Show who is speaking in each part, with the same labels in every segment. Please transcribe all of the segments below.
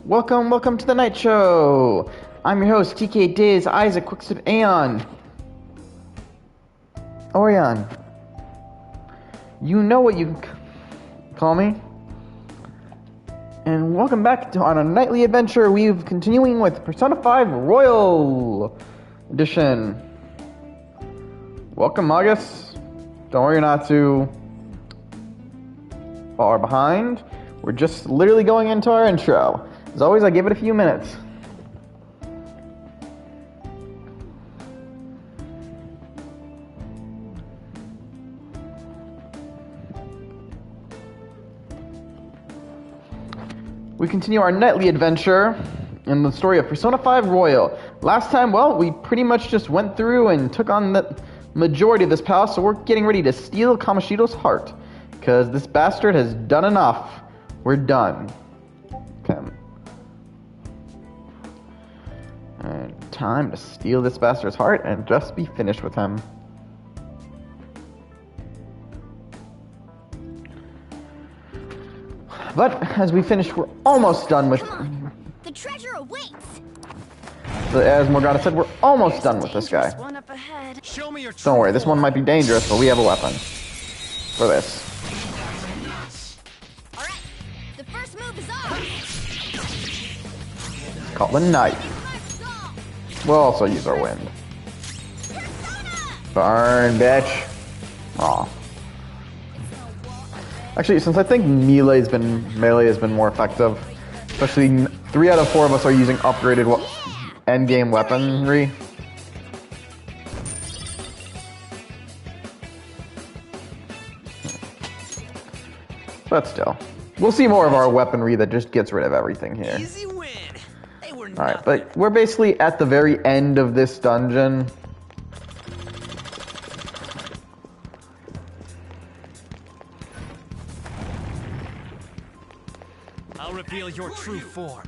Speaker 1: Welcome to the night show. I'm your host, TK Diz, Isaac, Quicksuit, Aeon. Orion. You know what you call me. And welcome back on a nightly adventure. We're continuing with Persona 5 Royal Edition. Welcome, August. Don't worry, you're not too far behind. We're just literally going into our intro. As always, I give it a few minutes. We continue our nightly adventure in the story of Persona 5 Royal. Last time, well, we pretty much just went through and took on the majority of this palace, so we're getting ready to steal Kamoshido's heart. Because this bastard has done enough. We're done. Okay. And time to steal this bastard's heart and just be finished with him. But as we finish, we're almost done with.
Speaker 2: The treasure awaits.
Speaker 1: So as Morgana said, we're almost done with this guy.
Speaker 2: One up ahead.
Speaker 3: Show me your
Speaker 1: Don't worry, this one might be dangerous, but we have a weapon for this.
Speaker 2: All right, the first move is off.
Speaker 1: It's called a knife. We'll also use our wind. Burn, bitch. Aw. Actually, since I think melee has been more effective, especially 3 out of 4 of us are using upgraded endgame weaponry. But still, we'll see more of our weaponry that just gets rid of everything here.
Speaker 3: Easy win. They were
Speaker 1: All right, but we're basically at the very end of this dungeon.
Speaker 3: I'll reveal your true form.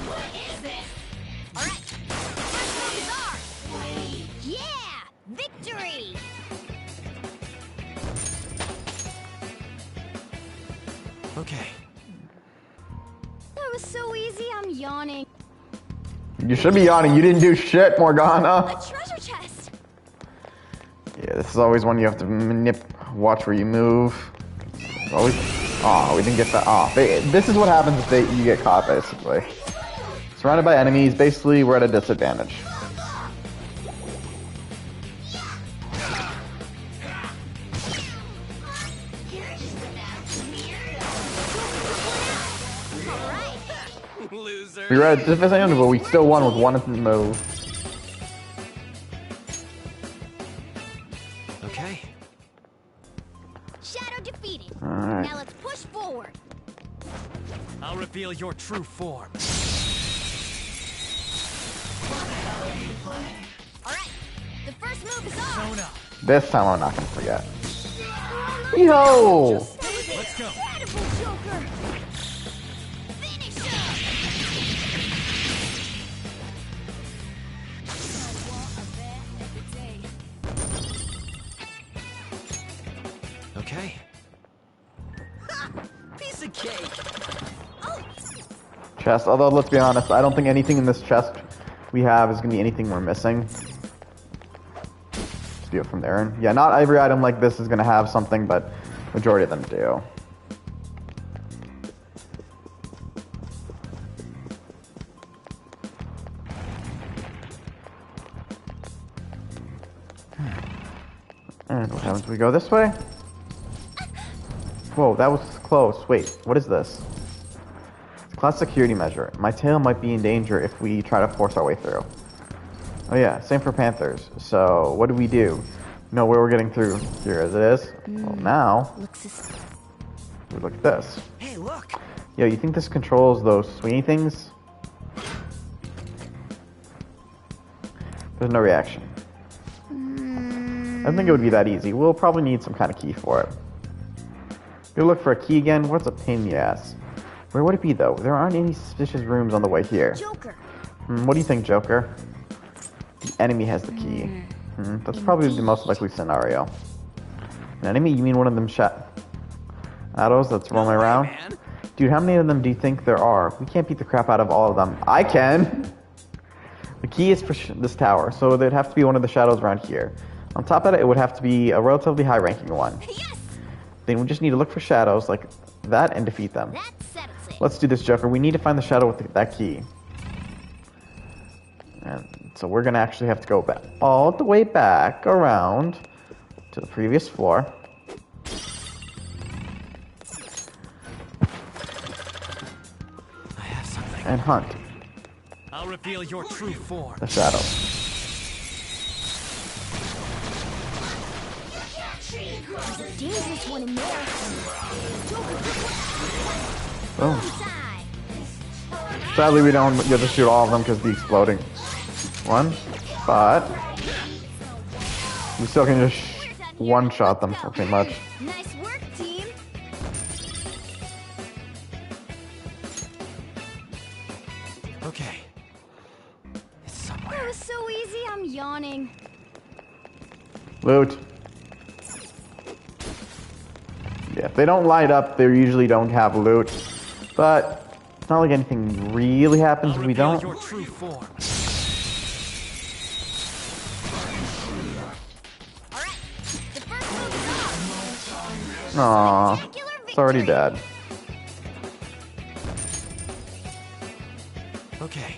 Speaker 2: What is this? All right, first move is ours. Yeah, victory.
Speaker 3: Okay.
Speaker 2: That was so easy. I'm yawning.
Speaker 1: You should be yawning. You didn't do shit, Morgana.
Speaker 2: A treasure chest.
Speaker 1: Yeah, this is always one you have to watch where you move. It's always. Aw, we didn't get that. Aw, this is what happens if you get caught, basically. Surrounded by enemies, basically, we're at a disadvantage.
Speaker 3: Loser.
Speaker 1: We were at a disadvantage, but we still won with one move.
Speaker 3: Okay.
Speaker 2: Shadow defeated.
Speaker 1: Alright.
Speaker 2: Now let's push forward.
Speaker 3: I'll reveal your true form.
Speaker 1: This time I'm not gonna forget. Yo!
Speaker 3: Let's go.
Speaker 2: Incredible, Joker! Finish him! I want a bat every day.
Speaker 3: Okay. Ha! Piece of cake.
Speaker 2: Oh,
Speaker 1: Chest, although let's be honest, I don't think anything in this chest we have is gonna be anything we're missing. Let's do it from there. And yeah, not every item like this is gonna have something, but majority of them do. And what happens if we go this way? Whoa, that was close. Wait, what is this? It's a class security measure. My tail might be in danger if we try to force our way through. Oh yeah, same for panthers. So, what do? Know where we're getting through here as it is? Well, now, we look at this.
Speaker 3: Hey, look.
Speaker 1: Yo, you think this controls those swingy things? There's no reaction. I don't think it would be that easy. We'll probably need some kind of key for it. Go look for a key again. What's a pain in the ass? Where would it be, though? There aren't any suspicious rooms on the way here.
Speaker 2: Joker!
Speaker 1: What do you think, Joker? The enemy has the key. That's probably the most likely scenario. An enemy? You mean one of them shadows that's roaming around?
Speaker 3: Man.
Speaker 1: Dude, how many of them do you think there are? We can't beat the crap out of all of them. I can! The key is for this tower, so there'd have to be one of the shadows around here. On top of it, it would have to be a relatively high-ranking one.
Speaker 2: Yes!
Speaker 1: Then we just need to look for shadows like that and defeat them.
Speaker 2: That settles it.
Speaker 1: Let's do this, Joker. We need to find the shadow with that key. And so we're going to actually have to go back all the way back around to the previous floor.
Speaker 3: I have something.
Speaker 1: And hunt
Speaker 3: I'll reveal your true form.
Speaker 1: the shadow.
Speaker 2: There's a dangerous one in there. Joker,
Speaker 1: Oh.
Speaker 2: inside.
Speaker 1: Sadly, we don't get to shoot all of them because of the exploding one. But we still can just one-shot them pretty much.
Speaker 2: Nice work, team.
Speaker 3: Okay. It's somewhere.
Speaker 2: That was so easy, I'm yawning.
Speaker 1: Loot. Yeah, if they don't light up, they usually don't have loot. But it's not like anything really happens
Speaker 3: I'll
Speaker 1: if we
Speaker 3: reveal
Speaker 1: don't.
Speaker 3: your true form.
Speaker 2: Alright, the first move is off.
Speaker 1: Aww,
Speaker 2: Spectacular
Speaker 1: it's already
Speaker 2: victory.
Speaker 1: dead.
Speaker 3: Okay.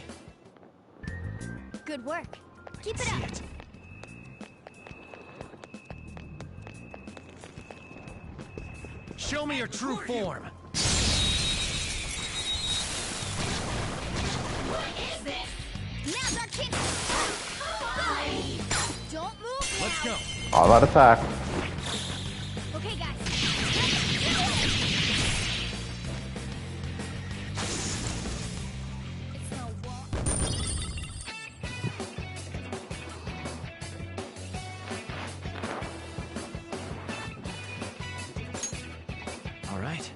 Speaker 2: Good work. Keep it
Speaker 3: See
Speaker 2: up.
Speaker 3: it. Show me your true form.
Speaker 2: Now's our chance. Don't move
Speaker 3: Let's
Speaker 2: now.
Speaker 3: go.
Speaker 1: All that attack.
Speaker 2: Okay, guys. It's no walk.
Speaker 3: All right.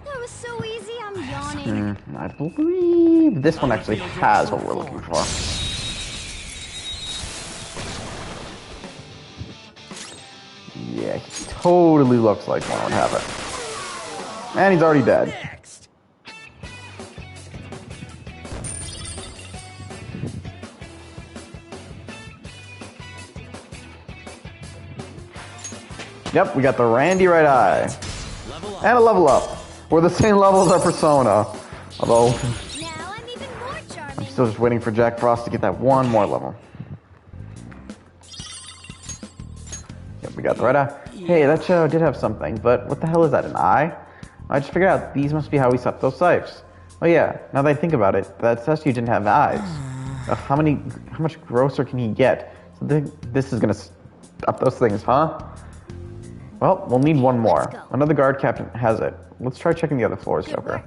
Speaker 2: That was so easy, I'm yawning.
Speaker 1: I believe this one actually has what we're looking for. Yeah, he totally looks like one would have it. And he's already dead.
Speaker 3: Next.
Speaker 1: Yep, we got the Randy Red Eye.
Speaker 3: Level up.
Speaker 1: And a level up. We're the same level as our Persona. Although,
Speaker 2: Now I'm even more charming.
Speaker 1: still just waiting for Jack Frost to get that one more level. Yep, we got the Red Eye. Hey, that show did have something, but what the hell is that, an eye? I just figured out these must be how we set those sipes. Oh yeah, now that I think about it, that statue didn't have eyes. How much grosser can he get? So this is gonna up those things, huh? Well, we'll need one more.
Speaker 2: Let's go.
Speaker 1: Another guard captain has it. Let's try checking the other floors,
Speaker 2: Good
Speaker 1: Joker.
Speaker 2: work.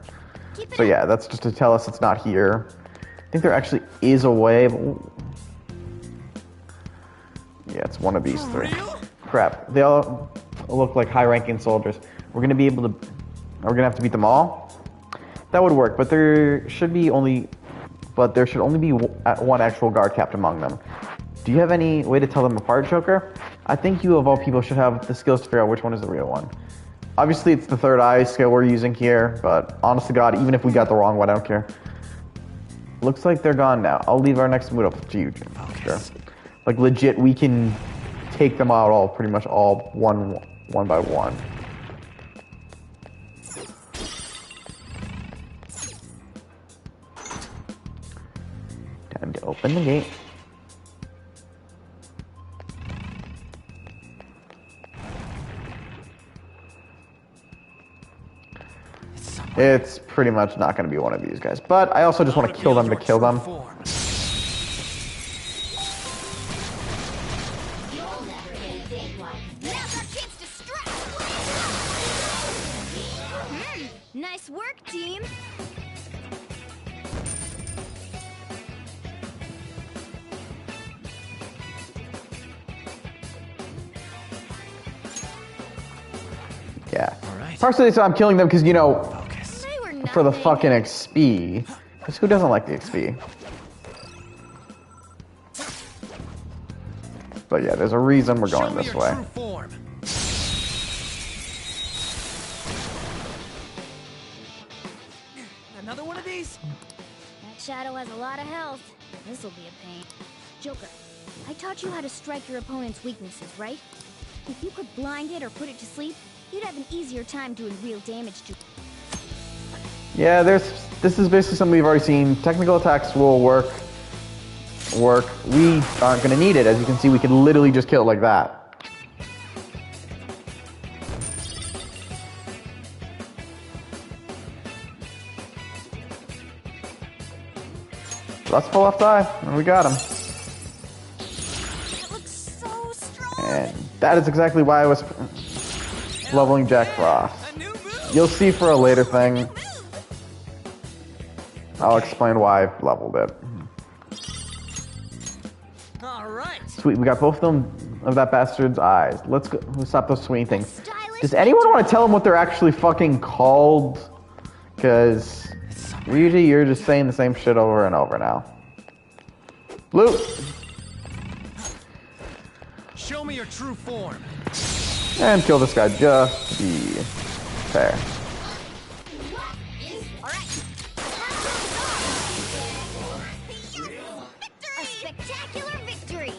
Speaker 2: Keep it
Speaker 1: So
Speaker 2: up.
Speaker 1: yeah, that's just to tell us it's not here. I think there actually is a way, but Yeah, it's one of these
Speaker 3: For
Speaker 1: three.
Speaker 3: real?
Speaker 1: Crap. They all look like high-ranking soldiers. We're gonna be able to... We're gonna have to beat them all? That would work, but there should only be one actual guard capped among them. Do you have any way to tell them apart, Joker? I think you, of all people, should have the skills to figure out which one is the real one. Obviously, it's the third eye skill we're using here, but honest to God, even if we got the wrong one, I don't care. Looks like they're gone now. I'll leave our next move up to you, Jim. Sure. Like, legit, we can take them out all, pretty much all, one by one. Time to open the gate. It's pretty much not going to be one of these guys. But I also just want to kill them to kill them.
Speaker 2: Nice work, team.
Speaker 1: Yeah.
Speaker 3: Alright.
Speaker 1: Partially so I'm killing them because, you know,
Speaker 3: Focus.
Speaker 2: They were
Speaker 1: for the
Speaker 2: nothing.
Speaker 1: fucking XP. Because who doesn't like the XP? But yeah, there's a reason we're going
Speaker 3: Show me
Speaker 1: this
Speaker 3: your
Speaker 1: way.
Speaker 3: true form. Another one of these?
Speaker 2: That shadow has a lot of health. This'll be a pain. Joker, I taught you how to strike your opponent's weaknesses, right? If you could blind it or put it to sleep, you'd have an easier time doing real damage to...
Speaker 1: Yeah, this is basically something we've already seen. Technical attacks will work. We aren't going to need it. As you can see, we can literally just kill it like that. Lustful left eye, and we got him.
Speaker 2: That looks so strong!
Speaker 1: And that is exactly why I was leveling Jack Frost.
Speaker 3: A new move.
Speaker 1: You'll see for a later thing.
Speaker 2: Move!
Speaker 1: I'll explain why I've leveled it.
Speaker 3: All right.
Speaker 1: Sweet, we got both of them of that bastard's eyes. Let's go. Let's stop those swinging things.
Speaker 2: Stylish
Speaker 1: Does anyone want to tell them what they're actually fucking called? Because usually you're just saying the same shit over and over now. Loot!
Speaker 3: Show me your true form.
Speaker 1: And kill this guy just to be fair.
Speaker 2: A spectacular victory!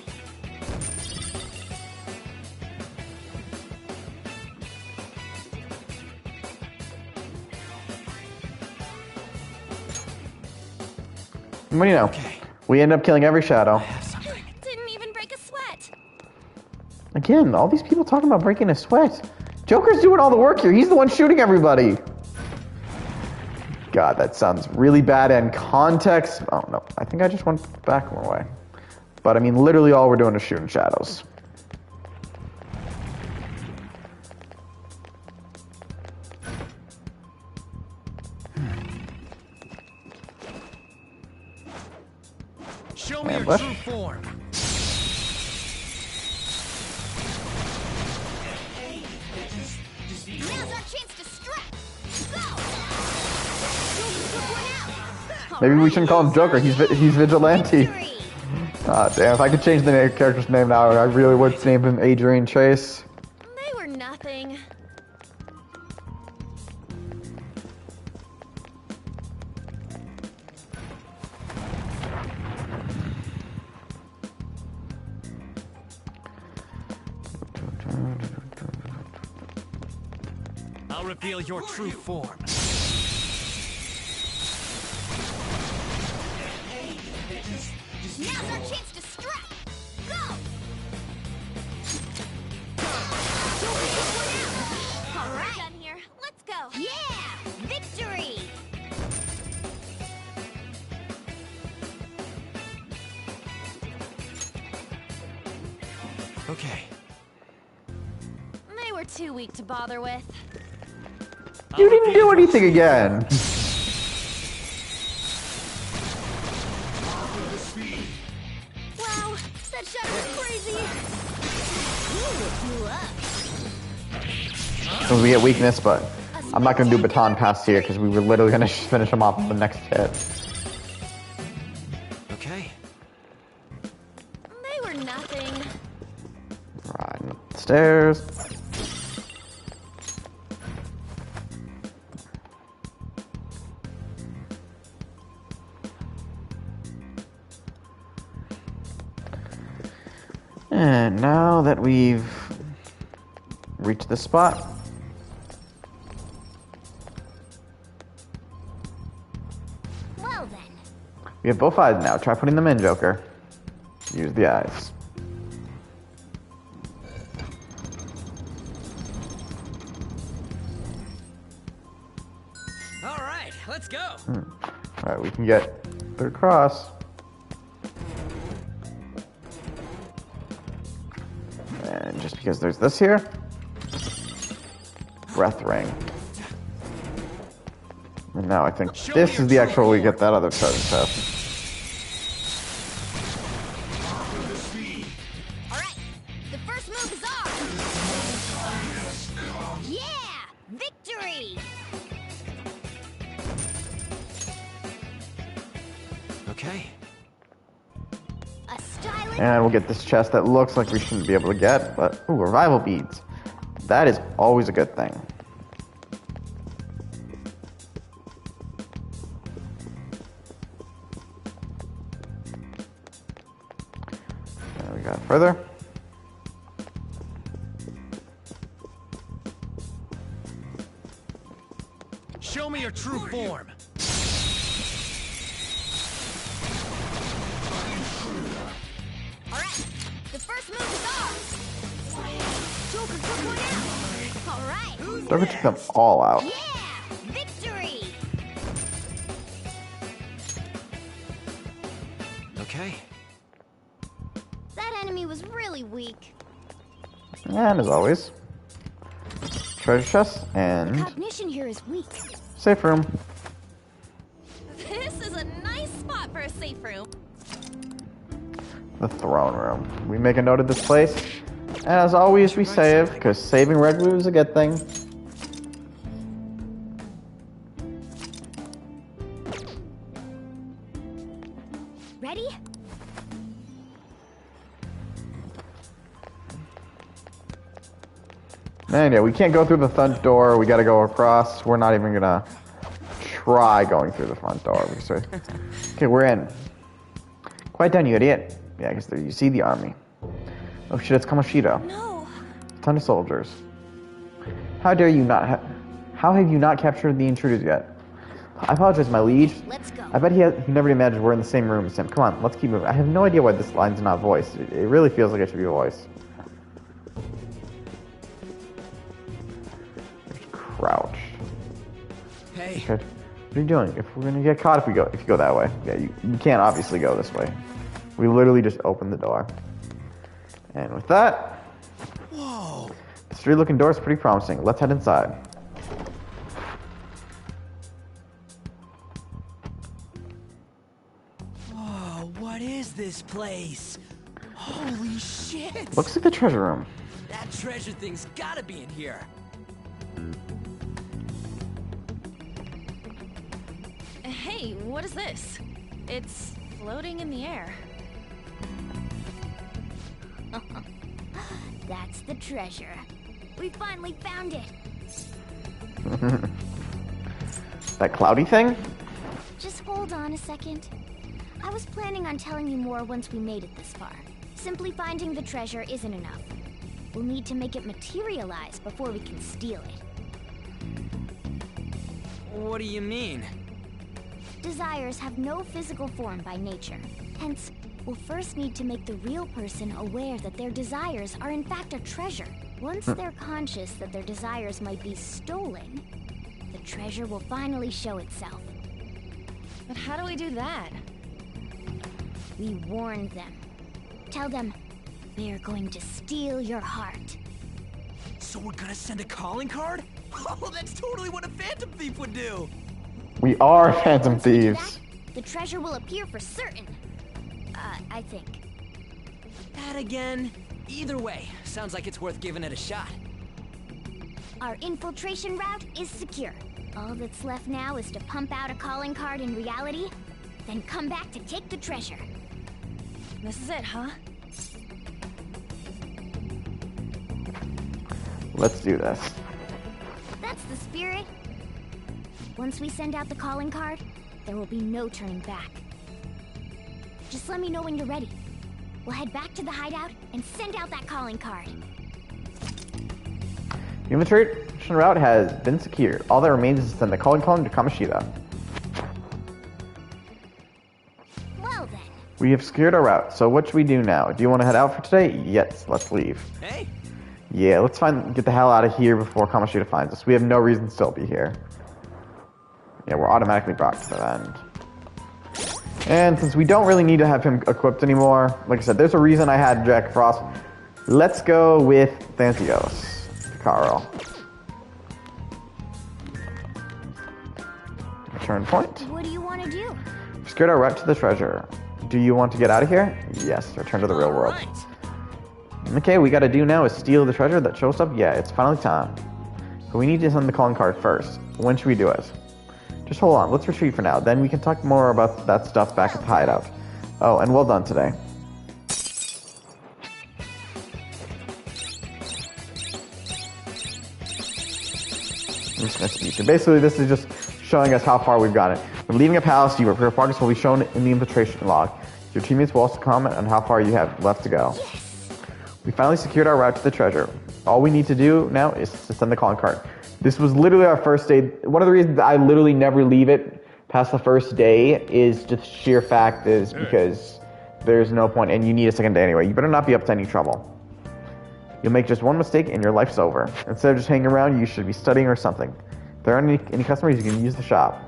Speaker 1: What do you know?
Speaker 3: Okay.
Speaker 1: We end up killing every shadow.
Speaker 3: I have something.
Speaker 2: Didn't even break a sweat.
Speaker 1: Again, all these people talking about breaking a sweat. Joker's doing all the work here. He's the one shooting everybody. God, that sounds really bad in context. Oh, no. I think I just went back one way. But, I mean, literally all we're doing is shooting shadows.
Speaker 3: Show me your
Speaker 1: Ambush.
Speaker 3: true form.
Speaker 2: Now's our chance to strike! Go! Joker took one out!
Speaker 1: Maybe we shouldn't call him Joker. He's Vigilante.
Speaker 2: Victory!
Speaker 1: Damn, if I could change the character's name now, I really would name him Adrian Chase.
Speaker 2: They were nothing.
Speaker 3: I'll reveal your true form.
Speaker 2: Now's our chance to strike! Go! Joker took one out! All right, done here. Let's go. Yeah! Victory!
Speaker 3: Okay.
Speaker 2: They were too weak to bother with.
Speaker 1: You didn't do anything again.
Speaker 2: Wow, that shadow was crazy. You up.
Speaker 1: So we get weakness, but I'm not going to do baton pass here because we were literally going to finish him off with the next hit.
Speaker 3: Okay.
Speaker 2: They were nothing.
Speaker 1: Riding up the stairs. And now that we've reached this spot,
Speaker 2: Well then.
Speaker 1: we have both eyes now. Try putting them in, Joker. Use the eyes.
Speaker 3: All right, let's go.
Speaker 1: Alright, we can get third cross. And just because there's this here, breath ring. And now I think this is the actual way we get that other treasure chest.
Speaker 2: Alright, the first move is ours! Yeah! Victory!
Speaker 3: Okay.
Speaker 2: A stylish...
Speaker 1: And we'll get this chest that looks like we shouldn't be able to get, but ooh, revival beads. That is always a good thing. There we got further.
Speaker 3: Show me your true form.
Speaker 2: Alright, the first move is ours! Joker took one out! Alright!
Speaker 1: Joker took them all out.
Speaker 2: Yeah! Victory!
Speaker 3: Okay.
Speaker 2: That enemy was really weak.
Speaker 1: And as always, treasure chest and
Speaker 2: Cognition here is weak.
Speaker 1: safe room.
Speaker 2: This is a nice spot for a safe room.
Speaker 1: The throne room. We make a note of this place. And as always, we save, because saving regularly is a good thing.
Speaker 2: Ready?
Speaker 1: And yeah, we can't go through the front door. We gotta go across. We're not even gonna try going through the front door. Okay, we're in. Quiet down, you idiot. Yeah, I guess there you see the army. Oh shit, it's Kamoshida.
Speaker 2: No.
Speaker 1: A ton of soldiers. How dare you not how have you not captured the intruders yet? I apologize, my liege.
Speaker 2: Let's go.
Speaker 1: I bet he never imagined we're in the same room as him. Come on, let's keep moving. I have no idea why this line's not voiced. It really feels like it should be voiced. Crouched.
Speaker 3: Hey.
Speaker 1: Okay. What are you doing? If we're gonna get caught if you go that way. Yeah, you can't obviously go this way. We literally just opened the door. And with that,
Speaker 3: Whoa.
Speaker 1: the street looking door is pretty promising. Let's head inside.
Speaker 3: Whoa, what is this place? Holy shit!
Speaker 1: Looks like the treasure room.
Speaker 3: That treasure thing's gotta be in here.
Speaker 4: Hey, what is this? It's floating in the air.
Speaker 2: That's the treasure. We finally found it.
Speaker 1: That cloudy thing?
Speaker 2: Just hold on a second. I was planning on telling you more once we made it this far. Simply finding the treasure isn't enough. We'll need to make it materialize before we can steal it.
Speaker 3: What do you mean?
Speaker 2: Desires have no physical form by nature. Hence, we'll first need to make the real person aware that their desires are in fact a treasure. Once they're conscious that their desires might be stolen, the treasure will finally show itself.
Speaker 4: But how do we do that?
Speaker 2: We warn them. Tell them, they're going to steal your heart.
Speaker 3: So we're gonna send a calling card? Oh, that's totally what a phantom thief would do!
Speaker 1: We are phantom
Speaker 2: Once we do
Speaker 1: thieves.
Speaker 2: that, the treasure will appear for certain. I think.
Speaker 3: That again? Either way, sounds like it's worth giving it a shot.
Speaker 2: Our infiltration route is secure. All that's left now is to pump out a calling card in reality, then come back to take the treasure.
Speaker 4: This is it, huh?
Speaker 1: Let's do this.
Speaker 2: That's the spirit. Once we send out the calling card, there will be no turning back. Just let me know when you're ready. We'll head back to the hideout and send out that calling card.
Speaker 1: The infiltration route has been secured. All that remains is to send the calling card to Kamoshida.
Speaker 2: Well then.
Speaker 1: We have secured our route, so what should we do now? Do you want to head out for today? Yes, let's leave.
Speaker 3: Hey.
Speaker 1: Yeah, let's get the hell out of here before Kamoshida finds us. We have no reason to still be here. Yeah, we're automatically brought to the end. And since we don't really need to have him equipped anymore, like I said, there's a reason I had Jack Frost. Let's go with Thanthios. Carl. Return point.
Speaker 2: What do you want to do?
Speaker 1: We've secured our route to the treasure. Do you want to get out of here? Yes, return to the real world.
Speaker 3: Right.
Speaker 1: Okay, we gotta do now is steal the treasure that shows up. Yeah, it's finally time. But we need to send the calling card first. When should we do it? Just hold on, let's retreat for now. Then we can talk more about that stuff back at the hideout. Oh, and well done today. So basically, this is just showing us how far we've gotten. When leaving a palace, your progress will be shown in the infiltration log. Your teammates will also comment on how far you have left to go. We finally secured our route to the treasure. All we need to do now is to send the calling card. This was literally our first day. One of the reasons I literally never leave it past the first day is just sheer fact is because there's no point, and you need a second day anyway. You better not be up to any trouble. You'll make just one mistake and your life's over. Instead of just hanging around, you should be studying or something. If there aren't any customers, you can use the shop.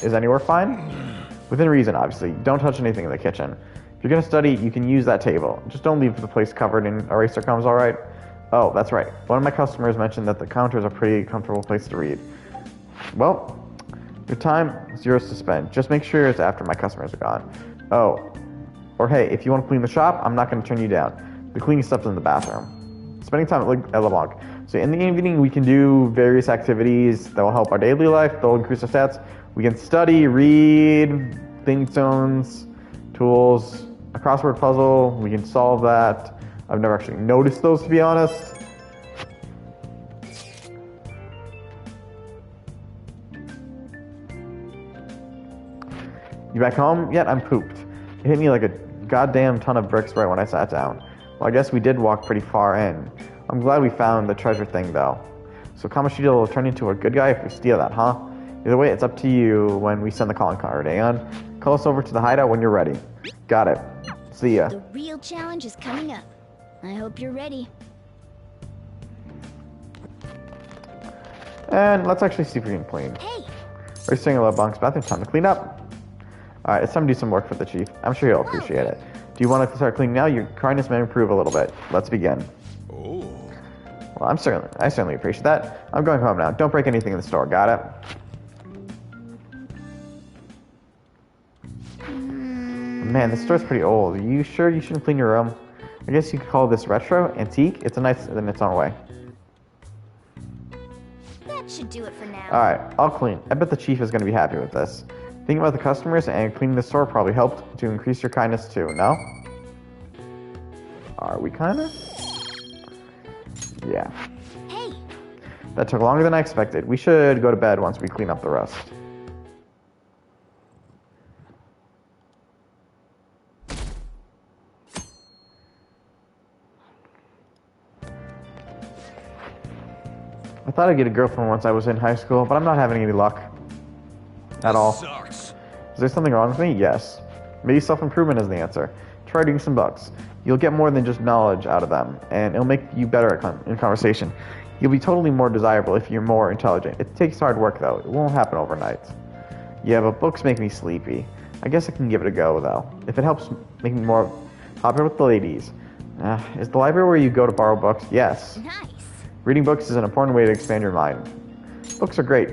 Speaker 1: Is anywhere fine? Within reason, obviously. Don't touch anything in the kitchen. If you're going to study, you can use that table. Just don't leave the place covered in eraser crumbs, alright? Oh, that's right. One of my customers mentioned that the counter is a pretty comfortable place to read. Well, your time is yours to spend. Just make sure it's after my customers are gone. Oh, or hey, if you want to clean the shop, I'm not going to turn you down. The cleaning stuff's in the bathroom. Spending time at LeBlanc. So in the evening, we can do various activities that will help our daily life. They'll increase our stats. We can study, read, thing zones, tools, a crossword puzzle. We can solve that. I've never actually noticed those, to be honest. You back home yet? I'm pooped. It hit me like a goddamn ton of bricks right when I sat down. Well, I guess we did walk pretty far in. I'm glad we found the treasure thing, though. So Kamoshida will turn into a good guy if we steal that, huh? Either way, it's up to you when we send the calling card. Aeon, call us over to the hideout when you're ready. Got it. See ya.
Speaker 2: The real challenge is coming up. I hope you're ready.
Speaker 1: And let's actually see if we can clean.
Speaker 2: Hey!
Speaker 1: We're staying in LeBlanc's bathroom. Time to clean up. Alright, it's time to do some work for the chief. I'm sure he'll appreciate it. Do you want to start cleaning now? Your kindness may improve a little bit. Let's begin.
Speaker 3: Oh.
Speaker 1: Well, I certainly appreciate that. I'm going home now. Don't break anything in the store. Got it? Man, this store's pretty old. Are you sure you shouldn't clean your room? I guess you could call this retro, antique. It's a nice in its own way.
Speaker 2: That should do it for now.
Speaker 1: Alright, I'll clean. I bet the chief is going to be happy with this. Thinking about the customers and cleaning the store probably helped to increase your kindness too, no? Are we kinda? Yeah.
Speaker 2: Hey!
Speaker 1: That took longer than I expected. We should go to bed once we clean up the rest. I thought I'd get a girlfriend once I was in high school, but I'm not having any luck. At all.
Speaker 3: Sucks.
Speaker 1: Is there something wrong with me? Yes. Maybe self-improvement is the answer. Try reading some books. You'll get more than just knowledge out of them, and it'll make you better in conversation. You'll be totally more desirable if you're more intelligent. It takes hard work, though. It won't happen overnight. Yeah, but books make me sleepy. I guess I can give it a go, though. If it helps make me more popular with the ladies. Is the library where you go to borrow books? Yes.
Speaker 2: Nice!
Speaker 1: Reading books is an important way to expand your mind. Books are great.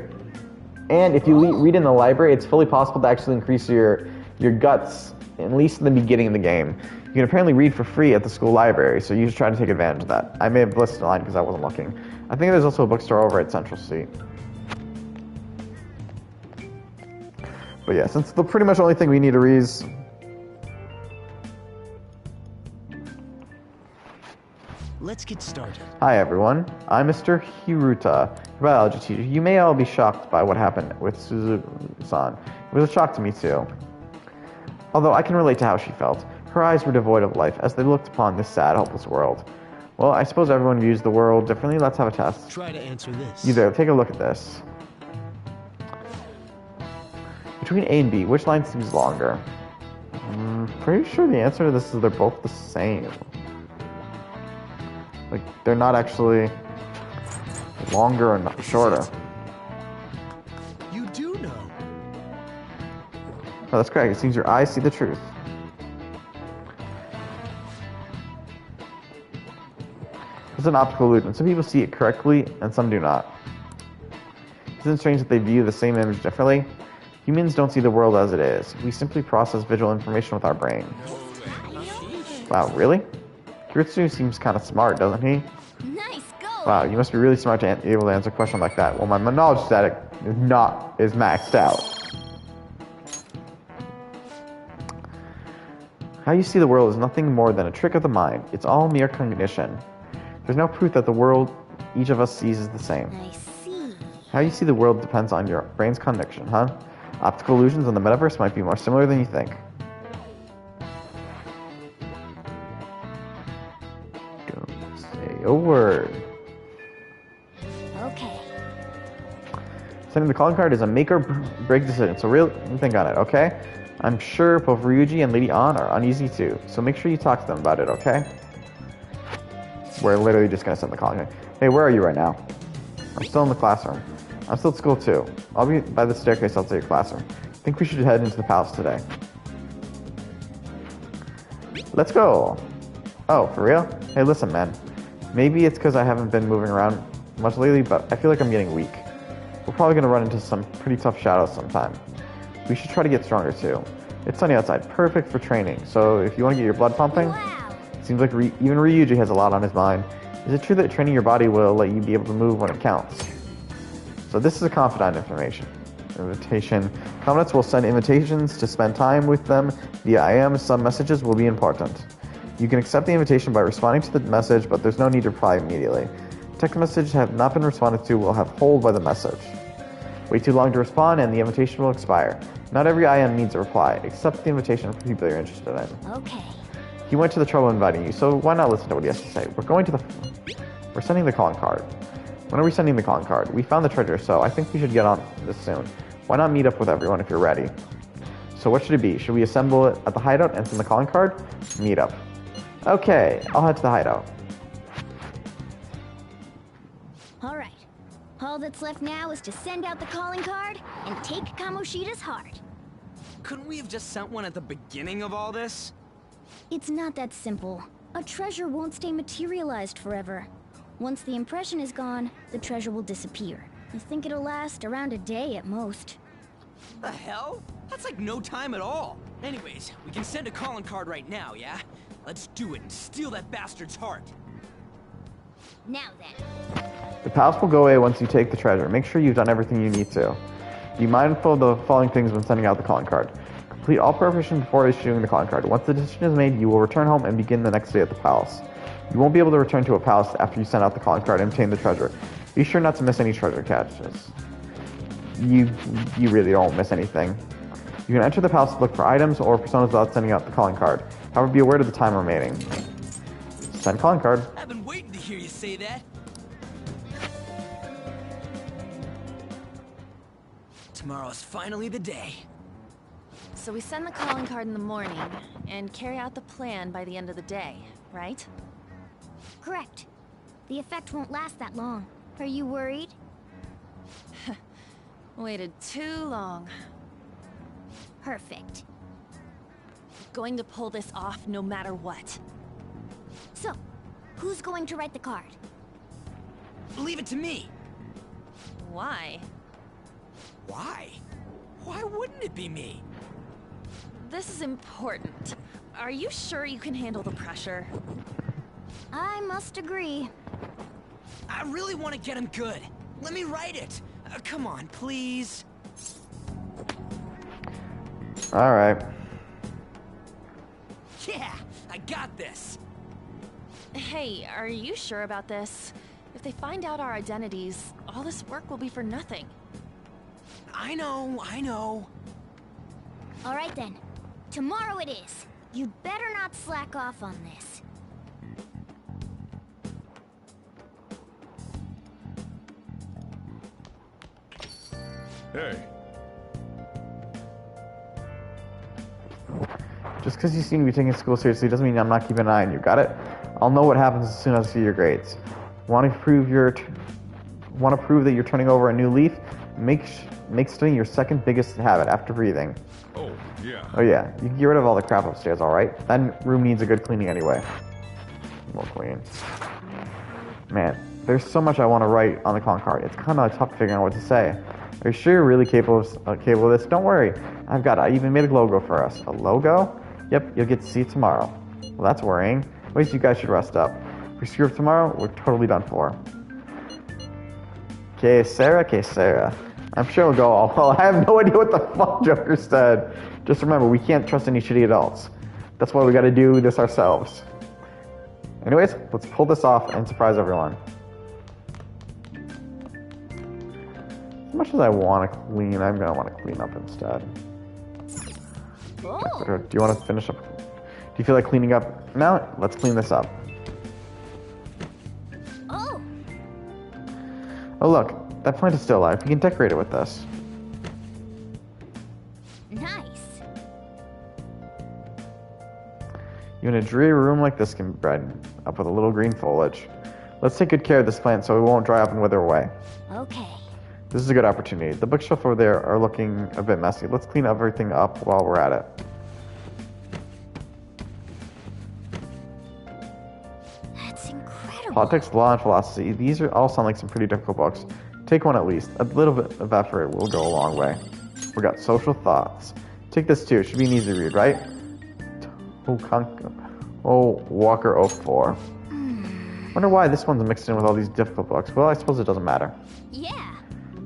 Speaker 1: And if you read in the library, it's fully possible to actually increase your guts at least in the beginning of the game. You can apparently read for free at the school library, so you should try to take advantage of that. I may have listed a line because I wasn't looking. I think there's also a bookstore over at Central Street. But yeah, since the pretty much only thing we need to read is...
Speaker 3: Let's get started.
Speaker 1: Hi everyone, I'm Mr. Hiruta, your biology teacher. You may all be shocked by what happened with Suzu-san. It was a shock to me too. Although I can relate to how she felt. Her eyes were devoid of life as they looked upon this sad, hopeless world. Well, I suppose everyone views the world differently. Let's have a test.
Speaker 3: Try to answer this.
Speaker 1: You there, take a look at this. Between A and B, which line seems longer? Pretty sure the answer to this is they're both the same. Like, they're not actually longer or not shorter.
Speaker 3: You do know.
Speaker 1: Oh, that's correct. It seems your eyes see the truth. It's an optical illusion. Some people see it correctly, and some do not. Isn't it strange that they view the same image differently? Humans don't see the world as it is. We simply process visual information with our brain. Wow, really? Kiritsu seems kind of smart, doesn't he?
Speaker 2: Nice go!
Speaker 1: Wow, you must be really smart to be able to answer a question like that. Well, my knowledge static is maxed out. How you see the world is nothing more than a trick of the mind. It's all mere cognition. There's no proof that the world each of us sees is the same.
Speaker 2: I see.
Speaker 1: How you see the world depends on your brain's connection, huh? Optical illusions in the metaverse might be more similar than you think. Don't say a word.
Speaker 2: Okay.
Speaker 1: Sending the calling card is a make or break decision, so really think on it, okay? I'm sure both Ryuji and Lady An are uneasy too, so make sure you talk to them about it, okay? We're literally just gonna send the calling card. Hey, where are you right now? I'm still in the classroom. I'm still at school too. I'll be by the staircase outside your classroom. I think we should head into the palace today. Let's go! Oh, for real? Hey, listen, man. Maybe it's because I haven't been moving around much lately, but I feel like I'm getting weak. We're probably gonna run into some pretty tough shadows sometime. We should try to get stronger too. It's sunny outside, perfect for training, so if you want to get your blood pumping...
Speaker 2: Wow!
Speaker 1: Seems like even Ryuji has a lot on his mind. Is it true that training your body will let you be able to move when it counts? So this is a confidant invitation. Confidants will send invitations to spend time with them via IM. Some messages will be important. You can accept the invitation by responding to the message, but there's no need to reply immediately. Text messages have not been responded to will have hold by the message. Wait too long to respond and the invitation will expire. Not every IM needs a reply. Accept the invitation for people you're interested in.
Speaker 2: Okay.
Speaker 1: He went to the trouble of inviting you, so why not listen to what he has to say? We're sending the calling card. When are we sending the calling card? We found the treasure, so I think we should get on this soon. Why not meet up with everyone if you're ready? So what should it be? Should we assemble it at the hideout and send the calling card? Meet up. Okay, I'll head to the hideout.
Speaker 2: Alright. All that's left now is to send out the calling card and take Kamoshida's heart.
Speaker 3: Couldn't we have just sent one at the beginning of all this?
Speaker 2: It's not that simple. A treasure won't stay materialized forever. Once the impression is gone, the treasure will disappear. I think it'll last around a day at most.
Speaker 3: The hell? That's like no time at all. Anyways, we can send a calling card right now, yeah? Let's do it and steal that bastard's heart.
Speaker 2: Now then.
Speaker 1: The palace will go away once you take the treasure. Make sure you've done everything you need to. Be mindful of the following things when sending out the calling card. Complete all preparations before issuing the calling card. Once the decision is made, you will return home and begin the next day at the palace. You won't be able to return to a palace after you send out the calling card and obtain the treasure. Be sure not to miss any treasure catches. You really don't miss anything. You can enter the palace to look for items or personas without sending out the calling card. However, be aware of the time remaining. Send calling card.
Speaker 3: I've been waiting to hear you say that. Tomorrow's finally the day.
Speaker 4: So we send the calling card in the morning, and carry out the plan by the end of the day, right?
Speaker 2: Correct. The effect won't last that long. Are you worried?
Speaker 4: Waited too long.
Speaker 2: Perfect.
Speaker 4: Going to pull this off no matter what.
Speaker 2: So, who's going to write the card?
Speaker 3: Leave it to me.
Speaker 4: Why?
Speaker 3: Why? Why wouldn't it be me?
Speaker 4: this is important. Are you sure you can handle the pressure?
Speaker 2: I must agree.
Speaker 3: I really want to get him good. Let me write it. Come on, please.
Speaker 1: Alright.
Speaker 3: Yeah, I got this.
Speaker 4: Hey, are you sure about this? If they find out our identities, all this work will be for nothing.
Speaker 3: I know.
Speaker 2: All right then. Tomorrow it is. You'd better not slack off on this.
Speaker 5: Hey.
Speaker 1: Just because you seem to be taking school seriously doesn't mean I'm not keeping an eye on you, got it? I'll know what happens as soon as I see your grades. Want to prove that you're turning over a new leaf? Make studying your second biggest habit after breathing.
Speaker 5: Oh, yeah.
Speaker 1: Oh yeah, you can get rid of all the crap upstairs, alright? That room needs a good cleaning anyway. We'll clean. Man, there's so much I want to write on the calling card. It's kind of tough figuring out what to say. Are you sure you're really capable of this? Don't worry. I even made a logo for us. A logo? Yep, you'll get to see it tomorrow. Well, that's worrying. At least you guys should rest up. If we screw up tomorrow, we're totally done for. Okay, Sarah. I'm sure it'll go all well. I have no idea what the fuck Joker said. Just remember, we can't trust any shitty adults. That's why we gotta do this ourselves. Anyways, let's pull this off and surprise everyone. As much as I want to clean, I'm gonna want to clean up instead.
Speaker 2: Oh.
Speaker 1: Do you want to finish up? Do you feel like cleaning up now? Let's clean this up.
Speaker 2: Oh.
Speaker 1: Oh look, that plant is still alive. We can decorate it with this.
Speaker 2: Nice.
Speaker 1: Even a dreary room like this can be brightened up with a little green foliage. Let's take good care of this plant so it won't dry up and wither away.
Speaker 2: Okay.
Speaker 1: This is a good opportunity. The bookshelf over there are looking a bit messy. Let's clean everything up while we're at it.
Speaker 2: That's incredible.
Speaker 1: Politics, law, and philosophy. These all sound like some pretty difficult books. Take one at least. A little bit of effort will go a long way. We got social thoughts. Take this too. It should be an easy read, right? Walker 04. Wonder why this one's mixed in with all these difficult books. Well, I suppose it doesn't matter.
Speaker 2: Yeah.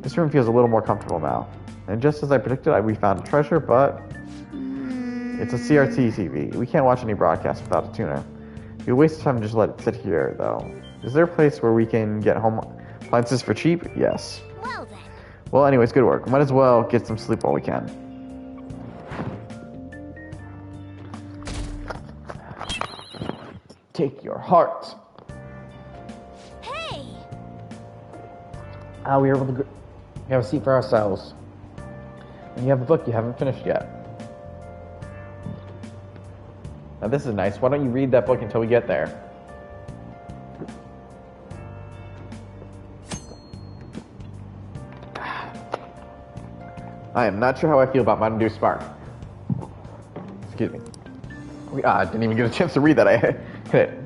Speaker 1: This room feels a little more comfortable now. And just as I predicted, we found a treasure, but it's a CRT TV. We can't watch any broadcasts without a tuner. It'd be a waste of time to just let it sit here, though. Is there a place where we can get home appliances for cheap? Yes.
Speaker 2: Well then.
Speaker 1: Well, anyways, good work. Might as well get some sleep while we can. Take your heart.
Speaker 2: Hey.
Speaker 1: We were able to have a seat for ourselves. And you have a book you haven't finished yet. Now this is nice. Why don't you read that book until we get there? I am not sure how I feel about Mountain Dew Spark. Excuse me. I didn't even get a chance to read that. I hit it.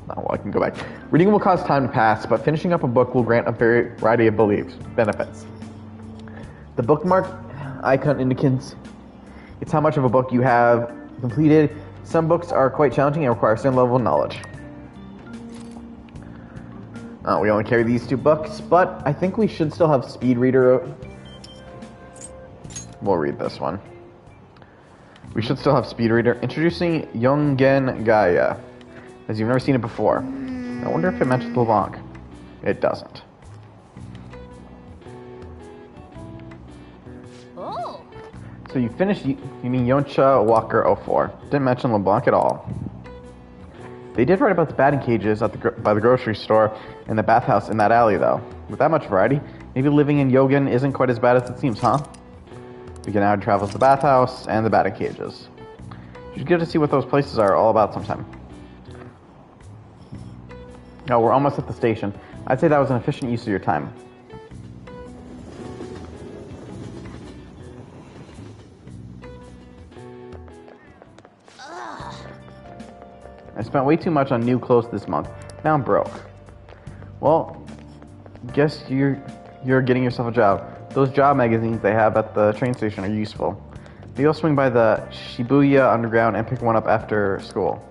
Speaker 1: Oh, well, I can go back. Reading will cause time to pass, but finishing up a book will grant a variety of benefits. The bookmark icon indicates it's how much of a book you have completed. Some books are quite challenging and require a certain level of knowledge. We only carry these 2 books, but I think we should still have Speed Reader. We'll read this one. We should still have Speed Reader. Introducing Yongen Gaia, as you've never seen it before. I wonder if it mentions LeBlanc. It doesn't.
Speaker 2: Oh.
Speaker 1: So you finished, you mean Yoncha Walker 04. Didn't mention LeBlanc at all. They did write about the batting cages by the grocery store and the bathhouse in that alley, though. With that much variety, maybe living in Yogan isn't quite as bad as it seems, huh? We can now travel to the bathhouse and the batting cages. You should get to see what those places are all about sometime. No, we're almost at the station. I'd say that was an efficient use of your time. I spent way too much on new clothes this month. Now I'm broke. Well, guess you're getting yourself a job. Those job magazines they have at the train station are useful. Maybe I'll swing by the Shibuya Underground and pick one up after school.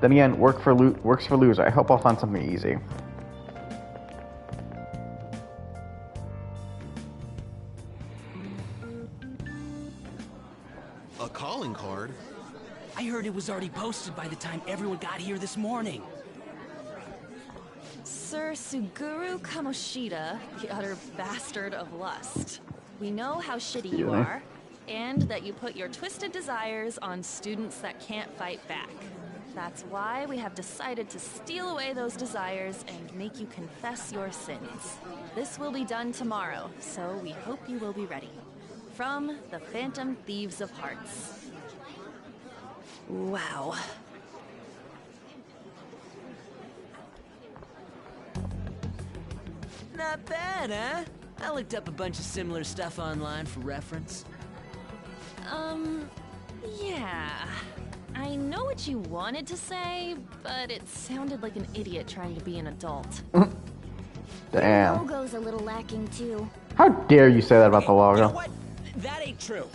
Speaker 1: Then again, works for loser. I hope I'll find something easy.
Speaker 6: A calling card?
Speaker 3: I heard it was already posted by the time everyone got here this morning.
Speaker 4: Sir Suguru Kamoshida, the utter bastard of lust. We know how shitty you are, and that you put your twisted desires on students that can't fight back. That's why we have decided to steal away those desires and make you confess your sins. This will be done tomorrow, so we hope you will be ready. From the Phantom Thieves of Hearts. Wow.
Speaker 3: Not bad, huh? I looked up a bunch of similar stuff online for reference.
Speaker 4: Yeah. I know what you wanted to say, but it sounded like an idiot trying to be an adult.
Speaker 2: The
Speaker 1: Damn.
Speaker 2: logo's a little lacking too.
Speaker 1: How dare you say that about the
Speaker 3: You know
Speaker 1: logo?
Speaker 3: what? That ain't true.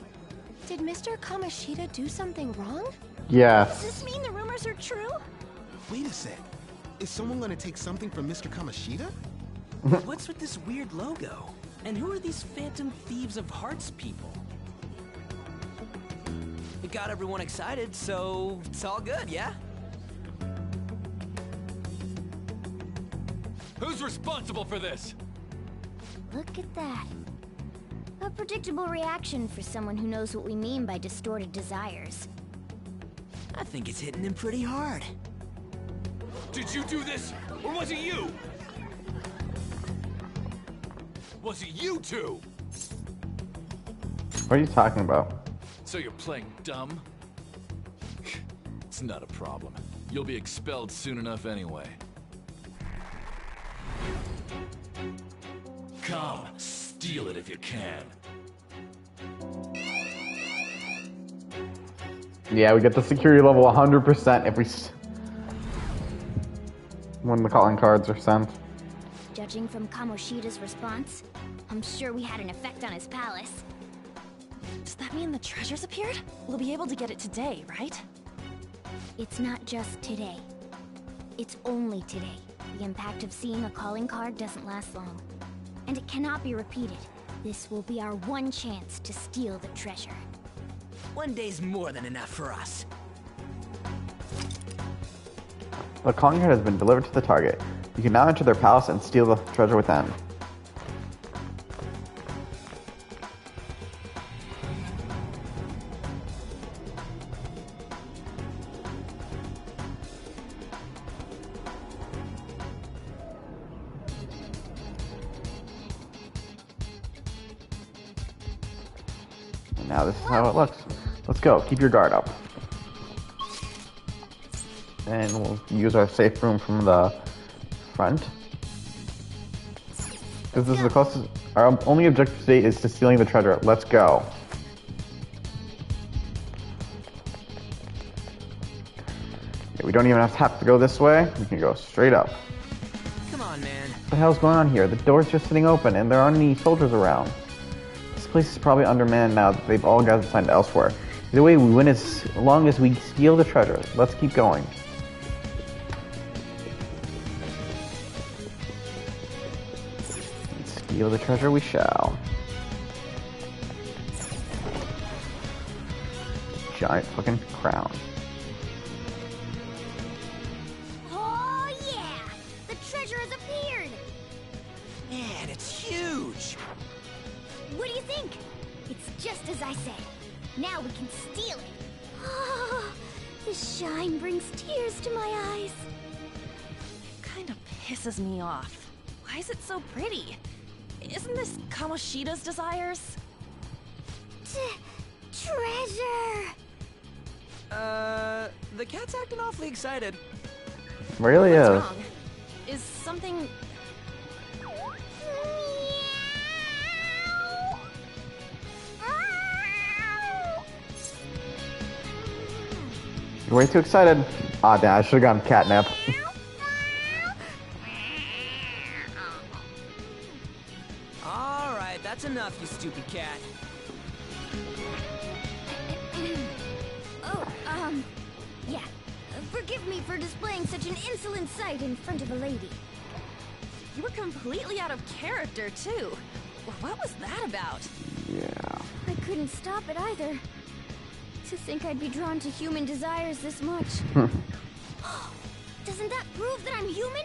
Speaker 7: Did Mr. Kamoshida do something wrong?
Speaker 2: Does
Speaker 1: Yes.
Speaker 2: this mean the rumors are true?
Speaker 6: Wait a sec. Is someone gonna take something from Mr. Kamoshida?
Speaker 3: What's with this weird logo? And who are these Phantom Thieves of Hearts people? It got everyone excited, so it's all good, yeah?
Speaker 5: Who's responsible for this?
Speaker 2: Look at that. A predictable reaction for someone who knows what we mean by distorted desires.
Speaker 3: I think it's hitting him pretty hard.
Speaker 5: Did you do this, or was it you? Was it you two?
Speaker 1: What are you talking about?
Speaker 5: So you're playing dumb? It's not a problem. You'll be expelled soon enough anyway. Come, steal it if you can.
Speaker 1: Yeah, we get the security level 100% if we when the calling cards are sent.
Speaker 2: Judging from Kamoshida's response, I'm sure we had an effect on his palace.
Speaker 4: Does that mean the treasures appeared? We'll be able to get it today, right?
Speaker 2: It's not just today. It's only today. The impact of seeing a calling card doesn't last long. And it cannot be repeated. This will be our one chance to steal the treasure.
Speaker 3: One day's more than enough for us.
Speaker 1: The calling card has been delivered to the target. You can now enter their palace and steal the treasure within. And now this is how it looks. Let's go. Keep your guard up. And we'll use our safe room from the front. Because this is the closest. Our only objective today is to stealing the treasure. Let's go. Okay, we don't even have to go this way. We can go straight up.
Speaker 3: Come on, man.
Speaker 1: What the hell's going on here? The door's just sitting open and there aren't any soldiers around. This place is probably undermanned now that they've all got assigned elsewhere. Either way, we win as long as we steal the treasure. Let's keep going. Steal the treasure we shall. Giant fucking crown.
Speaker 2: Oh yeah! The treasure has appeared!
Speaker 3: Man, it's huge.
Speaker 2: What do you think? It's just as I said. Now we can steal it. Oh, the shine brings tears to my eyes.
Speaker 4: It kind of pisses me off. Why is it so pretty? Isn't this Kamoshida's desires?
Speaker 2: Treasure!
Speaker 3: The cat's acting awfully excited.
Speaker 1: Really
Speaker 4: What's
Speaker 1: is.
Speaker 4: wrong? Is something...
Speaker 1: You're way too excited. Ah, damn, I should have gotten catnip.
Speaker 3: All right, that's enough, you stupid cat.
Speaker 2: Forgive me for displaying such an insolent sight in front of a lady.
Speaker 4: You were completely out of character, too. Well, what was that about?
Speaker 1: Yeah.
Speaker 2: I couldn't stop it either. To think I'd be drawn to human desires this much. Doesn't that prove that I'm human?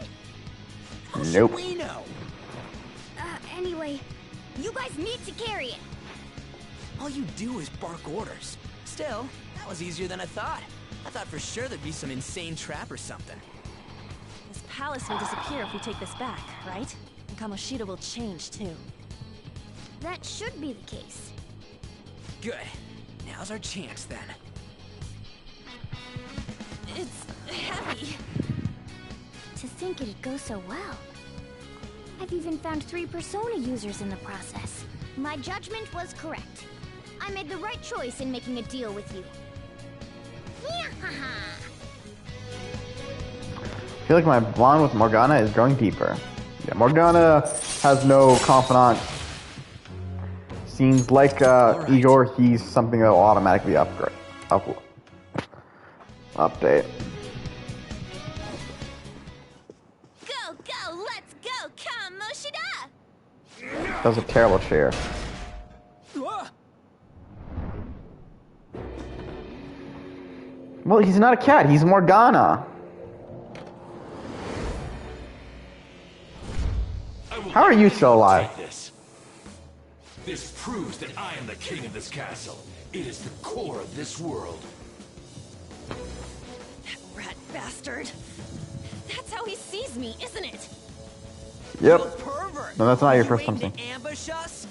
Speaker 3: How should
Speaker 1: Nope.
Speaker 3: we know?
Speaker 2: Anyway, you guys need to carry it.
Speaker 3: All you do is bark orders. Still, that was easier than I thought. I thought for sure there'd be some insane trap or something.
Speaker 4: This palace will disappear if we take this back, right? And Kamoshida will change, too.
Speaker 2: That should be the case.
Speaker 3: Good. Now's our chance then.
Speaker 4: It's heavy.
Speaker 2: To think it'd go so well. I've even found 3 Persona users in the process. My judgment was correct. I made the right choice in making a deal with you.
Speaker 1: I feel like my bond with Morgana is growing deeper. Yeah, Morgana has no confidant. Seems like Igor, he's something that will automatically update.
Speaker 2: Go, go, let's go, Kamoshida!
Speaker 1: That was a terrible cheer.
Speaker 3: Ah!
Speaker 1: Well, he's not a cat, he's Morgana. How are you still alive?
Speaker 5: This proves that I am the king of this castle. It is the core of this world.
Speaker 4: That rat bastard. That's how he sees me, isn't it?
Speaker 1: Yep.
Speaker 3: You pervert!
Speaker 1: No, that's not your
Speaker 3: You
Speaker 1: first
Speaker 3: aimed
Speaker 1: something.
Speaker 3: to ambush us?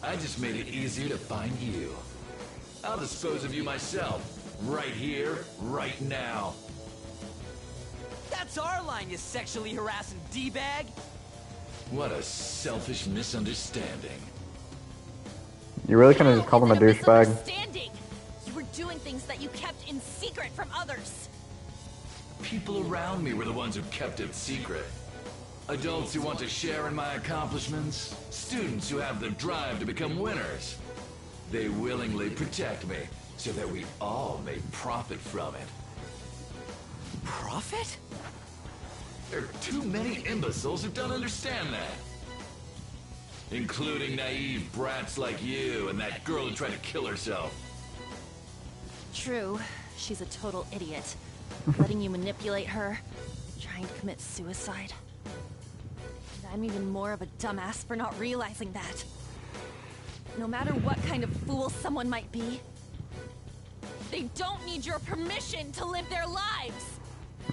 Speaker 5: I just made it easier to find you. I'll dispose of you myself. Right here, right now.
Speaker 3: That's our line, you sexually harassing D-bag!
Speaker 5: What a selfish misunderstanding.
Speaker 1: You really couldn't just call him a douchebag?
Speaker 4: Misunderstanding. You were doing things that you kept in secret from others.
Speaker 5: People around me were the ones who kept it secret. Adults who want to share in my accomplishments. Students who have the drive to become winners. They willingly protect me so that we all may profit from it.
Speaker 3: Profit?
Speaker 5: There are too many imbeciles who don't understand that. Including naive brats like you and that girl who tried to kill herself.
Speaker 4: True. She's a total idiot. Letting you manipulate her. Trying to commit suicide. And I'm even more of a dumbass for not realizing that. No matter what kind of fool someone might be, they don't need your permission to live their lives!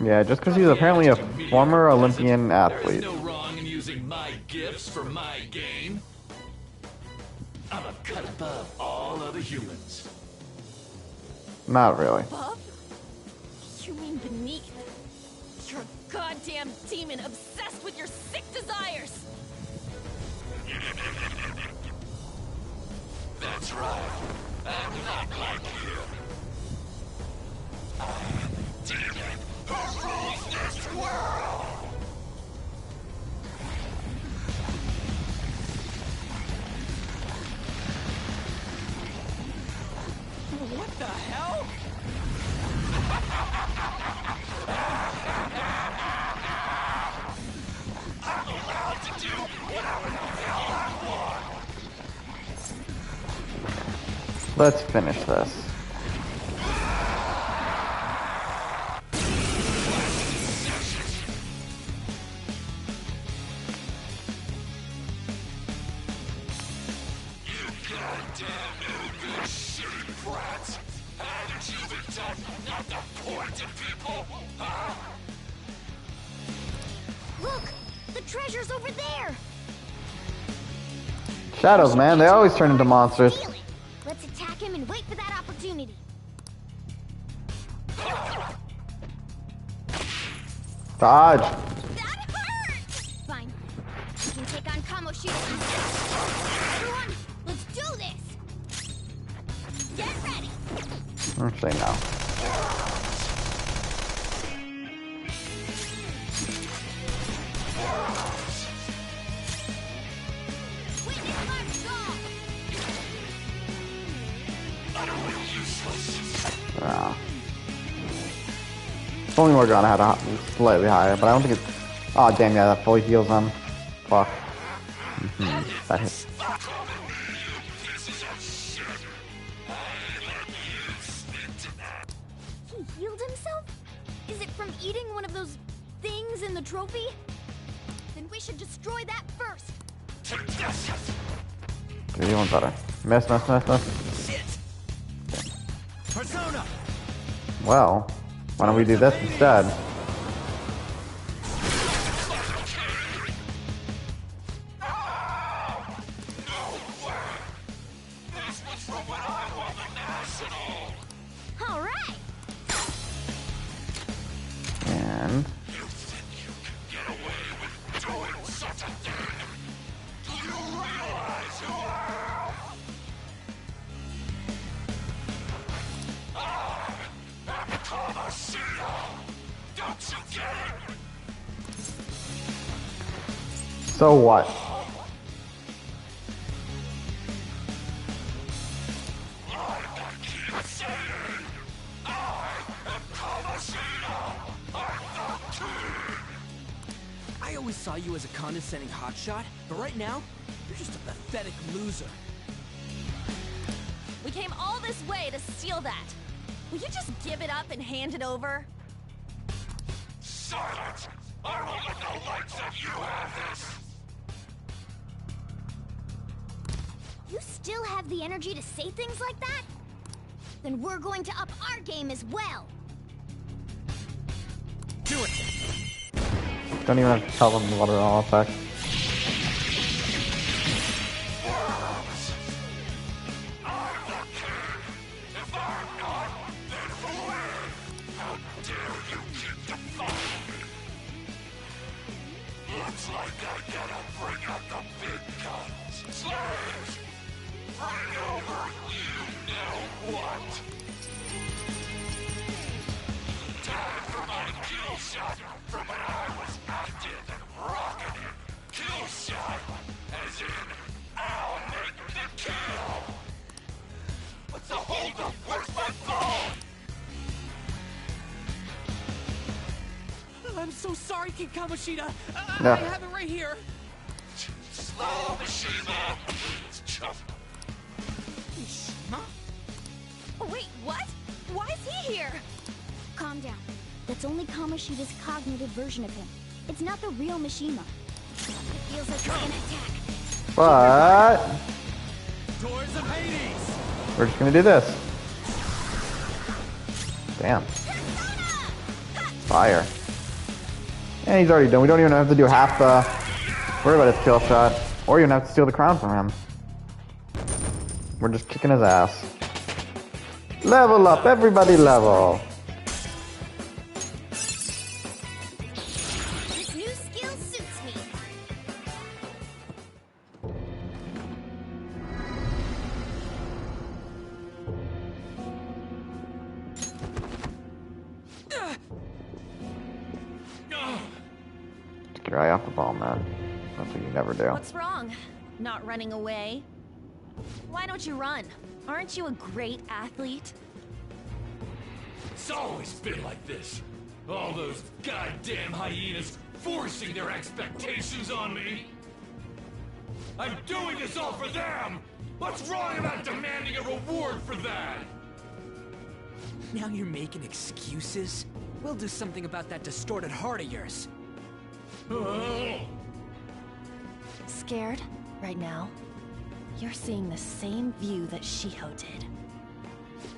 Speaker 1: Yeah, just because he's apparently a former Olympian
Speaker 5: There
Speaker 1: athlete.
Speaker 5: is no wrong in using my gifts for my gain. I'm a cut above all other humans.
Speaker 1: Not really.
Speaker 4: Above? You mean beneath? You're a goddamn demon obsessed with your sick desires!
Speaker 5: That's right. I'm not like you. I am a demon who rules this world!
Speaker 3: What the hell?
Speaker 5: I'm allowed to do whatever the hell I want!
Speaker 1: Let's finish this.
Speaker 5: You goddamn no-good shitty brats! Haven't you been taught not to point at people? Huh?
Speaker 2: Look! The treasure's over there!
Speaker 1: Shadows, man, they always turn into monsters.
Speaker 2: Steal it. Let's attack him and wait for that opportunity.
Speaker 1: Dodge.
Speaker 2: That hurt! Fine. We can take on Kamoshida instead. Everyone, let's do this! Get ready!
Speaker 1: Actually, no.
Speaker 2: Witness my resolve!
Speaker 5: Utterly useless.
Speaker 1: Ah. If only Morgana had a slightly higher, but I don't think it's... Oh, damn, yeah, that fully heals him. Fuck. That hit.
Speaker 2: He healed himself? Is it from eating one of those things in the trophy? Then we should destroy that first.
Speaker 1: Okay, you want better. Miss.
Speaker 3: Shit. Persona.
Speaker 1: Well, why don't we do this instead?
Speaker 2: All right.
Speaker 1: And... So what?
Speaker 3: I always saw you as a condescending hotshot, but right now, you're just a pathetic loser.
Speaker 4: We came all this way to steal that. Will you just give it up and hand it over?
Speaker 5: Silence! I won't let the likes of you have this!
Speaker 2: You still have the energy to say things like that? Then we're going to up our game as well.
Speaker 3: Do it!
Speaker 1: Don't even have to tell them what it all affects.
Speaker 5: Looks like I gotta bring out the big guns. Slaves! Bring over you know what? Time for my kill shot from when I was active and rocking it. Kill shot, as in, I'll make the kill. What's the holdup? Where's my phone?
Speaker 3: I'm so sorry, King Kamoshida.
Speaker 1: Yeah.
Speaker 3: I have it right here.
Speaker 5: Slow, Mishima. It's tough.
Speaker 3: Mishima?
Speaker 2: Oh, wait, what? Why is he here? Calm down. That's only Kamoshida's cognitive version of him. It's not the real Mishima. It feels like he's gonna attack.
Speaker 1: But...
Speaker 3: Doors of Hades!
Speaker 1: we're just gonna do this. Damn. Fire. And he's already done. We don't even have to do half the... worry about his kill shot. Or even have to steal the crown from him. We're just kicking his ass. Level up, everybody level.
Speaker 2: This new skill suits me.
Speaker 1: Take your eye off the ball, man. That's what you never do.
Speaker 4: What's wrong? Not running away? Why don't you run? Aren't you a great athlete?
Speaker 5: It's always been like this. All those goddamn hyenas forcing their expectations on me. I'm doing this all for them! What's wrong about demanding a reward for that?
Speaker 3: Now you're making excuses? We'll do something about that distorted heart of yours.
Speaker 5: Oh.
Speaker 4: Scared? Right now? You're seeing the same view that Shiho did.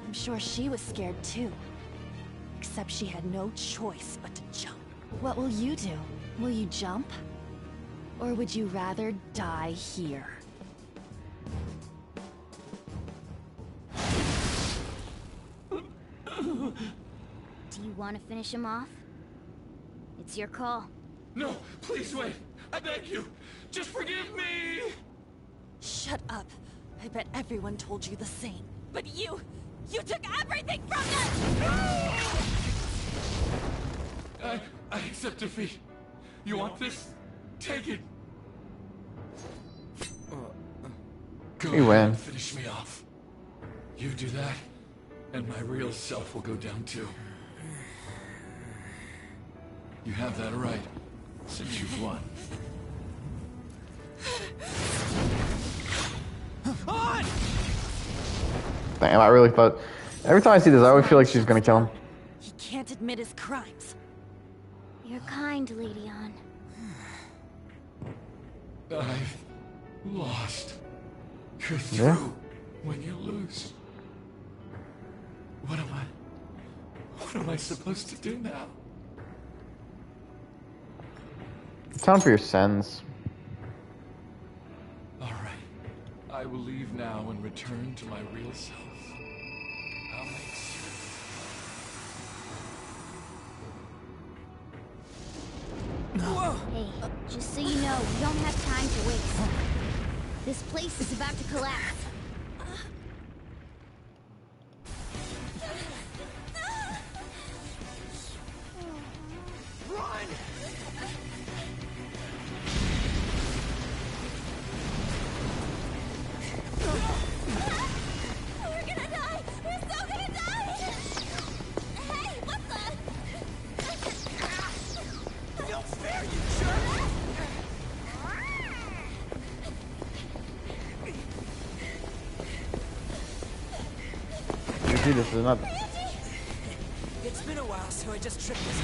Speaker 4: I'm sure she was scared too. Except she had no choice but to jump. What will you do? Will you jump? Or would you rather die here?
Speaker 2: Do you want to finish him off? It's your call.
Speaker 5: No, please wait. I beg you. Just forgive me.
Speaker 4: Shut up. I bet everyone told you the same. But you took everything from them!
Speaker 5: I accept defeat. You want this? Take it. Go
Speaker 1: We
Speaker 5: ahead
Speaker 1: win.
Speaker 5: and finish me off. You do that, and my real self will go down too. You have that right, since you've won.
Speaker 3: On!
Speaker 1: Damn, I really thought... Every time I see this, I always feel like she's gonna kill him.
Speaker 4: He can't admit his crimes.
Speaker 2: You're kind, Lady On.
Speaker 5: I've lost. You're through
Speaker 1: Yeah.
Speaker 5: when you lose. What am I supposed to do now?
Speaker 1: Atone for your sins.
Speaker 5: All right. I will leave now and return to my real self. I'll make
Speaker 3: Whoa!
Speaker 2: Hey, just so you know, we don't have time to waste. This place is about to collapse.
Speaker 3: Run!
Speaker 2: We're gonna die! We're so gonna die! Hey, what the?
Speaker 3: Don't spare you, jerk!
Speaker 1: You see, this is not...
Speaker 3: It's been a while, so I just tripped this.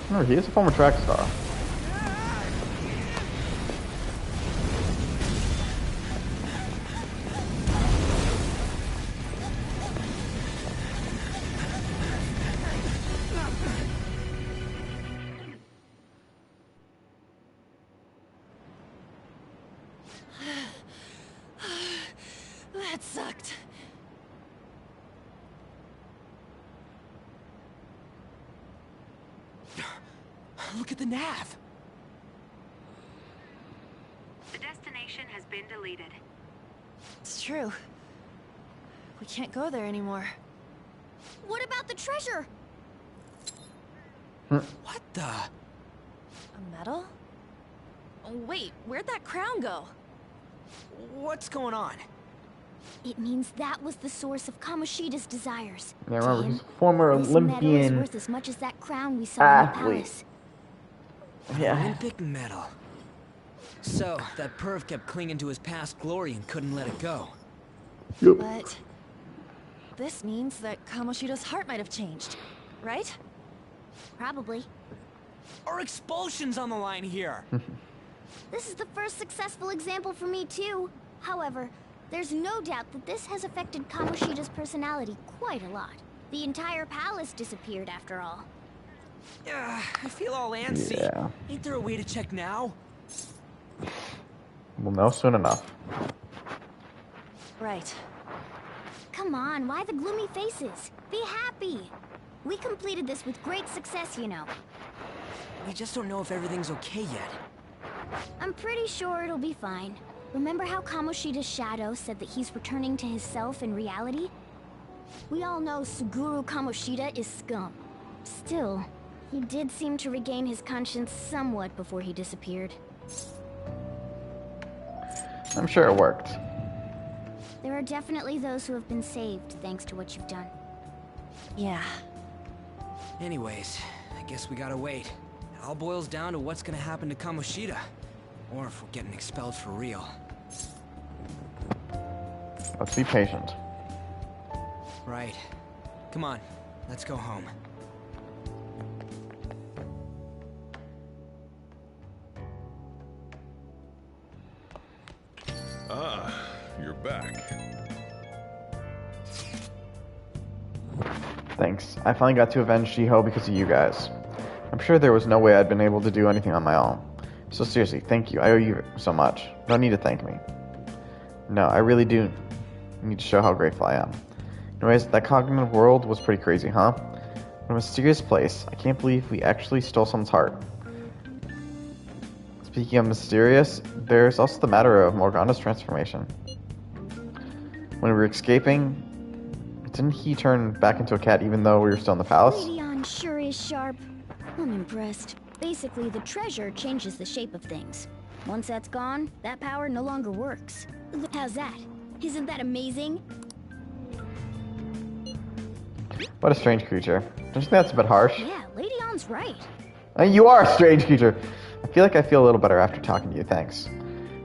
Speaker 1: Remember, he is a former track star.
Speaker 4: That sucked.
Speaker 3: Look at the nav.
Speaker 8: The destination has been deleted.
Speaker 4: It's true. We can't go there anymore.
Speaker 2: What about the treasure?
Speaker 3: What the?
Speaker 4: A medal? Oh, wait, where'd that crown go?
Speaker 3: What's going on?
Speaker 2: It means that was the source of Kamoshida's desires.
Speaker 1: Yeah, remember,
Speaker 2: Tim,
Speaker 1: he's a former
Speaker 2: this medal is
Speaker 1: Olympian
Speaker 2: worth as much as that crown we saw in the
Speaker 1: athlete.
Speaker 2: palace.
Speaker 1: Yeah.
Speaker 3: Olympic medal. So, that perv kept clinging to his past glory and couldn't let it go.
Speaker 1: Yep.
Speaker 4: But this means that Kamoshida's heart might have changed, right?
Speaker 2: Probably.
Speaker 3: Our expulsion's on the line here.
Speaker 2: This is the first successful example for me, too. However, there's no doubt that this has affected Kamoshida's personality quite a lot. The entire palace disappeared, after all.
Speaker 3: I feel all antsy.
Speaker 1: Yeah.
Speaker 3: Ain't there a way to check now?
Speaker 1: We'll know soon enough.
Speaker 4: Right.
Speaker 2: Come on, why the gloomy faces? Be happy! We completed this with great success, you know.
Speaker 3: We just don't know if everything's okay yet.
Speaker 2: I'm pretty sure it'll be fine. Remember how Kamoshida's shadow said that he's returning to his self in reality? We all know Suguru Kamoshida is scum. Still, he did seem to regain his conscience somewhat before he disappeared.
Speaker 1: I'm sure it worked.
Speaker 2: There are definitely those who have been saved thanks to what you've done.
Speaker 4: Yeah.
Speaker 3: Anyways, I guess we gotta wait. It all boils down to what's gonna happen to Kamoshida. Or if we're getting expelled for real.
Speaker 1: Let's be patient.
Speaker 3: Right. Come on, let's go home.
Speaker 9: Ah, you're back.
Speaker 1: Thanks. I finally got to avenge Shiho because of you guys. I'm sure there was no way I'd been able to do anything on my own. So seriously, thank you. I owe you so much. You don't need to thank me. No, I really do need to show how grateful I am. Anyways, that cognitive world was pretty crazy, huh? What a mysterious place. I can't believe we actually stole someone's heart. Speaking of mysterious, there's also the matter of Morgana's transformation. When we were escaping, didn't he turn back into a cat even though we were still in the palace?
Speaker 2: Lady On sure is sharp. I'm impressed. Basically, the treasure changes the shape of things. Once that's gone, that power no longer works. How's that? Isn't that amazing?
Speaker 1: What a strange creature. Don't you think that's a bit harsh?
Speaker 2: Yeah, Lady On's right.
Speaker 1: You are a strange creature. I feel a little better after talking to you, thanks.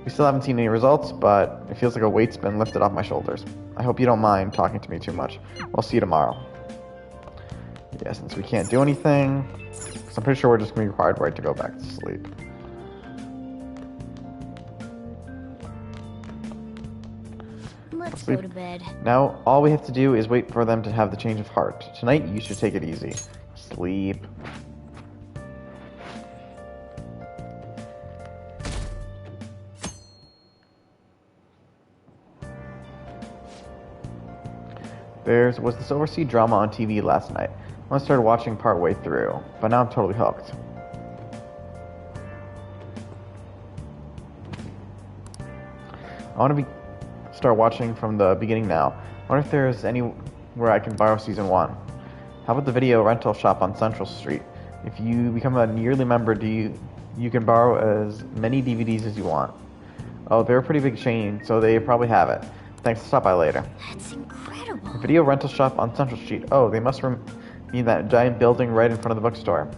Speaker 1: We still haven't seen any results, but it feels like a weight's been lifted off my shoulders. I hope you don't mind talking to me too much. I'll see you tomorrow. Yeah, since we can't do anything, so I'm pretty sure we're just going to be required right to go back to sleep.
Speaker 2: Let's go to bed.
Speaker 1: Now, all we have to do is wait for them to have the change of heart. Tonight, you should take it easy. Sleep. There was the Silver Sea drama on TV last night. I started watching partway through, but now I'm totally hooked. I want to start watching from the beginning now. I wonder if there's anywhere I can borrow season 1. How about the video rental shop on Central Street? If you become a yearly member, you can borrow as many DVDs as you want. Oh, they're a pretty big chain, so they probably have it. Thanks, stop by later.
Speaker 2: That's incredible.
Speaker 1: Video rental shop on Central Street. Oh, they must mean that giant building right in front of the bookstore.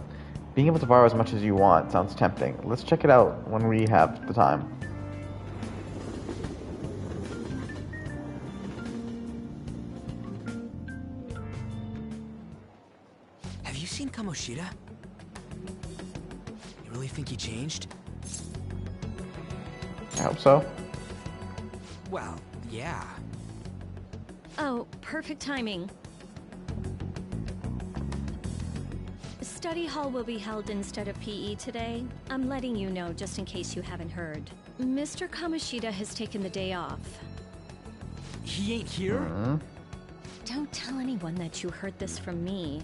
Speaker 1: Being able to borrow as much as you want sounds tempting. Let's check it out when we have the time.
Speaker 3: Have you seen Kamoshida? You really think he changed?
Speaker 1: I hope so.
Speaker 3: Well, yeah.
Speaker 4: Oh, perfect timing. Study hall will be held instead of PE today. I'm letting you know just in case you haven't heard. Mr. Kamoshida has taken the day off.
Speaker 3: He ain't here?
Speaker 4: Don't tell anyone that you heard this from me.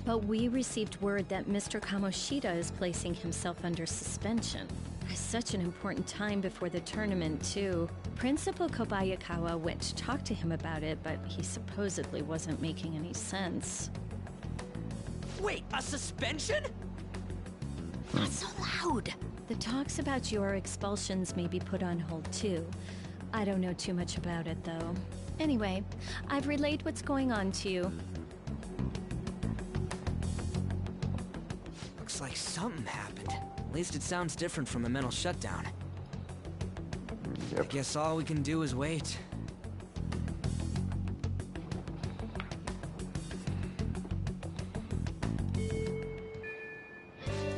Speaker 4: But we received word that Mr. Kamoshida is placing himself under suspension. It's such an important time before the tournament, too. Principal Kobayakawa went to talk to him about it, but he supposedly wasn't making any sense.
Speaker 3: Wait, a suspension?
Speaker 4: Not so loud! The talks about your expulsions may be put on hold, too. I don't know too much about it, though. Anyway, I've relayed what's going on to you.
Speaker 3: Looks like something happened. At least it sounds different from a mental shutdown.
Speaker 1: Yep.
Speaker 3: I guess all we can do is wait.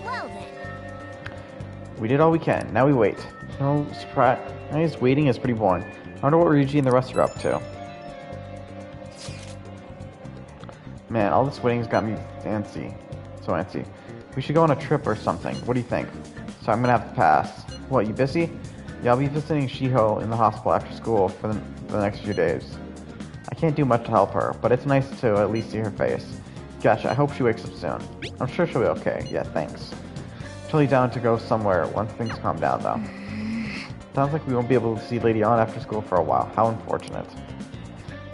Speaker 2: Well then.
Speaker 1: We did all we can. Now we wait. No surprise. Waiting is pretty boring. I wonder what Ryuji and the rest are up to. Man, all this waiting's got me antsy. So antsy. We should go on a trip or something. What do you think? So I'm gonna have to pass. What, you busy? Yeah, I'll be visiting Shiho in the hospital after school for the next few days. I can't do much to help her, but it's nice to at least see her face. Gosh, I hope she wakes up soon. I'm sure she'll be okay. Yeah, thanks. Totally down to go somewhere once things calm down, though. Sounds like we won't be able to see Lady Ann after school for a while. How unfortunate.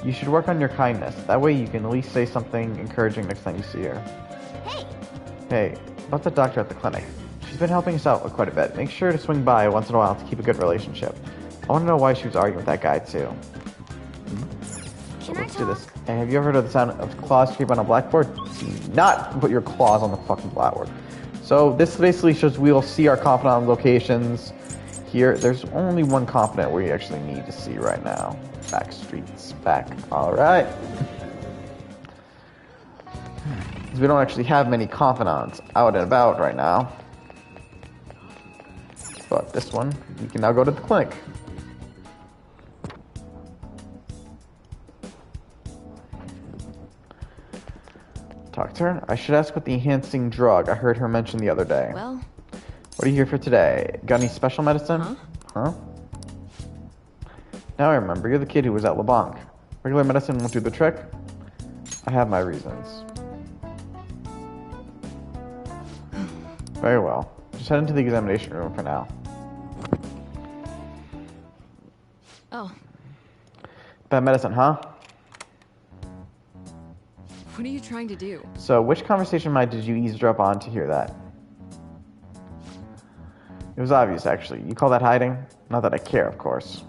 Speaker 1: You should work on your kindness. That way you can at least say something encouraging next time you see her.
Speaker 2: Hey!
Speaker 1: Hey, about the doctor at the clinic. She's been helping us out quite a bit. Make sure to swing by once in a while to keep a good relationship. I want to know why she was arguing with that guy, too. So let's do this. Hey, have you ever heard of the sound of claws creep on a blackboard? Do not put your claws on the fucking blackboard. So this basically shows we'll see our confidant locations. Here, there's only one confidant we actually need to see right now. Back streets, back. Alright. Because we don't actually have many confidants out and about right now. But this one, we can now go to the clinic. Talk to her. I should ask what the enhancing drug I heard her mention the other day.
Speaker 4: Well,
Speaker 1: what are you here for today? Got any special medicine? Huh? Now I remember. You're the kid who was at LeBlanc. Regular medicine won't do the trick? I have my reasons. Very well. Just head into the examination room for now.
Speaker 4: oh,
Speaker 1: Bad medicine, huh?
Speaker 4: what are you trying to do?
Speaker 1: So, which conversation of mine did you eavesdrop on to hear that? It was obvious, actually. You call that hiding? Not that I care, of course.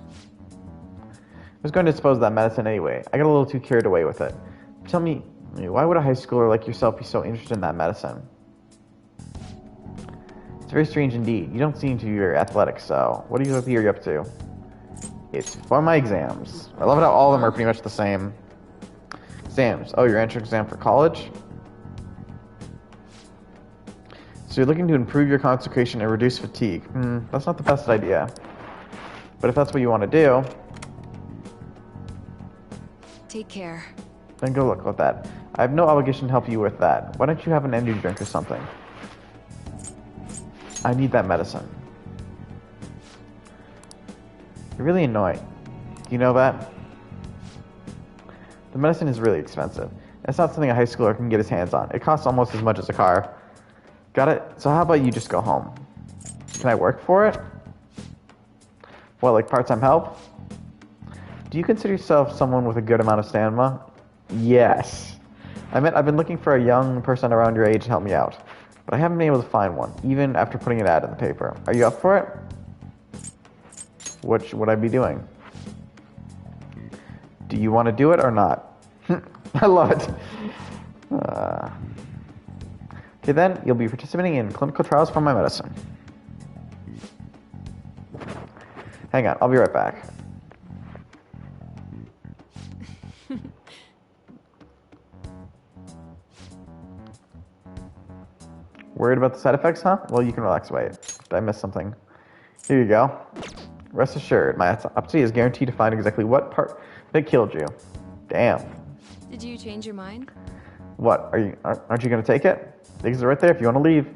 Speaker 1: I was going to dispose of that medicine anyway. I got a little too carried away with it. Tell me, why would a high schooler like yourself be so interested in that medicine? very strange indeed. You don't seem to be very athletic, so what are you up to? It's for my exams. I love it how all of them are pretty much the same. Exams. Oh, your entrance exam for college? So you're looking to improve your concentration and reduce fatigue. That's not the best idea. But if that's what you want to do,
Speaker 4: Take care.
Speaker 1: then go look at that. I have no obligation to help you with that. Why don't you have an energy drink or something? I need that medicine. You're really annoying. Do you know that? The medicine is really expensive. It's not something a high schooler can get his hands on. It costs almost as much as a car. Got it? So how about you just go home? Can I work for it? What, like part-time help? Do you consider yourself someone with a good amount of stamina? Yes. I've been looking for a young person around your age to help me out. But I haven't been able to find one, even after putting an ad in the paper. Are you up for it? What should I be doing? Do you want to do it or not? I love it. Okay then, you'll be participating in clinical trials for my medicine. Hang on, I'll be right back. Worried about the side effects, huh? Well, you can relax. Wait, did I miss something? Here you go. Rest assured, my autopsy is guaranteed to find exactly what part that killed you. Damn.
Speaker 4: Did you change your mind?
Speaker 1: What, aren't you gonna take it? Things are right there if you want to leave.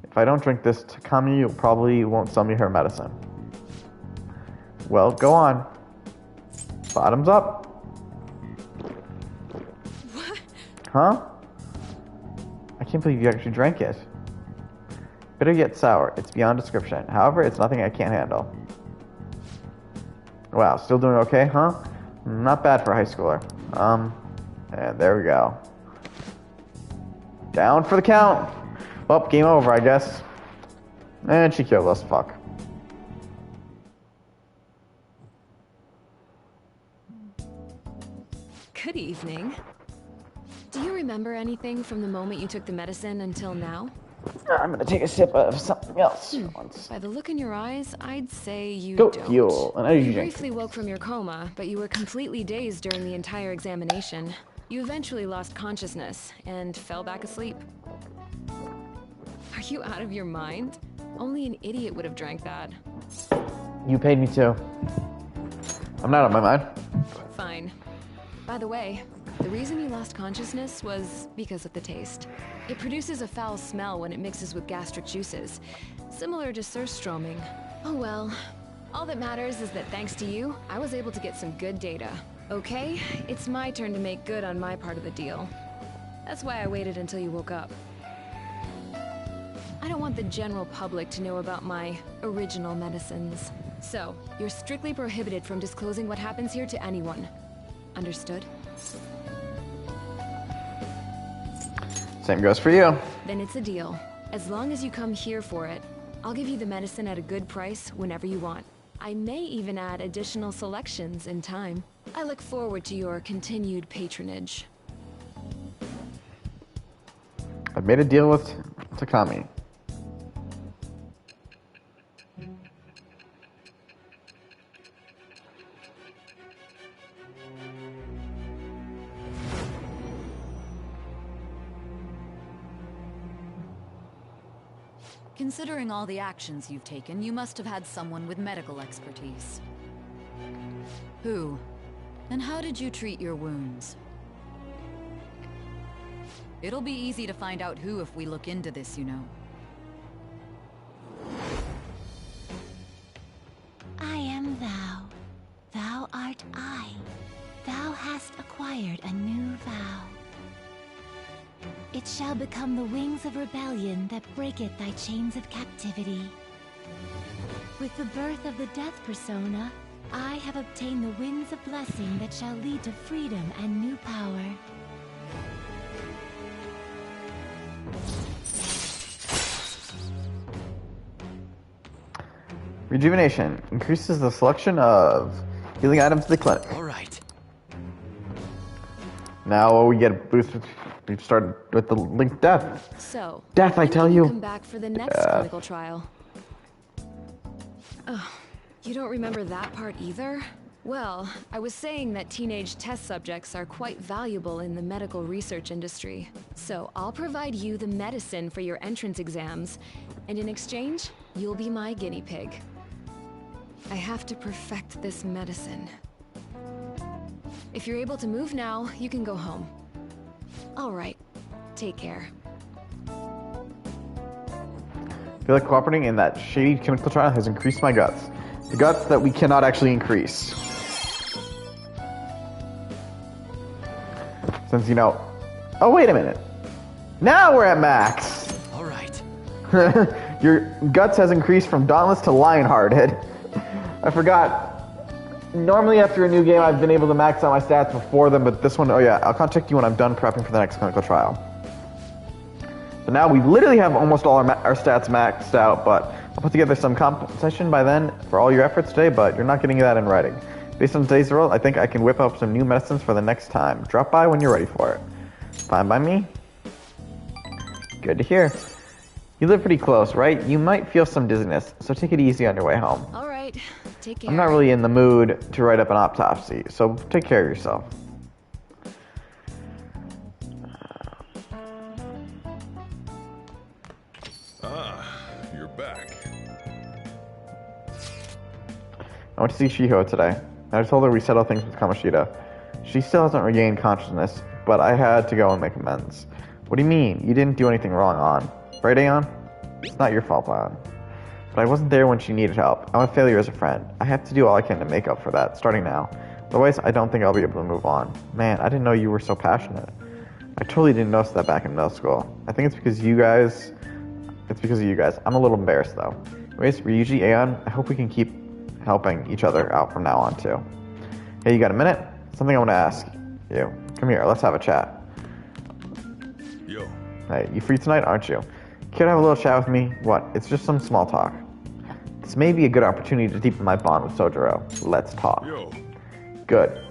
Speaker 1: If I don't drink this Takami, you probably won't sell me her medicine. Well, go on. Bottoms up.
Speaker 4: What?
Speaker 1: Huh? I can't believe you actually drank it. Bitter yet sour. It's beyond description. However, it's nothing I can't handle. Wow, still doing okay, huh? Not bad for a high schooler. And there we go. Down for the count. Well, game over, I guess. And she killed us. Fuck.
Speaker 4: Good evening. Do you remember anything from the moment you took the medicine until now?
Speaker 1: I'm gonna take a sip of something else.
Speaker 4: By the look in your eyes, I'd say you
Speaker 1: Goat
Speaker 4: don't.
Speaker 1: fuel. An energy
Speaker 4: You
Speaker 1: drink.
Speaker 4: briefly woke from your coma, but you were completely dazed during the entire examination. You eventually lost consciousness and fell back asleep. Are you out of your mind? Only an idiot would have drank that.
Speaker 1: You paid me to. I'm not on my mind.
Speaker 4: Fine. By the way, the reason you lost consciousness was because of the taste. It produces a foul smell when it mixes with gastric juices, similar to surströmming. Oh well. All that matters is that thanks to you, I was able to get some good data. Okay, it's my turn to make good on my part of the deal. That's why I waited until you woke up. I don't want the general public to know about my original medicines. So, you're strictly prohibited from disclosing what happens here to anyone. Understood?
Speaker 1: Same goes for you.
Speaker 4: Then it's a deal. As long as you come here for it, I'll give you the medicine at a good price whenever you want. I may even add additional selections in time. I look forward to your continued patronage.
Speaker 1: I've made a deal with Takami.
Speaker 10: Considering all the actions you've taken, you must have had someone with medical expertise. Who? And how did you treat your wounds? It'll be easy to find out who if we look into this, you know.
Speaker 7: I am thou. Thou art I. Thou hast acquired a new vow. It shall become the wings of rebellion that breaketh thy chains of captivity. With the birth of the death persona, I have obtained the winds of blessing that shall lead to freedom and new power.
Speaker 1: Rejuvenation increases the selection of healing items to the clinic.
Speaker 3: All right.
Speaker 1: Now we get a boost. We started with the link death.
Speaker 4: So,
Speaker 1: Death, I
Speaker 4: when
Speaker 1: tell
Speaker 4: can
Speaker 1: you.
Speaker 4: Come back for the next clinical trial. Oh, you don't remember that part either? Well, I was saying that teenage test subjects are quite valuable in the medical research industry. So I'll provide you the medicine for your entrance exams, and in exchange, you'll be my guinea pig. I have to perfect this medicine. If you're able to move now, you can go home. All right, take care.
Speaker 1: I feel like cooperating in that shady chemical trial has increased my guts. The guts that we cannot actually increase. Since, you know... Oh, wait a minute. Now we're at max.
Speaker 3: All right.
Speaker 1: Your guts has increased from Dauntless to Lionhearted. I forgot. Normally after a new game, I've been able to max out my stats before them, but this one, oh yeah, I'll contact you when I'm done prepping for the next clinical trial. So now we literally have almost all our stats maxed out, but I'll put together some compensation by then for all your efforts today, but you're not getting that in writing. Based on today's roll, I think I can whip up some new medicines for the next time. Drop by when you're ready for it. Fine by me? Good to hear. You live pretty close, right? You might feel some dizziness, so take it easy on your way home.
Speaker 4: All right, take care.
Speaker 1: I'm not really in the mood to write up an autopsy, so take care of yourself.
Speaker 9: You're back.
Speaker 1: I went to see Shiho today. I told her we settle things with Kamoshida. She still hasn't regained consciousness, but I had to go and make amends. What do you mean? You didn't do anything wrong, An. Right, Aeon? It's not your fault, An. But I wasn't there when she needed help. I'm a failure as a friend. I have to do all I can to make up for that, starting now. Otherwise, I don't think I'll be able to move on. Man, I didn't know you were so passionate. I totally didn't notice that back in middle school. I think it's because of you guys. I'm a little embarrassed, though. Anyways, Ryuji, Aeon, I hope we can keep helping each other out from now on, too. Hey, you got a minute? Something I want to ask you. Come here, let's have a chat.
Speaker 9: Yo.
Speaker 1: Hey, you free tonight, aren't you? Care to have a little chat with me? What? It's just some small talk. This may be a good opportunity to deepen my bond with Sojiro. Let's talk.
Speaker 9: Yo.
Speaker 1: Good.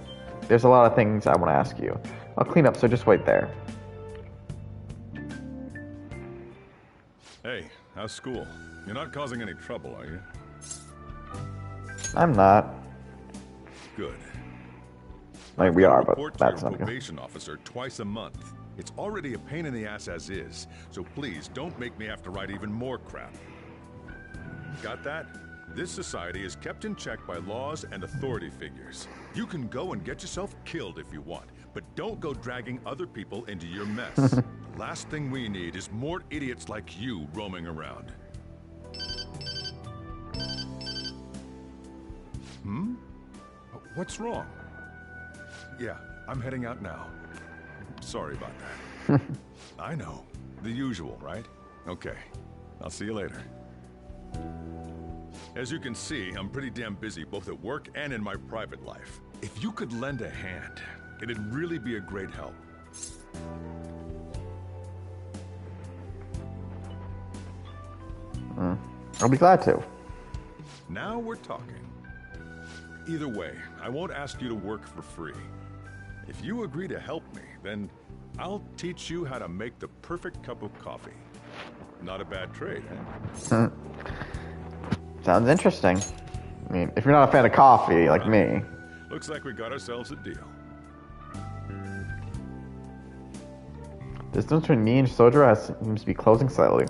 Speaker 1: There's a lot of things I want to ask you. I'll clean up, so just wait there.
Speaker 9: Hey, how's school? You're not causing any trouble, are you?
Speaker 1: I'm not.
Speaker 9: Good.
Speaker 1: I mean, we are, but
Speaker 9: Report to
Speaker 1: that's
Speaker 9: your
Speaker 1: not good.
Speaker 9: probation officer twice a month. It's already a pain in the ass as is, so please don't make me have to write even more crap. Got that? This society is kept in check by laws and authority figures. You can go and get yourself killed if you want, but don't go dragging other people into your mess. The last thing we need is more idiots like you roaming around. Hmm? What's wrong? Yeah, I'm heading out now. Sorry about that. I know. The usual, right? Okay. I'll see you later. As you can see, I'm pretty damn busy both at work and in my private life. If you could lend a hand, it'd really be a great help.
Speaker 1: I'll be glad to.
Speaker 9: Now we're talking. Either way, I won't ask you to work for free. If you agree to help me, then I'll teach you how to make the perfect cup of coffee. Not a bad trade, eh?
Speaker 1: Sounds interesting. I mean, if you're not a fan of coffee, like me.
Speaker 9: Looks like we got ourselves a deal.
Speaker 1: Distance between me and Sojiro seems to be closing slightly.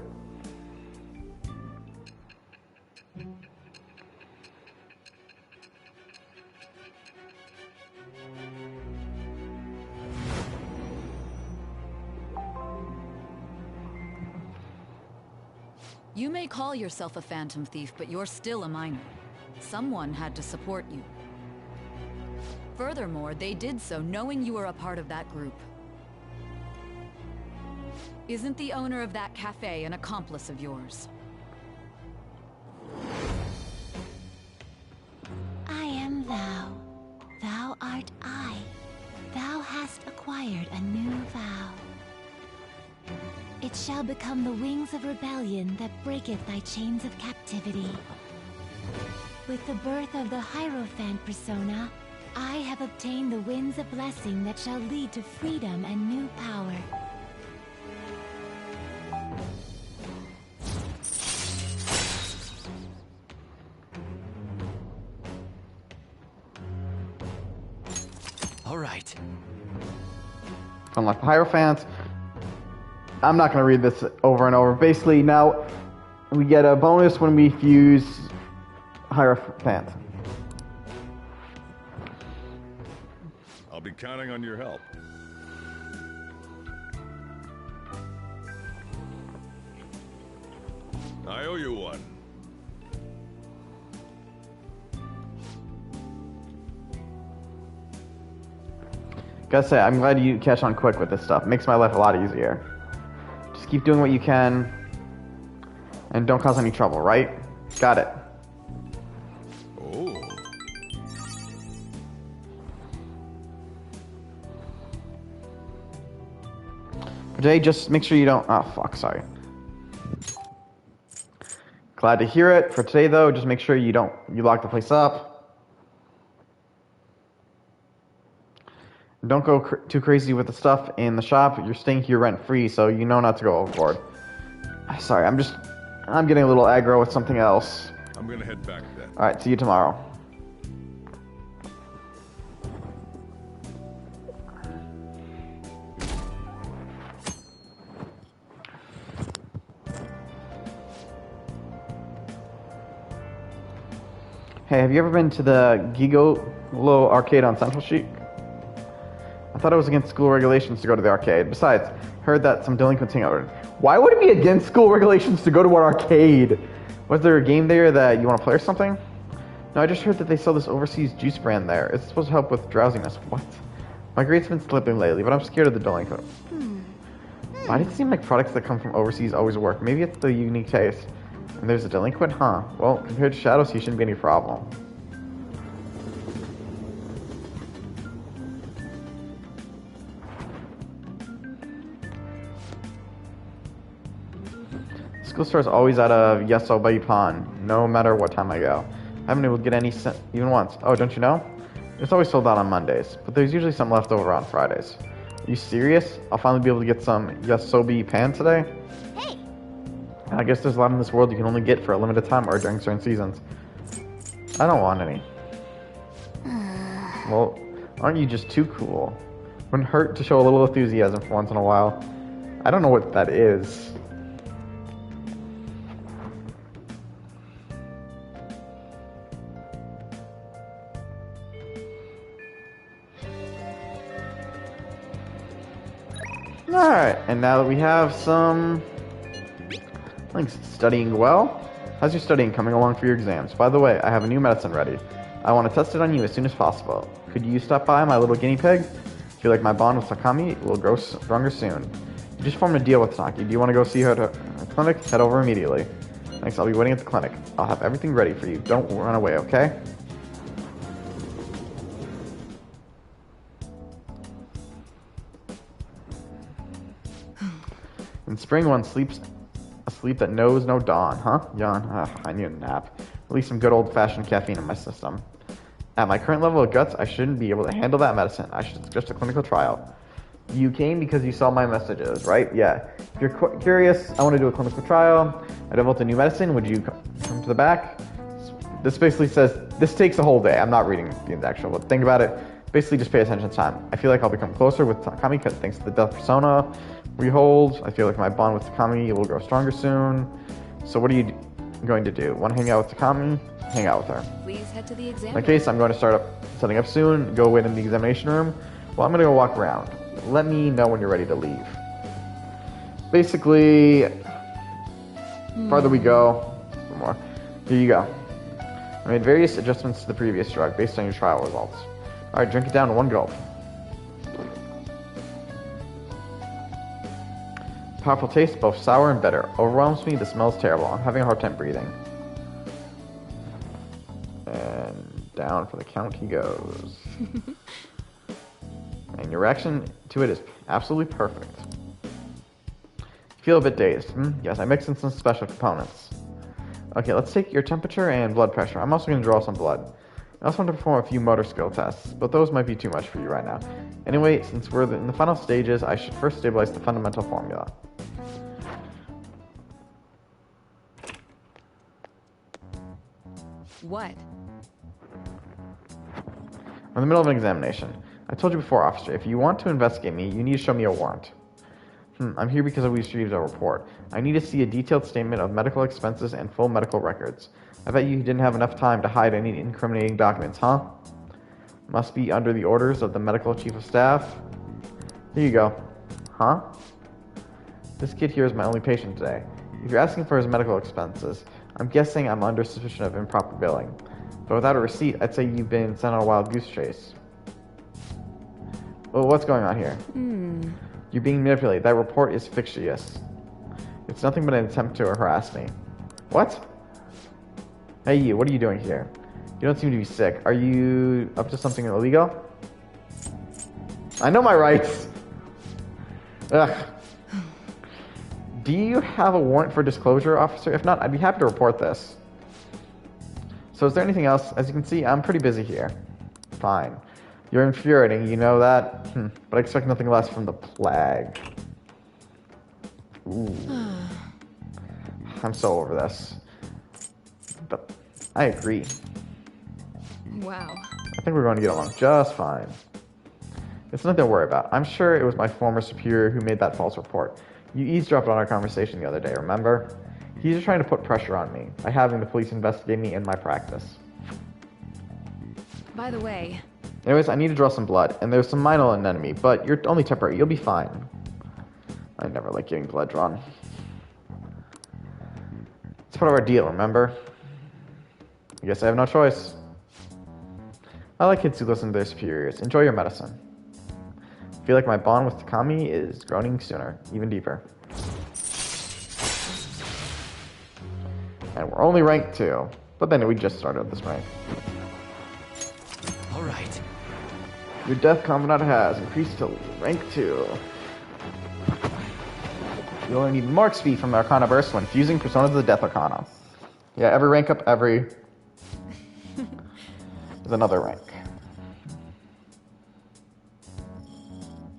Speaker 10: You may call yourself a phantom thief, but you're still a minor. Someone had to support you. Furthermore, they did so knowing you were a part of that group. Isn't the owner of that cafe an accomplice of yours?
Speaker 7: I am thou. Thou art I. Thou hast acquired a new vow. It shall become the wings of rebellion that breaketh thy chains of captivity. With the birth of the Hierophant persona, I have obtained the winds of blessing that shall lead to freedom and new power.
Speaker 3: All right.
Speaker 1: Unlock the Hierophant. I'm not going to read this over and over. Basically, now we get a bonus when we fuse Hierophant.
Speaker 9: I'll be counting on your help. I owe you one.
Speaker 1: Gotta say, I'm glad you catch on quick with this stuff. It makes my life a lot easier. Just keep doing what you can, and don't cause any trouble, right? Got it.
Speaker 9: Oh.
Speaker 1: For today, just make sure you don't... Oh, fuck, sorry. Glad to hear it. For today, though, just make sure you lock the place up. Don't go too crazy with the stuff in the shop. You're staying here rent-free, so you know not to go overboard. Sorry, I'm getting a little aggro with something else.
Speaker 9: I'm gonna head back then.
Speaker 1: Alright, see you tomorrow. Hey, have you ever been to the Gigolo arcade on Central Street? I thought it was against school regulations to go to the arcade. Besides, heard that some delinquents hang out. Why would it be against school regulations to go to an arcade? Was there a game there that you want to play or something? No, I just heard that they sell this overseas juice brand there. It's supposed to help with drowsiness. What? My grade's been slipping lately, but I'm scared of the delinquent. Why does it seem like products that come from overseas always work? Maybe it's the unique taste. And there's a delinquent, huh? Well, compared to Shadows, he shouldn't be any problem. School store is always out of Yasobai Pond, no matter what time I go. I haven't been able to get any even once. Oh, don't you know? It's always sold out on Mondays, but there's usually some left over on Fridays. Are you serious? I'll finally be able to get some Yasobi Pan today?
Speaker 2: Hey!
Speaker 1: I guess there's a lot in this world you can only get for a limited time or during certain seasons. I don't want any. Well, aren't you just too cool? Wouldn't hurt to show a little enthusiasm for once in a while. I don't know what that is. Alright, and now that we have some... Thanks, studying well. How's your studying coming along for your exams? By the way, I have a new medicine ready. I want to test it on you as soon as possible. Could you stop by, my little guinea pig? I feel like my bond with Takami will grow stronger soon. You just formed a deal with Taki. Do you want to go see her at her clinic? Head over immediately. Thanks, I'll be waiting at the clinic. I'll have everything ready for you. Don't run away, okay? In spring, one sleeps a sleep that knows no dawn, huh? Yawn. Ugh, I need a nap. At least some good old-fashioned caffeine in my system. At my current level of guts, I shouldn't be able to handle that medicine. I should suggest a clinical trial. You came because you saw my messages, right? Yeah. If you're curious, I want to do a clinical trial. I developed a new medicine. Would you come to the back? This basically says, this takes a whole day. I'm not reading the actual, but think about it. Basically, just pay attention to time. I feel like I'll become closer with Takami thanks to the death persona we hold. I feel like my bond with Takami will grow stronger soon. So what are you going to do? Want to hang out with Takami? Hang out with her.
Speaker 10: Please head to the exam.
Speaker 1: In my case, I'm going to start setting up soon. Go wait in the examination room. Well, I'm going to go walk around. Let me know when you're ready to leave. Basically, farther we go, more. Here you go. I made various adjustments to the previous drug based on your trial results. Alright, drink it down in one gulp. Powerful taste, both sour and bitter. Overwhelms me, the smell's terrible. I'm having a hard time breathing. And down for the count he goes. And your reaction to it is absolutely perfect. You feel a bit dazed. Yes, I mixed in some special components. Okay, let's take your temperature and blood pressure. I'm also going to draw some blood. I also want to perform a few motor skill tests, but those might be too much for you right now. Anyway, since we're in the final stages, I should first stabilize the fundamental formula.
Speaker 10: What?
Speaker 1: I'm in the middle of an examination. I told you before, officer, if you want to investigate me, you need to show me a warrant. I'm here because we received a report. I need to see a detailed statement of medical expenses and full medical records. I bet you didn't have enough time to hide any incriminating documents, huh? Must be under the orders of the medical chief of staff. Here you go. Huh? This kid here is my only patient today. If you're asking for his medical expenses, I'm guessing I'm under suspicion of improper billing. But without a receipt, I'd say you've been sent on a wild goose chase. Well, what's going on here? You're being manipulated. That report is fictitious. It's nothing but an attempt to harass me. What? Hey you, what are you doing here? You don't seem to be sick. Are you up to something illegal? I know my rights! Ugh. Do you have a warrant for disclosure, officer? If not, I'd be happy to report this. So is there anything else? As you can see, I'm pretty busy here. Fine. You're infuriating, you know that? But I expect nothing less from the plague. Ooh. I'm so over this. But I agree.
Speaker 4: Wow.
Speaker 1: I think we're going to get along just fine. It's nothing to worry about. I'm sure it was my former superior who made that false report. You eavesdropped on our conversation the other day, remember? He's just trying to put pressure on me by having the police investigate me in my practice.
Speaker 4: By the way...
Speaker 1: Anyways, I need to draw some blood, and there's some minor anemone, but you're only temporary. You'll be fine. I never like getting blood drawn. It's part of our deal, remember? I guess I have no choice. I like kids who listen to their superiors. Enjoy your medicine. I feel like my bond with Takami is growing sooner, even deeper. And we're only rank 2. But then we just started at this rank.
Speaker 3: Alright.
Speaker 1: Your death confidant has increased to rank 2. You only need more XP from Arcana Burst when fusing Persona to the Death Arcana. Yeah, every rank up, is another rank.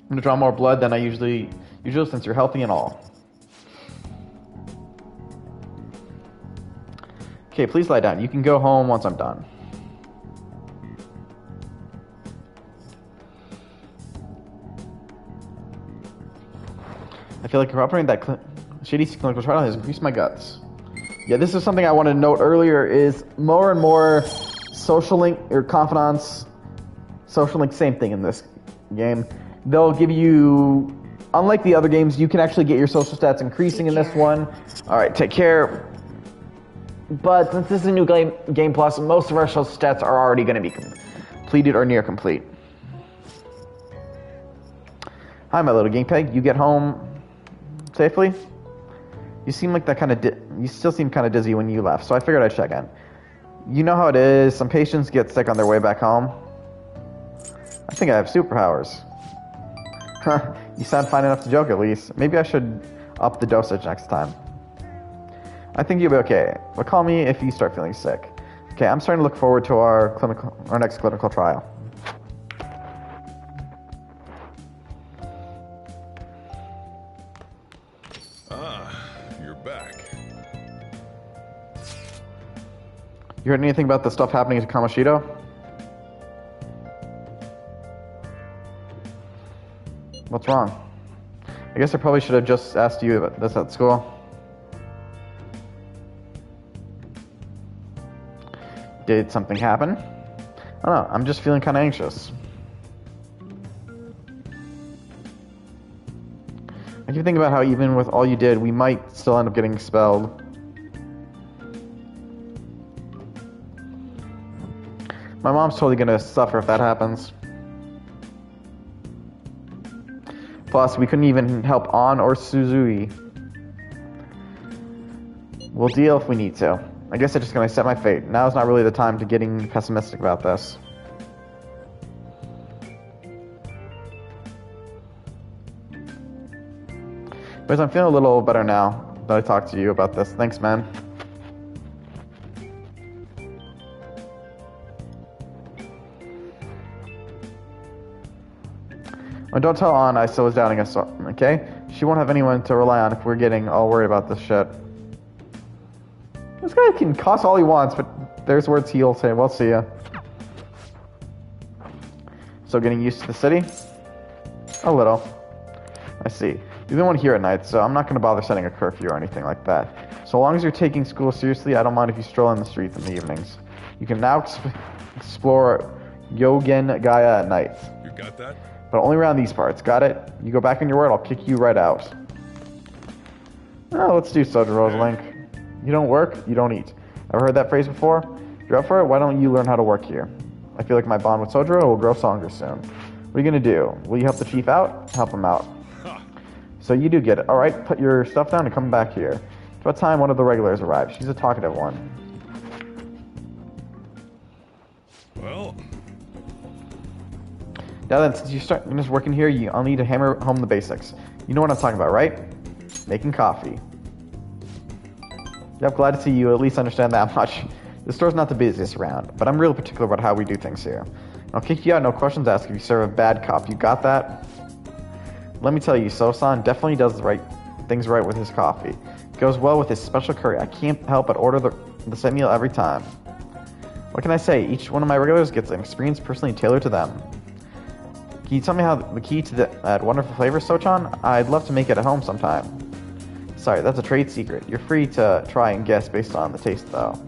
Speaker 1: I'm gonna draw more blood than I usually since you're healthy and all. Okay, please lie down. You can go home once I'm done. I feel like cooperating that shady clinical trial has increased my guts. Yeah, this is something I wanted to note earlier is more and more social link or confidants, social link, same thing in this game. They'll give you, unlike the other games, you can actually get your social stats increasing in this one. Alright, take care. But since this is a new game plus, most of our social stats are already going to be completed or near complete. Hi, my little game peg. You get home safely? You seem like that kind of you still seem kind of dizzy when you left, so I figured I'd check in. You know how it is. Some patients get sick on their way back home. I think I have superpowers. Huh, you sound fine enough to joke at least. Maybe I should up the dosage next time. I think you'll be okay, but call me if you start feeling sick. Okay, I'm starting to look forward to our next clinical trial.
Speaker 9: You're back.
Speaker 1: You heard anything about the stuff happening to Kamoshida? What's wrong? I guess I probably should have just asked you about this at school. Did something happen? I don't know, I'm just feeling kind of anxious. I keep thinking about how even with all you did, we might still end up getting expelled. My mom's totally gonna suffer if that happens. Plus, we couldn't even help An or Suzui. We'll deal if we need to. I guess I'm just gonna accept my fate. Now's not really the time to getting pessimistic about this. But I'm feeling a little better now that I talked to you about this. Thanks, man. Oh, don't tell Anna I still was doubting us, okay? She won't have anyone to rely on if we're getting all worried about this shit. This guy can cost all he wants, but there's words he'll say. Well, see ya. So getting used to the city? A little. I see. You're the one here at night, so I'm not going to bother setting a curfew or anything like that. So long as you're taking school seriously, I don't mind if you stroll in the streets in the evenings. You can now explore Yogen Gaia at night.
Speaker 9: You got that?
Speaker 1: But only around these parts, got it? You go back on your word, I'll kick you right out. Oh, let's do Sojiro's Link. You don't work, you don't eat. Ever heard that phrase before? If you're up for it, why don't you learn how to work here? I feel like my bond with Sojiro will grow stronger soon. What are you gonna do? Will you help the chief out? Help him out. So you do get it. Alright, put your stuff down and come back here. It's about time one of the regulars arrived. She's a talkative one.
Speaker 9: Well...
Speaker 1: Now then, since you start just working here, I'll need to hammer home the basics. You know what I'm talking about, right? Making coffee. Yeah, I'm glad to see you at least understand that much. The store's not the busiest around, but I'm real particular about how we do things here. I'll kick you out, no questions asked, if you serve a bad cup. You got that? Let me tell you, So-san definitely does the things right with his coffee. It goes well with his special curry. I can't help but order the same meal every time. What can I say? Each one of my regulars gets an experience personally tailored to them. Can you tell me how the key to that wonderful flavor, So-chan? I'd love to make it at home sometime. Sorry, that's a trade secret. You're free to try and guess based on the taste, though.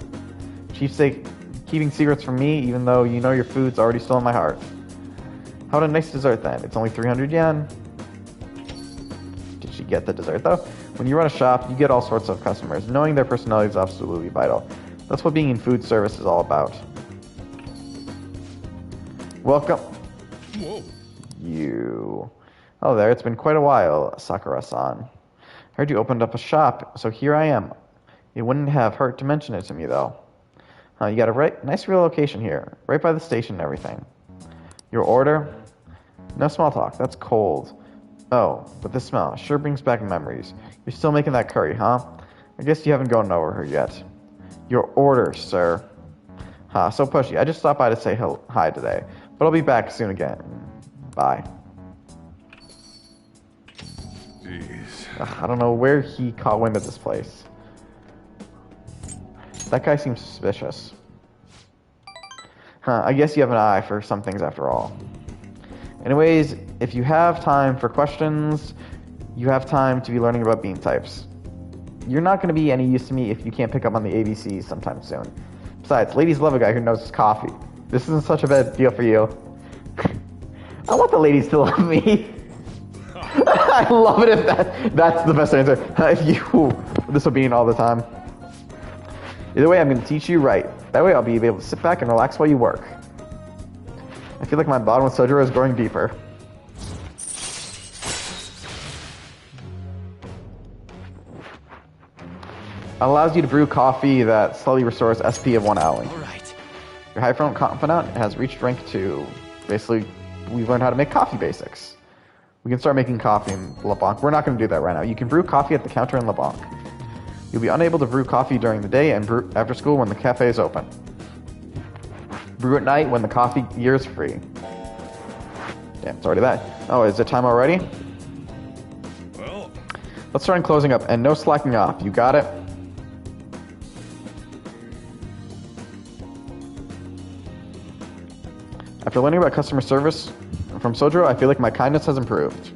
Speaker 1: Chief's sake, keeping secrets from me, even though you know your food's already still in my heart. How about a nice dessert, then? It's only 300 yen. Did she get the dessert, though? When you run a shop, you get all sorts of customers. Knowing their personality is absolutely vital. That's what being in food service is all about. Welcome.
Speaker 9: Whoa.
Speaker 1: You. Oh, there. It's been quite a while, Sakura-san. I heard you opened up a shop, so here I am. It wouldn't have hurt to mention it to me, though. You got a nice real location here, right by the station and everything. Your order? No small talk, that's cold. Oh, but this smell sure brings back memories. You're still making that curry, huh? I guess you haven't gone over her yet. Your order, sir. So pushy. I just stopped by to say hi today, but I'll be back soon again. Bye.
Speaker 9: Jeez.
Speaker 1: I don't know where he caught wind of this place. That guy seems suspicious. I guess you have an eye for some things after all. Anyways, if you have time for questions, you have time to be learning about bean types. You're not going to be any use to me if you can't pick up on the ABCs sometime soon. Besides, ladies love a guy who knows his coffee. This isn't such a bad deal for you. I want the ladies to love me. I love it if that's the best answer. This will be all the time. Either way, I'm going to teach you right. That way I'll be able to sit back and relax while you work. I feel like my bond with Sojiro is growing deeper. Allows you to brew coffee that slowly restores SP of 1 hour.
Speaker 3: Alright.
Speaker 1: Your high front confidant has reached rank 2. Basically, we've learned how to make coffee basics. We can start making coffee in LeBlanc. We're not going to do that right now. You can brew coffee at the counter in LeBlanc. You'll be unable to brew coffee during the day and brew after school when the cafe is open. Brew at night when the coffee gear is free. Damn, it's already that. Oh, is it time already?
Speaker 9: Well...
Speaker 1: Let's start closing up, and no slacking off. You got it? After learning about customer service from Sojiro, I feel like my kindness has improved.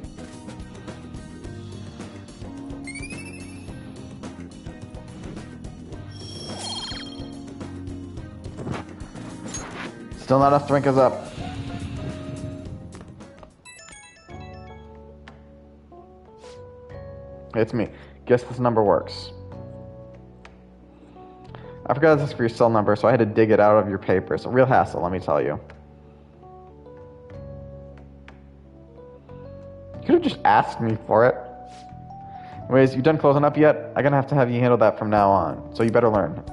Speaker 1: Still not enough to rank us up. It's me. Guess this number works. I forgot to ask for your cell number, so I had to dig it out of your papers. A real hassle, let me tell you. You could have just asked me for it. Anyways, you done closing up yet? I'm gonna have you handle that from now on, so you better learn.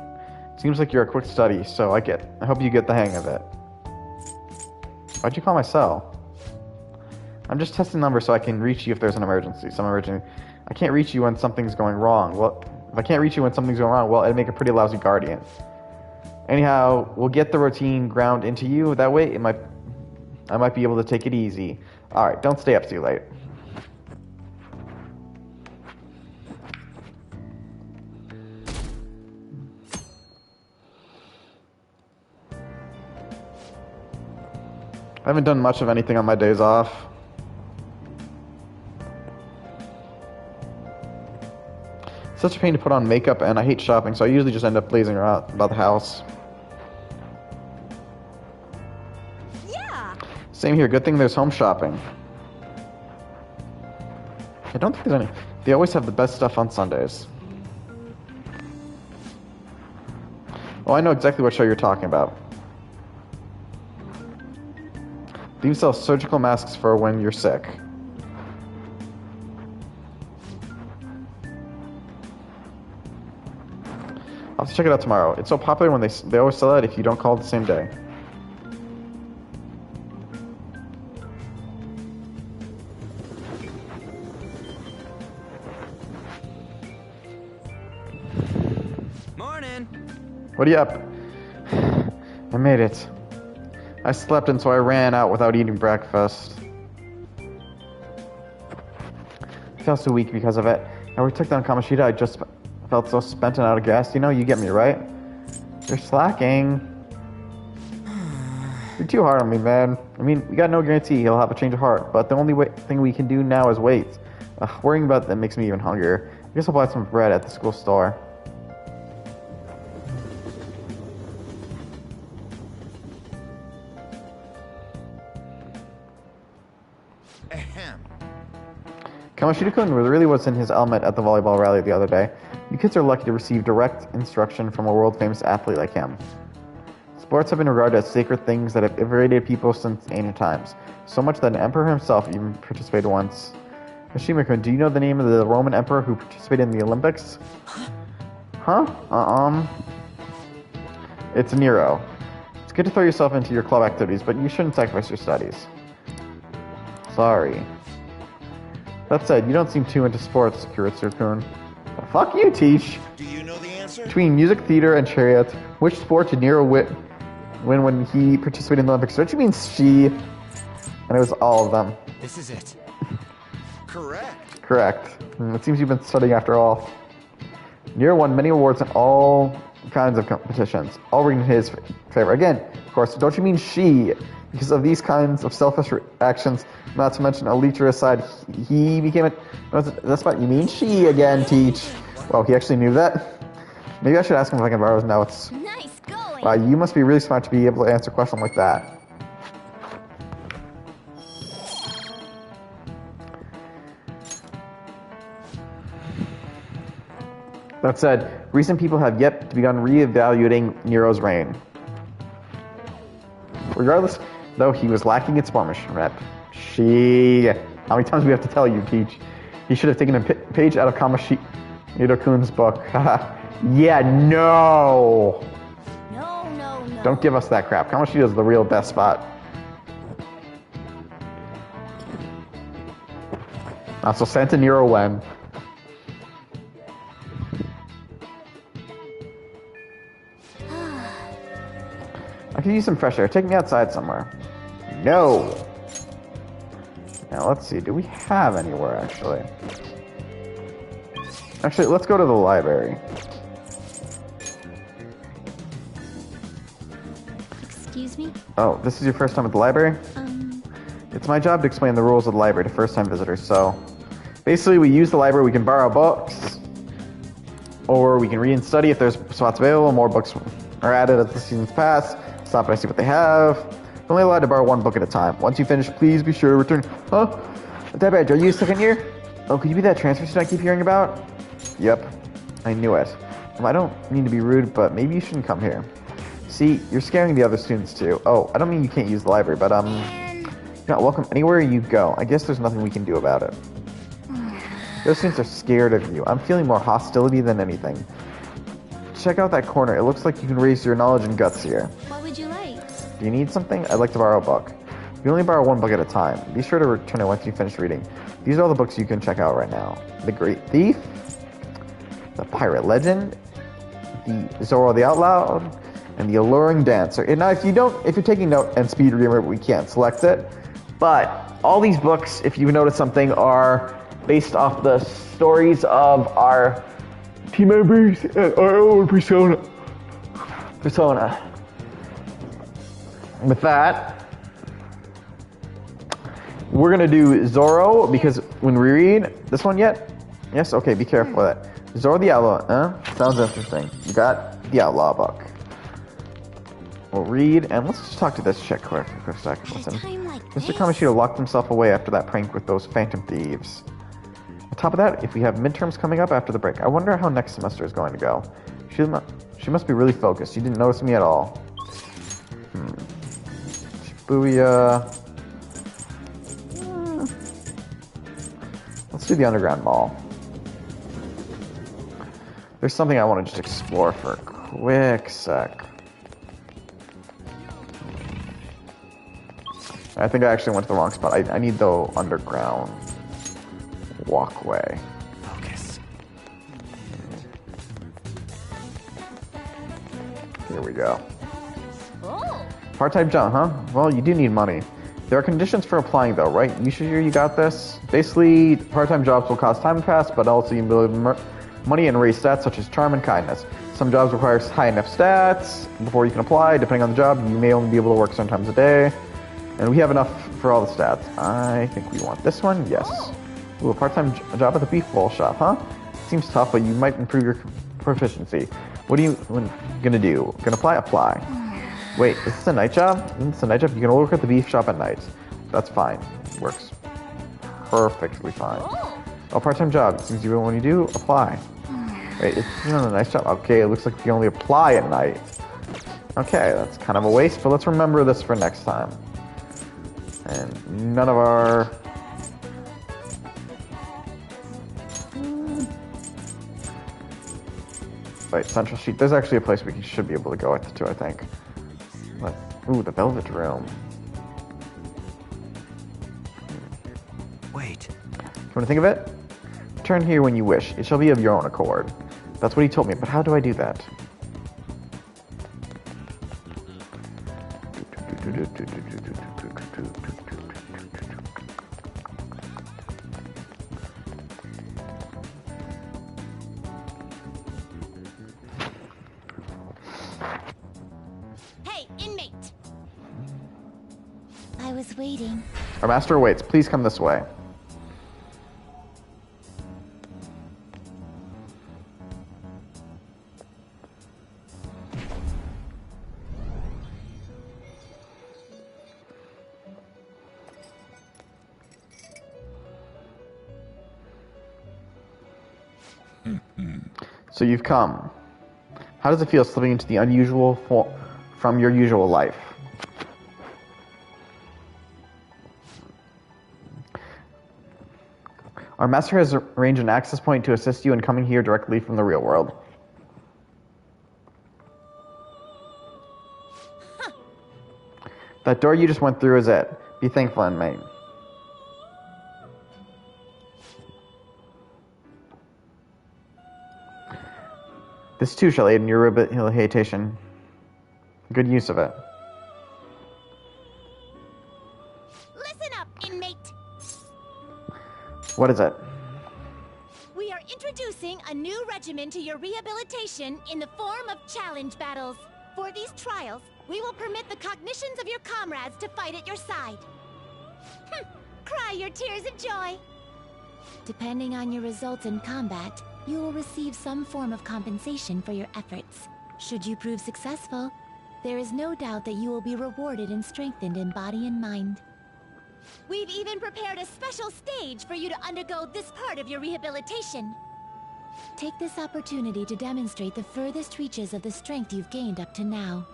Speaker 1: Seems like you're a quick study, so I hope you get the hang of it. Why'd you call my cell? I'm just testing the number so I can reach you if there's an emergency. I can't reach you when something's going wrong. Well, if I can't reach you when something's going wrong, well, it'd make a pretty lousy guardian. Anyhow, we'll get the routine ground into you. That way, I might be able to take it easy. Alright, don't stay up too late. I haven't done much of anything on my days off. It's such a pain to put on makeup, and I hate shopping, so I usually just end up lazing around about the house.
Speaker 2: Yeah.
Speaker 1: Same here. Good thing there's home shopping. I don't think there's any. They always have the best stuff on Sundays. Oh, I know exactly what show you're talking about. They even sell surgical masks for when you're sick. I'll have to check it out tomorrow. It's so popular when they always sell it if you don't call it the same day.
Speaker 3: Morning.
Speaker 1: What are you up? I made it. I slept and so I ran out without eating breakfast. I felt so weak because of it. And we took down Kamoshida, I just felt so spent and out of gas. You know, you get me, right? You're slacking. You're too hard on me, man. I mean, we got no guarantee he'll have a change of heart, but the only thing we can do now is wait. Worrying about that makes me even hungrier. I guess I'll buy some bread at the school store. Kamoshida-kun really was in his element at the volleyball rally the other day. You kids are lucky to receive direct instruction from a world-famous athlete like him. Sports have been regarded as sacred things that have irradiated people since ancient times. So much that an emperor himself even participated once. Hashima-kun, do you know the name of the Roman emperor who participated in the Olympics? Huh? It's Nero. It's good to throw yourself into your club activities, but you shouldn't sacrifice your studies. Sorry. That said, you don't seem too into sports, Kuritsu-kun. Well, fuck you, Teach.
Speaker 6: Do you know the answer?
Speaker 1: Between music, theater, and chariots, which sport did Nero win when he participated in the Olympics? Don't you mean she? And it was all of them.
Speaker 6: This is it. Correct.
Speaker 1: Correct. It seems you've been studying after all. Nero won many awards in all kinds of competitions, all rigged in his favor. Again, of course, don't you mean she? Because of these kinds of selfish actions, not to mention Alitra aside, he became a... That's what you mean? She again, Teach. Well, he actually knew that. Maybe I should ask him if I can borrow his notes.
Speaker 2: Nice going.
Speaker 1: Wow, you must be really smart to be able to answer a question like that. That said, recent people have yet to begun re-evaluating Nero's reign. Regardless, though, he was lacking in sportsmanship. How many times do we have to tell you, Teach? He should have taken a page out of Kamoshida-kun's book. Yeah, no!
Speaker 2: No.
Speaker 1: Don't give us that crap. Kamoshida's the real best spot. So Santa Nero when? I could use some fresh air. Take me outside somewhere. No! Now, let's see. Do we have anywhere, actually? Actually, let's go to the library.
Speaker 2: Excuse me?
Speaker 1: Oh, this is your first time at the library? It's my job to explain the rules of the library to first-time visitors, so... Basically, we use the library, we can borrow books, or we can read and study if there's spots available. More books are added as the seasons pass. Stop and I see what they have. You're only allowed to borrow one book at a time. Once you finish, please be sure to return. Huh? That bad, are you a second year? Oh, could you be that transfer student I keep hearing about? Yep, I knew it. I don't mean to be rude, but maybe you shouldn't come here. See, you're scaring the other students too. Oh, I don't mean you can't use the library, but you're not welcome anywhere you go. I guess there's nothing we can do about it. Those students are scared of you. I'm feeling more hostility than anything. Check out that corner. It looks like you can raise your knowledge and guts here.
Speaker 2: What would you like?
Speaker 1: Do you need something? I'd like to borrow a book. You only borrow one book at a time. Be sure to return it once you finish reading. These are all the books you can check out right now. The Great Thief, The Pirate Legend, The Zoro the Outlaw, and The Alluring Dancer. And now, if you're taking note and speed reader, we can't select it. But all these books, if you notice something, are based off the stories of our team members and our own persona. With that, we're gonna do Zorro, because when we read this one yet? Yes? Okay, be careful with that. Zorro the Outlaw, sounds interesting. You got the Outlaw book. We'll read, and let's just talk to this chick quick for a second. Listen. Mr. Kamoshida locked himself away after that prank with those phantom thieves. On top of that, if we have midterms coming up after the break, I wonder how next semester is going to go. She must be really focused. She didn't notice me at all. Shibuya. Let's do the Underground Mall. There's something I want to just explore for a quick sec. I think I actually went to the wrong spot. I need the underground walkway.
Speaker 3: Focus.
Speaker 1: Here we go. Part-time job, huh? Well, you do need money. There are conditions for applying, though, right? You sure you got this? Basically, part-time jobs will cost time to pass, but also you build money and raise stats such as charm and kindness. Some jobs require high enough stats before you can apply. Depending on the job, you may only be able to work certain times a day. And we have enough for all the stats. I think we want this one. Yes. Ooh, a part-time job at the beef bowl shop, huh? Seems tough, but you might improve your proficiency. What are you gonna do? Gonna apply? Wait, is this a night job? Isn't this a night job? You can only work at the beef shop at night. That's fine. Works perfectly fine. Oh, part-time job. Seems you when you do, apply. Wait, is this not a nice job? Okay, it looks like you only apply at night. Okay, that's kind of a waste, but let's remember this for next time. And none of our... Wait, Central Sheet. There's actually a place we should be able to go to, I think. But, ooh, the Velvet Room.
Speaker 3: Wait.
Speaker 1: You want to think of it? Turn here when you wish. It shall be of your own accord. That's what he told me, but how do I do that?
Speaker 2: Hey, inmate!
Speaker 7: I was waiting.
Speaker 1: Our master awaits. Please come this way. So you've come. How does it feel slipping into the unusual from your usual life? Our master has arranged an access point to assist you in coming here directly from the real world. Huh. That door you just went through is it. Be thankful, inmate. This too shall aid in your rehabilitation. Good use of it.
Speaker 2: Listen up, inmate!
Speaker 1: What is it?
Speaker 2: We are introducing a new regimen to your rehabilitation in the form of challenge battles. For these trials, we will permit the cognitions of your comrades to fight at your side. Cry your tears of joy.
Speaker 7: Depending on your results in combat, you will receive some form of compensation for your efforts. Should you prove successful, there is no doubt that you will be rewarded and strengthened in body and mind.
Speaker 2: We've even prepared a special stage for you to undergo this part of your rehabilitation.
Speaker 7: Take this opportunity to demonstrate the furthest reaches of the strength you've gained up to now.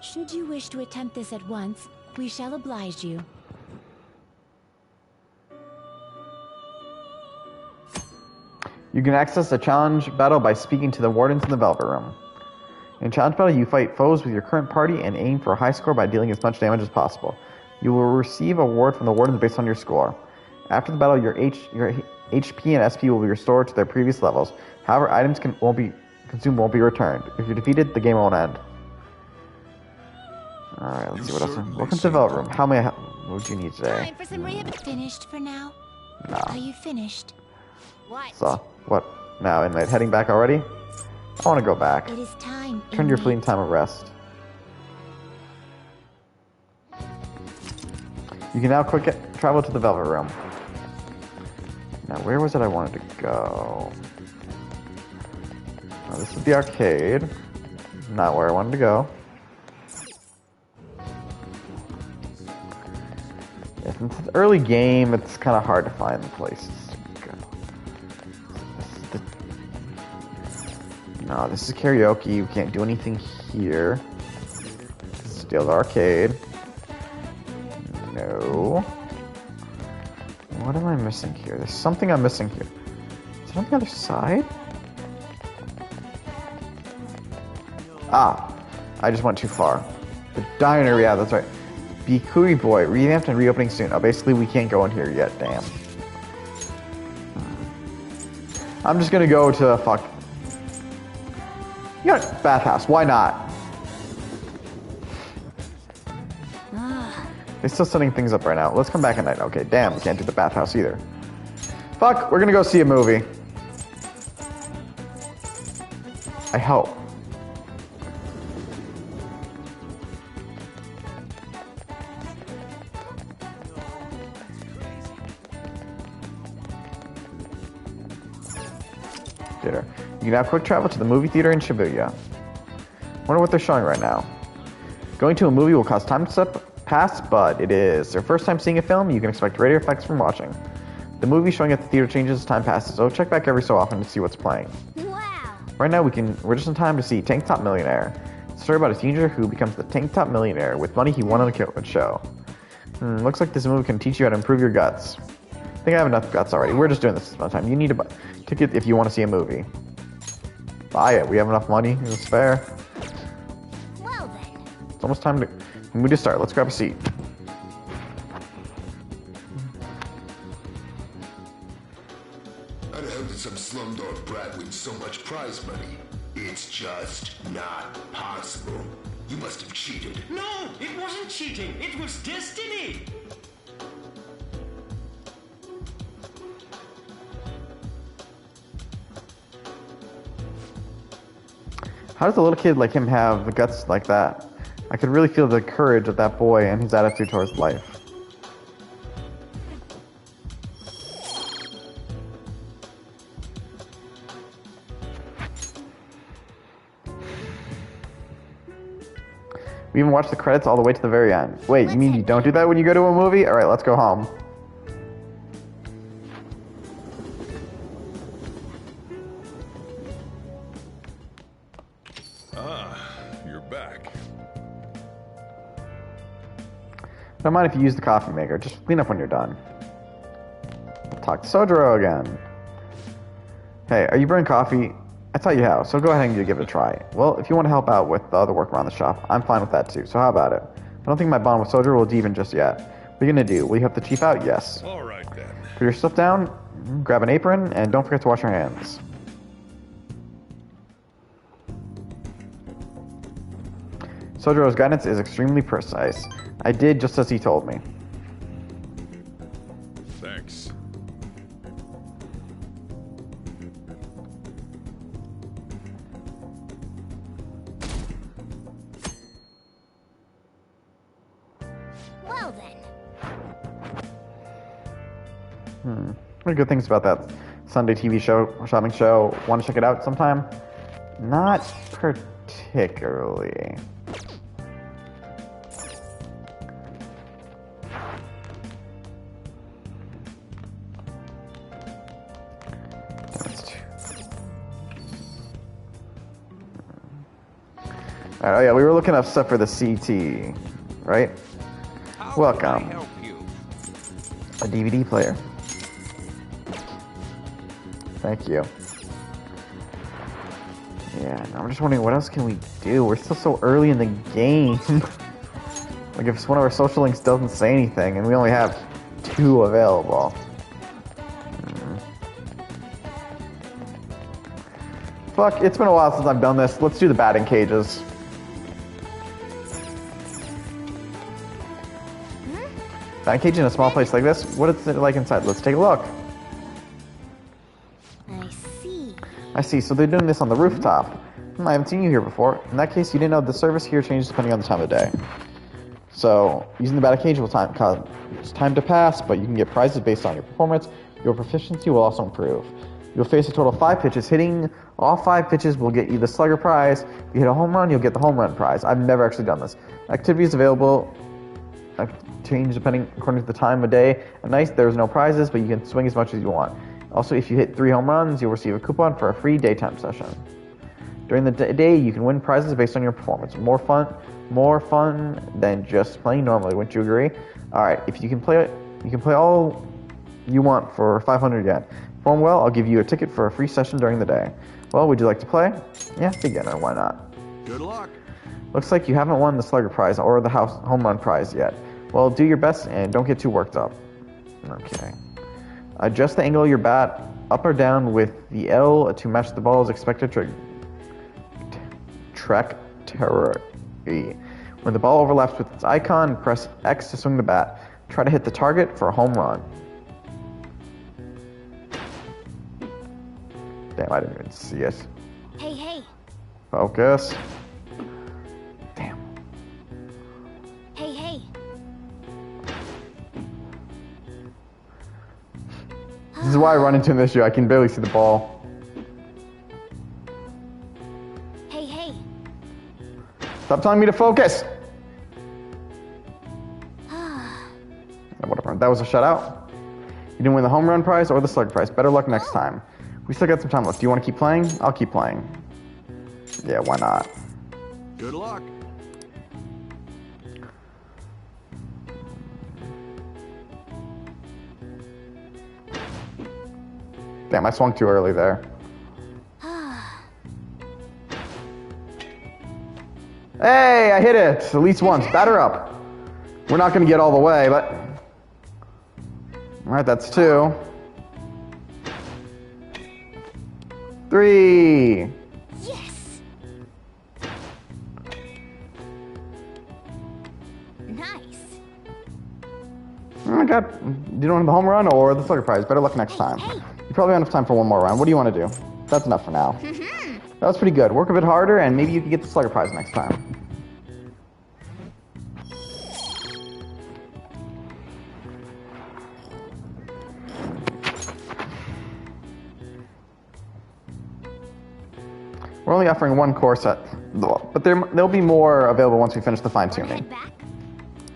Speaker 7: Should you wish to attempt this at once, we shall oblige you.
Speaker 1: You can access the challenge battle by speaking to the wardens in the Velvet Room. In challenge battle, you fight foes with your current party and aim for a high score by dealing as much damage as possible. You will receive a reward from the wardens based on your score. After the battle, your HP and SP will be restored to their previous levels. However, items won't be returned. If you're defeated, the game won't end. Alright, let's see what else. Welcome to the Velvet Room. How may I help? What do you need today?
Speaker 7: Time for some Finished for now?
Speaker 1: Nah.
Speaker 7: Are you finished? What?
Speaker 1: So, what? Now, inmate, heading back already? I want to go back.
Speaker 7: It is time.
Speaker 1: Turn your
Speaker 7: inmate.
Speaker 1: fleeting time of rest. You can now travel to the Velvet Room. Now, where was it I wanted to go? Now, this is the arcade. Not where I wanted to go. If it's an early game, it's kind of hard to find the places to go. No, this is karaoke. You can't do anything here. This is still the arcade. No. What am I missing here? There's something I'm missing here. Is it on the other side? Ah, I just went too far. The diner, yeah, that's right. Bikuri Boy, revamped and reopening soon. Oh, basically we can't go in here yet, damn. I'm just gonna go to fuck. You know, bathhouse, why not? They're still setting things up right now. Let's come back at night. Okay, damn, we can't do the bathhouse either. Fuck, we're gonna go see a movie. I hope. Theater. You can have quick travel to the movie theater in Shibuya. Wonder what they're showing right now. Going to a movie will cause time to pass, but it is their first time seeing a film. You can expect greater effects from watching. The movie showing at the theater changes as time passes, so check back every so often to see what's playing.
Speaker 2: Wow.
Speaker 1: Right now, we're just in time to see Tank Top Millionaire. It's a story about a teenager who becomes the Tank Top Millionaire with money he won on a show. Looks like this movie can teach you how to improve your guts. I think I have enough guts already. We're just doing this one time. You need to buy a ticket if you want to see a movie. Buy it. We have enough money. It's fair.
Speaker 2: Well then.
Speaker 1: It's almost time to move to start. Let's grab a seat.
Speaker 11: How the hell did some slumdog brat win so much prize money? It's just not possible. You must have cheated.
Speaker 3: No, it wasn't cheating. It was destiny.
Speaker 1: How does a little kid like him have the guts like that? I could really feel the courage of that boy and his attitude towards life. We even watched the credits all the way to the very end. Wait, you mean you don't do that when you go to a movie? Alright, let's go home.
Speaker 9: You're back.
Speaker 1: Don't mind if you use the coffee maker. Just clean up when you're done. We'll talk to Sojiro again. Hey, are you brewing coffee? I taught you how, so go ahead and give it a try. Well, if you want to help out with the other work around the shop, I'm fine with that too, so how about it? I don't think my bond with Sojiro will deepen just yet. What are you gonna do? Will you help the chief out? Yes.
Speaker 9: Alright then.
Speaker 1: Put your stuff down, grab an apron, and don't forget to wash your hands. Sojiro's guidance is extremely precise. I did just as he told me.
Speaker 9: Thanks.
Speaker 2: Well then.
Speaker 1: What are good things about that Sunday TV show, shopping show? Want to check it out sometime? Not particularly. Oh yeah, we were looking up stuff for the CT, right? Welcome. A DVD player. Thank you. Yeah, now I'm just wondering what else can we do? We're still so early in the game. Like if one of our social links doesn't say anything and we only have 2 available. Fuck, it's been a while since I've done this. Let's do the batting cages. Batting cage in a small place like this, what is it like inside? Let's take a look.
Speaker 2: I see.
Speaker 1: I see, so they're doing this on the rooftop. I haven't seen you here before. In that case, you didn't know the service here changes depending on the time of day. So, using the batting cage will cause time to pass, but you can get prizes based on your performance. Your proficiency will also improve. You'll face a total of 5 pitches. Hitting all 5 pitches will get you the slugger prize. If you hit a home run, you'll get the home run prize. I've never actually done this. Activities available change depending according to the time of day and night. There's no prizes, but you can swing as much as you want. Also, if you hit 3 home runs, you'll receive a coupon for a free daytime session. During the day, you can win prizes based on your performance. More fun than just playing normally. Wouldn't you agree? All right, if you can play all you want for 500 yen. Perform well, I'll give you a ticket for a free session during the day. Well, would you like to play? Yeah, beginner, why not?
Speaker 3: Good luck.
Speaker 1: Looks like you haven't won the slugger prize or the home run prize yet. Well, do your best and don't get too worked up. Okay. Adjust the angle of your bat up or down with the L to match the ball's expected trajectory. When the ball overlaps with its icon, press X to swing the bat. Try to hit the target for a home run. Damn, I didn't even see it.
Speaker 2: Hey.
Speaker 1: Focus. Damn.
Speaker 2: Hey.
Speaker 1: This is why I run into an issue. I can barely see the ball.
Speaker 2: Hey.
Speaker 1: Stop telling me to focus! Whatever. That was a shutout. You didn't win the home run prize or the slug prize. Better luck next time. We still got some time left. Do you want to keep playing? I'll keep playing. Yeah, why not?
Speaker 3: Good luck.
Speaker 1: Damn, I swung too early there. Hey, I hit it! At least once. Batter up. We're not going to get all the way, but... Alright, that's 2. 3.
Speaker 2: Yes. Nice.
Speaker 1: Oh my god. You don't have the home run or the slugger prize. Better luck next time. You probably have enough time for one more round. What do you want to do? That's enough for now. That was pretty good. Work a bit harder and maybe you can get the slugger prize next time. We're only offering 1 course but there'll be more available once we finish the fine-tuning.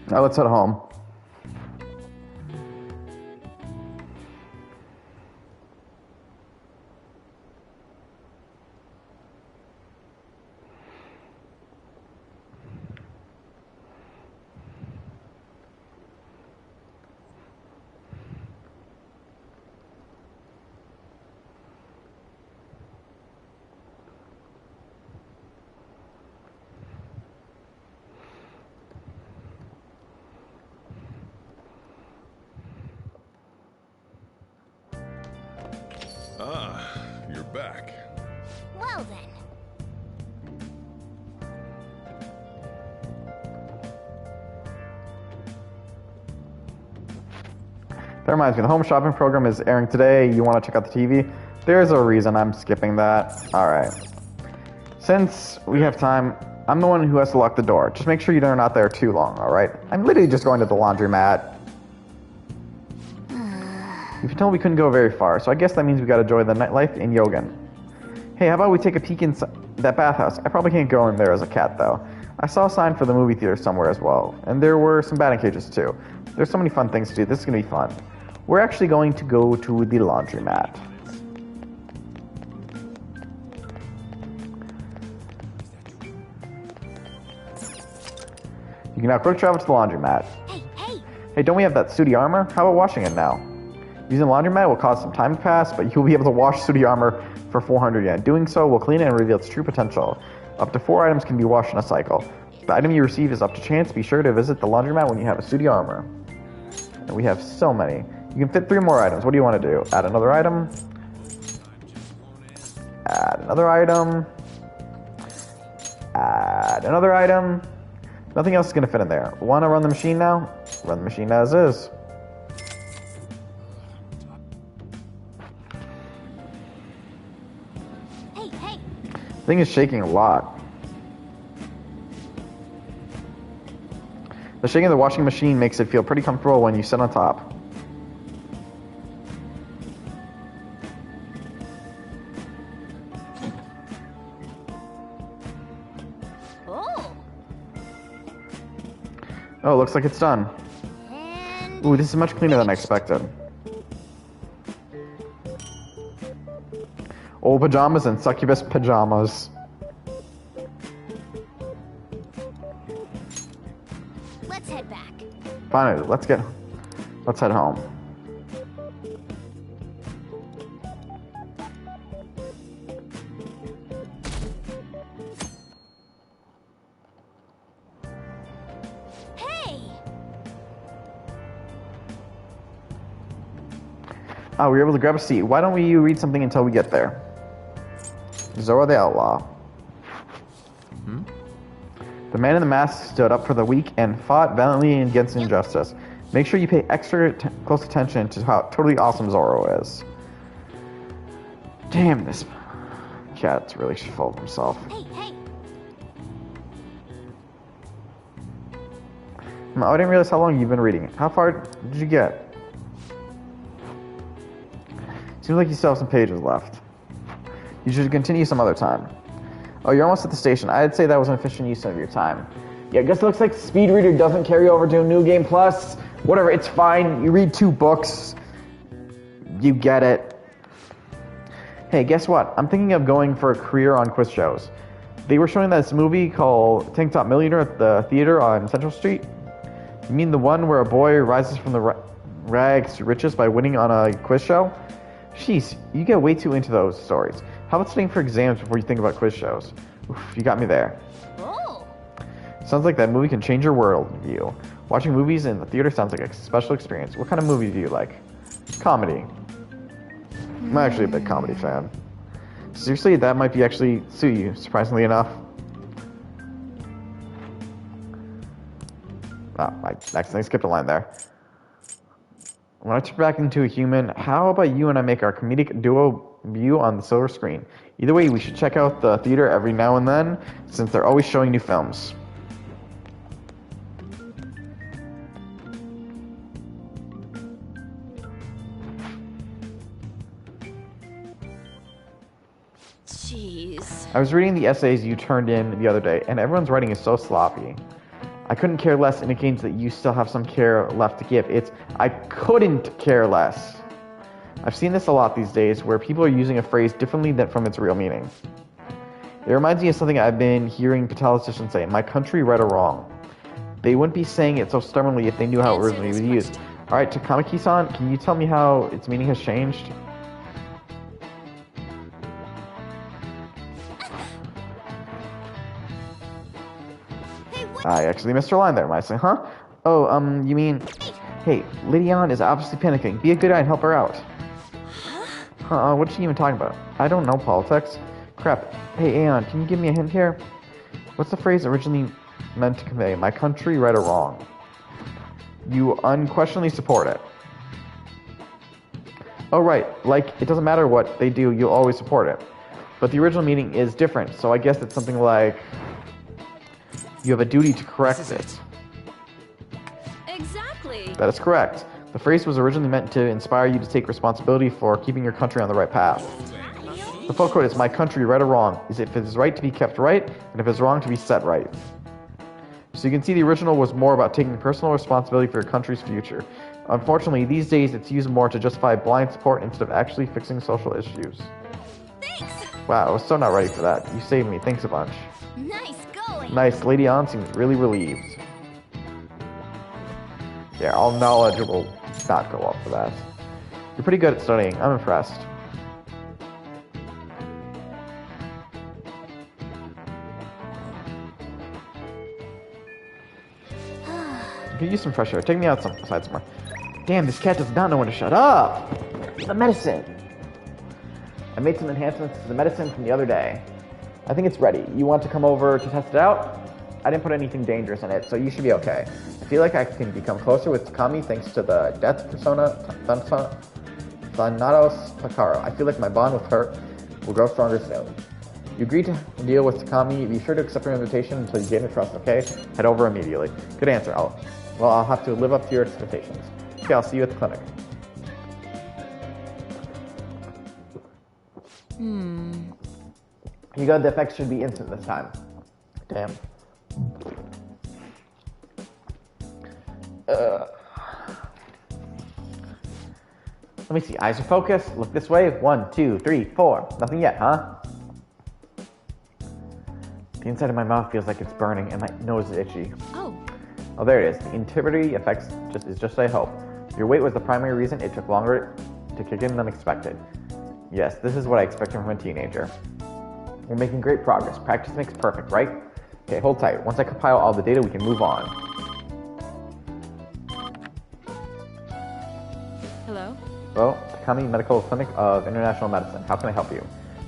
Speaker 1: Now let's head home.
Speaker 9: Ah, you're back.
Speaker 2: Well then.
Speaker 1: That reminds me, the home shopping program is airing today. You want to check out the TV? There's a reason I'm skipping that. Alright. Since we have time, I'm the one who has to lock the door. Just make sure you're not there too long, alright? I'm literally just going to the laundromat. You've been told we couldn't go very far, so I guess that means we gotta enjoy the nightlife in Yogan. Hey, how about we take a peek inside that bathhouse? I probably can't go in there as a cat, though. I saw a sign for the movie theater somewhere as well, and there were some batting cages, too. There's so many fun things to do. This is gonna be fun. We're actually going to go to the laundromat. You can now quick travel to the laundromat. Hey, don't we have that sooty armor? How about washing it now? Using the laundromat will cause some time to pass, but you'll be able to wash sooty armor for 400 yen. Doing so will clean it and reveal its true potential. Up to 4 items can be washed in a cycle. The item you receive is up to chance. Be sure to visit the laundromat when you have a sooty armor. And we have so many. You can fit 3 more items. What do you want to do? Add another item. Add another item. Add another item. Nothing else is going to fit in there. Want to run the machine now? run the machine as is.
Speaker 2: Hey, hey!
Speaker 1: The thing is shaking a lot. The shaking of the washing machine makes it feel pretty comfortable when you sit on top.
Speaker 2: Oh!
Speaker 1: Oh, looks like it's done.
Speaker 2: And
Speaker 1: Ooh, this is much cleaner than I expected. Old pajamas and succubus pajamas.
Speaker 2: let's head back.
Speaker 1: Finally, let's head home.
Speaker 2: Hey!
Speaker 1: Oh, we were able to grab a seat. Why don't we read something until we get there? Zora the Outlaw. The man in the mask stood up for the weak and fought valiantly against injustice. Make sure you pay extra close attention to how totally awesome Zorro is. Damn, this cat's really full of himself.
Speaker 2: Hey, hey!
Speaker 1: I didn't realize how long you've been reading it. How far did you get? Seems like you still have some pages left. You should continue some other time. Oh, you're almost at the station. I'd say that was an efficient use of your time. Yeah, I guess it looks like Speed Reader doesn't carry over to a New Game Plus. Whatever, it's fine. You read 2 books. You get it. Hey, guess what? I'm thinking of going for a career on quiz shows. They were showing this movie called Tank Top Millionaire at the theater on Central Street. You mean the one where a boy rises from the rags to riches by winning on a quiz show? Jeez, you get way too into those stories. How about studying for exams before you think about quiz shows? Oof, you got me there.
Speaker 2: Oh!
Speaker 1: Sounds like that movie can change your worldview. Watching movies in the theater sounds like a special experience. What kind of movie do you like? Comedy. I'm actually a big comedy fan. Seriously, that might be actually suit you, surprisingly enough. Oh, I accidentally skipped a line there. When I turn back into a human, how about you and I make our comedic duo view on the silver screen? Either way, we should check out the theater every now and then, since they're always showing new films.
Speaker 4: Jeez.
Speaker 1: I was reading the essays you turned in the other day, and everyone's writing is so sloppy. I couldn't care less indicates that you still have some care left to give. It's I couldn't care less. I've seen this a lot these days, where people are using a phrase differently than from its real meaning. It reminds me of something I've been hearing politicians say, my country right or wrong. They wouldn't be saying it so stubbornly if they knew how it originally was used. Alright, Takamaki-san, can you tell me how its meaning has changed? I actually missed her line there, Mysa, huh? Oh, you mean... Hey, Lady Ann is obviously panicking. Be a good guy and help her out. What's she even talking about? I don't know politics. Crap. Hey, Aeon, can you give me a hint here? What's the phrase originally meant to convey? My country, right or wrong? You unquestionably support it. Oh, right. Like, it doesn't matter what they do, you'll always support it. But the original meaning is different, so I guess it's something like... You have a duty to correct it.
Speaker 4: Exactly.
Speaker 1: That is correct. The phrase was originally meant to inspire you to take responsibility for keeping your country on the right path. The full quote is, my country, right or wrong, is if it is right to be kept right, and if it is wrong to be set right. So you can see the original was more about taking personal responsibility for your country's future. Unfortunately, these days it's used more to justify blind support instead of actually fixing social issues.
Speaker 2: Thanks!
Speaker 1: Wow, I was so not ready for that. You saved me. Thanks a bunch.
Speaker 2: Nice going!
Speaker 1: Nice. Lady Ann seems really relieved. Yeah, all knowledge will not go up for that. You're pretty good at studying. I'm impressed. I could use some fresh air. Take me outside somewhere. Damn, this cat does not know when to shut up. The medicine. I made some enhancements to the medicine from the other day. I think it's ready. You want to come over to test it out? I didn't put anything dangerous in it, so you should be okay. I feel like I can become closer with Takami thanks to the death persona, Thanatos Takaro. I feel like my bond with her will grow stronger soon. You agreed to deal with Takami. Be sure to accept her invitation until you gain her trust, okay? Head over immediately. Good answer. I'll have to live up to your expectations. Okay, I'll see you at the clinic. You got the effects should be instant this time. Damn. Let me see. Eyes are focused. Look this way. 1, 2, 3, 4. Nothing yet, huh? The inside of my mouth feels like it's burning and my nose is itchy. Oh, there it is. The integrity effects is just as I hope. Your weight was the primary reason it took longer to kick in than expected. Yes, this is what I expected from a teenager. We're making great progress. Practice makes perfect, right? Okay, hold tight. Once I compile all the data, we can move on.
Speaker 4: Hello?
Speaker 1: Hello, Takami Medical Clinic of International Medicine. How can I help you?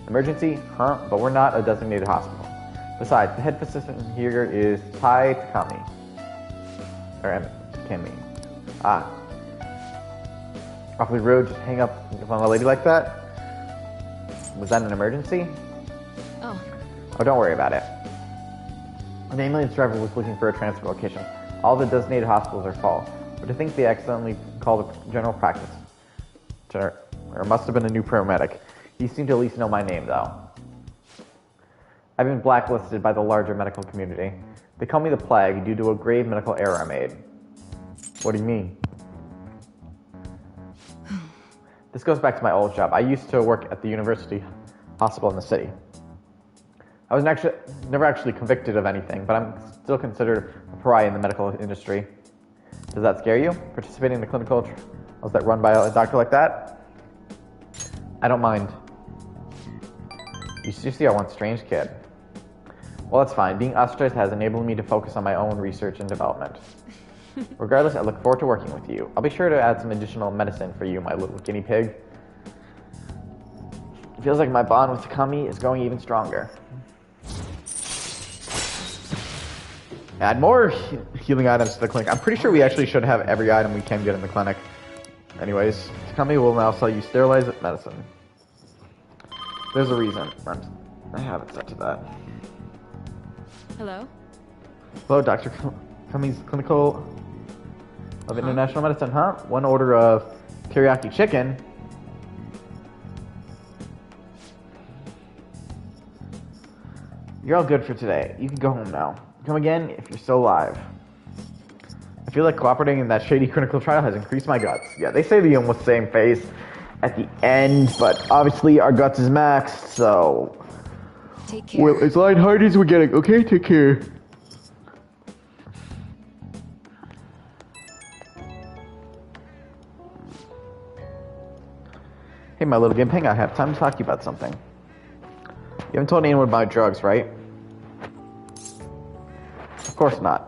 Speaker 1: Emergency? Huh? But we're not a designated hospital. Besides, the head physician here is Tai Takami. Or Takami. Ah. Awfully rude, just hang up on a lady like that? Was that an emergency? Oh, don't worry about it. The ambulance driver was looking for a transfer location. All the designated hospitals are full. But I think they accidentally called it general practice. There must have been a new paramedic. He seemed to at least know my name, though. I've been blacklisted by the larger medical community. They call me the Plague due to a grave medical error I made. What do you mean? This goes back to my old job. I used to work at the university hospital in the city. I was never actually convicted of anything, but I'm still considered a pariah in the medical industry. Does that scare you? Participating in the clinical trials that run by a doctor like that? I don't mind. You seriously are one strange kid. Well, that's fine. Being ostracized has enabled me to focus on my own research and development. Regardless, I look forward to working with you. I'll be sure to add some additional medicine for you, my little guinea pig. It feels like my bond with Takami is growing even stronger. Add more healing items to the clinic. I'm pretty sure we actually should have every item we can get in the clinic. Anyways, Takami will now sell you sterilized medicine. There's a reason. I have it set to that.
Speaker 4: Hello?
Speaker 1: Hello, Dr. Takami's Clinical of International Medicine, huh? One order of teriyaki chicken. You're all good for today. You can go home now. Come again if you're still alive. I feel like cooperating in that shady clinical trial has increased my guts. Yeah, they say the almost same face at the end, but obviously our guts is maxed, so...
Speaker 10: Take care.
Speaker 1: Well, as lighthearted as we're getting. Okay, take care. Hey, my little gimping, I have time to talk to you about something. You haven't told anyone about drugs, right? Of course not.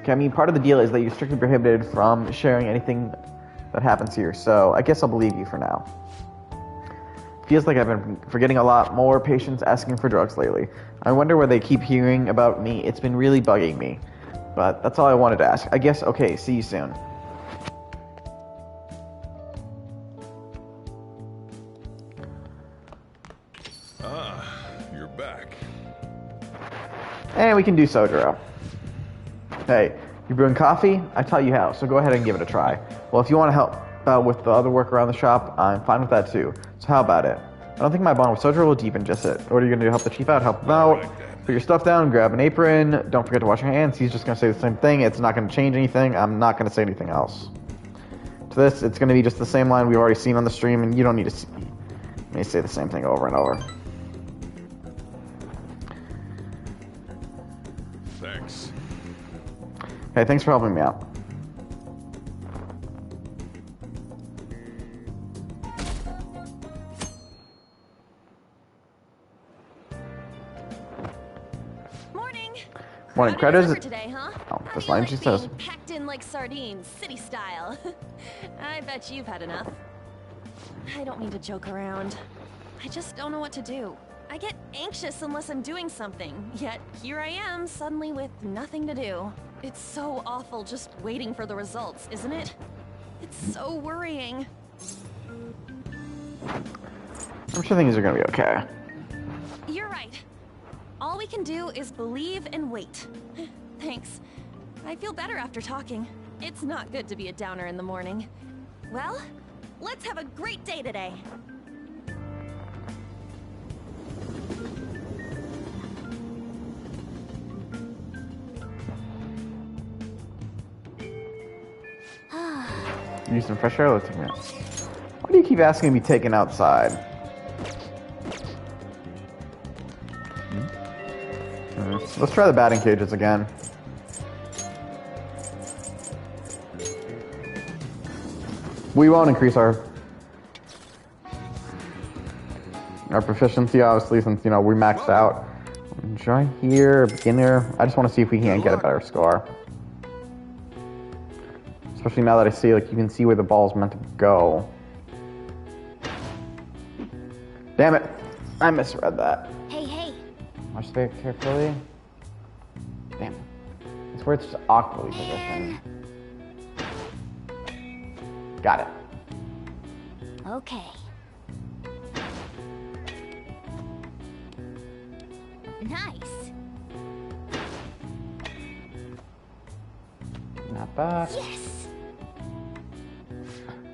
Speaker 1: Okay, I mean, part of the deal is that you're strictly prohibited from sharing anything that happens here, so I guess I'll believe you for now. Feels like I've been forgetting a lot more patients asking for drugs lately. I wonder where they keep hearing about me. It's been really bugging me. But that's all I wanted to ask. I guess, okay, see you soon.
Speaker 9: You're back.
Speaker 1: And we can do Sojiro. Hey, you brewing coffee? I taught you how, so go ahead and give it a try. Well, if you want to help out with the other work around the shop, I'm fine with that too. So how about it? I don't think my bond with Sojiro will deepen just it. What are you going to do? Help the chief out? Help him out? Put your stuff down, grab an apron, don't forget to wash your hands. He's just going to say the same thing. It's not going to change anything. I'm not going to say anything else. To this, it's going to be just the same line we've already seen on the stream, and you don't need to me say the same thing over and over.
Speaker 9: Thanks.
Speaker 1: Hey, thanks for helping me out. Morning, creditors.
Speaker 4: Today, huh?
Speaker 1: Oh, this line she says.
Speaker 4: Packed in like sardines, city style. I bet you've had enough. I don't mean to joke around. I just don't know what to do. I get anxious unless I'm doing something, yet here I am, suddenly with nothing to do. It's so awful just waiting for the results, isn't it? It's so worrying.
Speaker 1: I'm sure things are gonna be okay.
Speaker 4: You're right. All we can do is believe and wait. Thanks. I feel better after talking. It's not good to be a downer in the morning. Well, let's have a great day today.
Speaker 1: Use some fresh air. Let's take a minute. Why do you keep asking me to be taken outside? Let's try the batting cages again. We won't increase our proficiency, obviously, since, you know, we maxed out. Try here, beginner. I just want to see if we can't get a better score. Especially now that I see, like, you can see where the ball's meant to go. Damn it! I misread that.
Speaker 2: Hey, hey.
Speaker 1: Watch very carefully. Damn. It's where it's just awkwardly positioned. Got it.
Speaker 2: Okay. Nice.
Speaker 1: Not bad.
Speaker 2: Yes.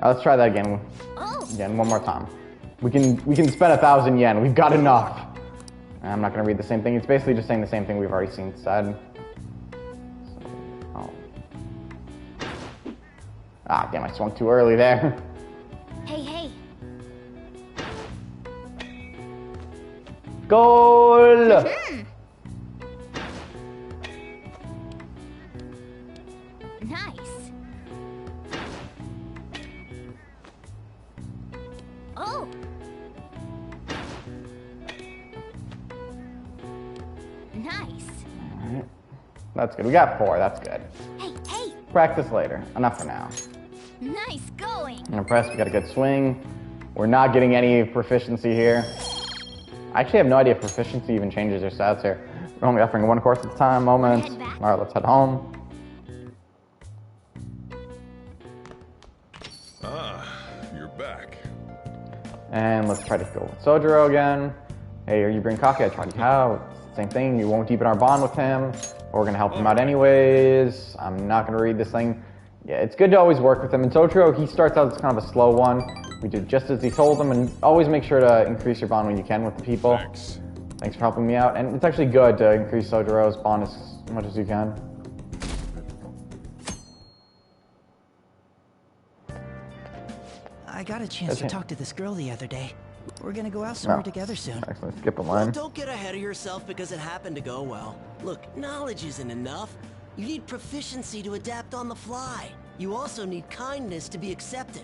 Speaker 1: Let's try that again.
Speaker 2: Oh.
Speaker 1: Again, one more time. We can spend 1,000 yen. We've got enough. I'm not gonna read the same thing. It's basically just saying the same thing we've already seen said. So, oh. Ah, damn! I swung too early there.
Speaker 2: Hey, hey.
Speaker 1: Goal!
Speaker 2: Nice. Oh. Nice.
Speaker 1: Alright. That's good. We got 4. That's good.
Speaker 2: Hey, hey.
Speaker 1: Practice later. Enough for now.
Speaker 2: Nice going.
Speaker 1: I'm impressed. We got a good swing. We're not getting any proficiency here. I actually have no idea if proficiency even changes your stats here. We're only offering one course at a time. Moment. Alright, let's head home.
Speaker 9: Ah, you're back.
Speaker 1: And let's try to go with Sojiro again. Hey, are you bringing coffee? I tried to out. Same thing. You won't deepen our bond with him. But we're gonna help him out anyways. I'm not gonna read this thing. Yeah, it's good to always work with him. And Sojiro, he starts out as kind of a slow one. We did just as he told him, and always make sure to increase your bond when you can with the people. Thanks for helping me out. And it's actually good to increase Sojiro's bond as much as you can.
Speaker 12: I got a chance to talk to this girl the other day. We're gonna go out somewhere together soon.
Speaker 1: Actually, skip a
Speaker 13: Well,
Speaker 1: line.
Speaker 13: don't get ahead of yourself because it happened to go well. Look, knowledge isn't enough. You need proficiency to adapt on the fly. You also need kindness to be accepted,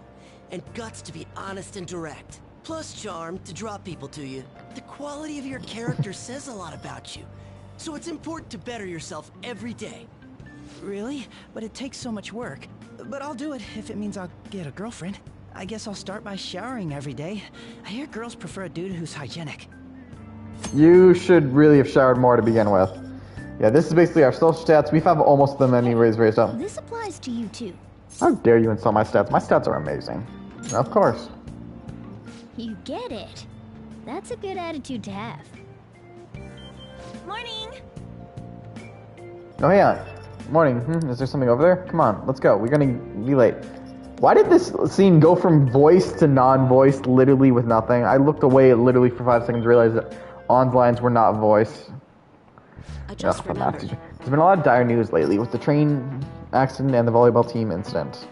Speaker 13: and guts to be honest and direct. Plus charm to draw people to you. The quality of your character says a lot about you. So it's important to better yourself every day.
Speaker 12: Really? But it takes so much work. But I'll do it if it means I'll get a girlfriend. I guess I'll start by showering every day. I hear girls prefer a dude who's hygienic.
Speaker 1: You should really have showered more to begin with. Yeah, this is basically our social stats. We have almost them anyways raised up.
Speaker 2: This applies to you too.
Speaker 1: How dare you insult my stats? My stats are amazing. Of course.
Speaker 2: You get it. That's a good attitude to have.
Speaker 4: Morning.
Speaker 1: Oh yeah. Morning. Is there something over there? Come on, let's go. We're gonna be late. Why did this scene go from voice to non-voice literally with nothing? I looked away literally for 5 seconds, realized that On's lines were not voice.
Speaker 10: I just remembered.
Speaker 1: There's been a lot of dire news lately with the train accident and the volleyball team incident.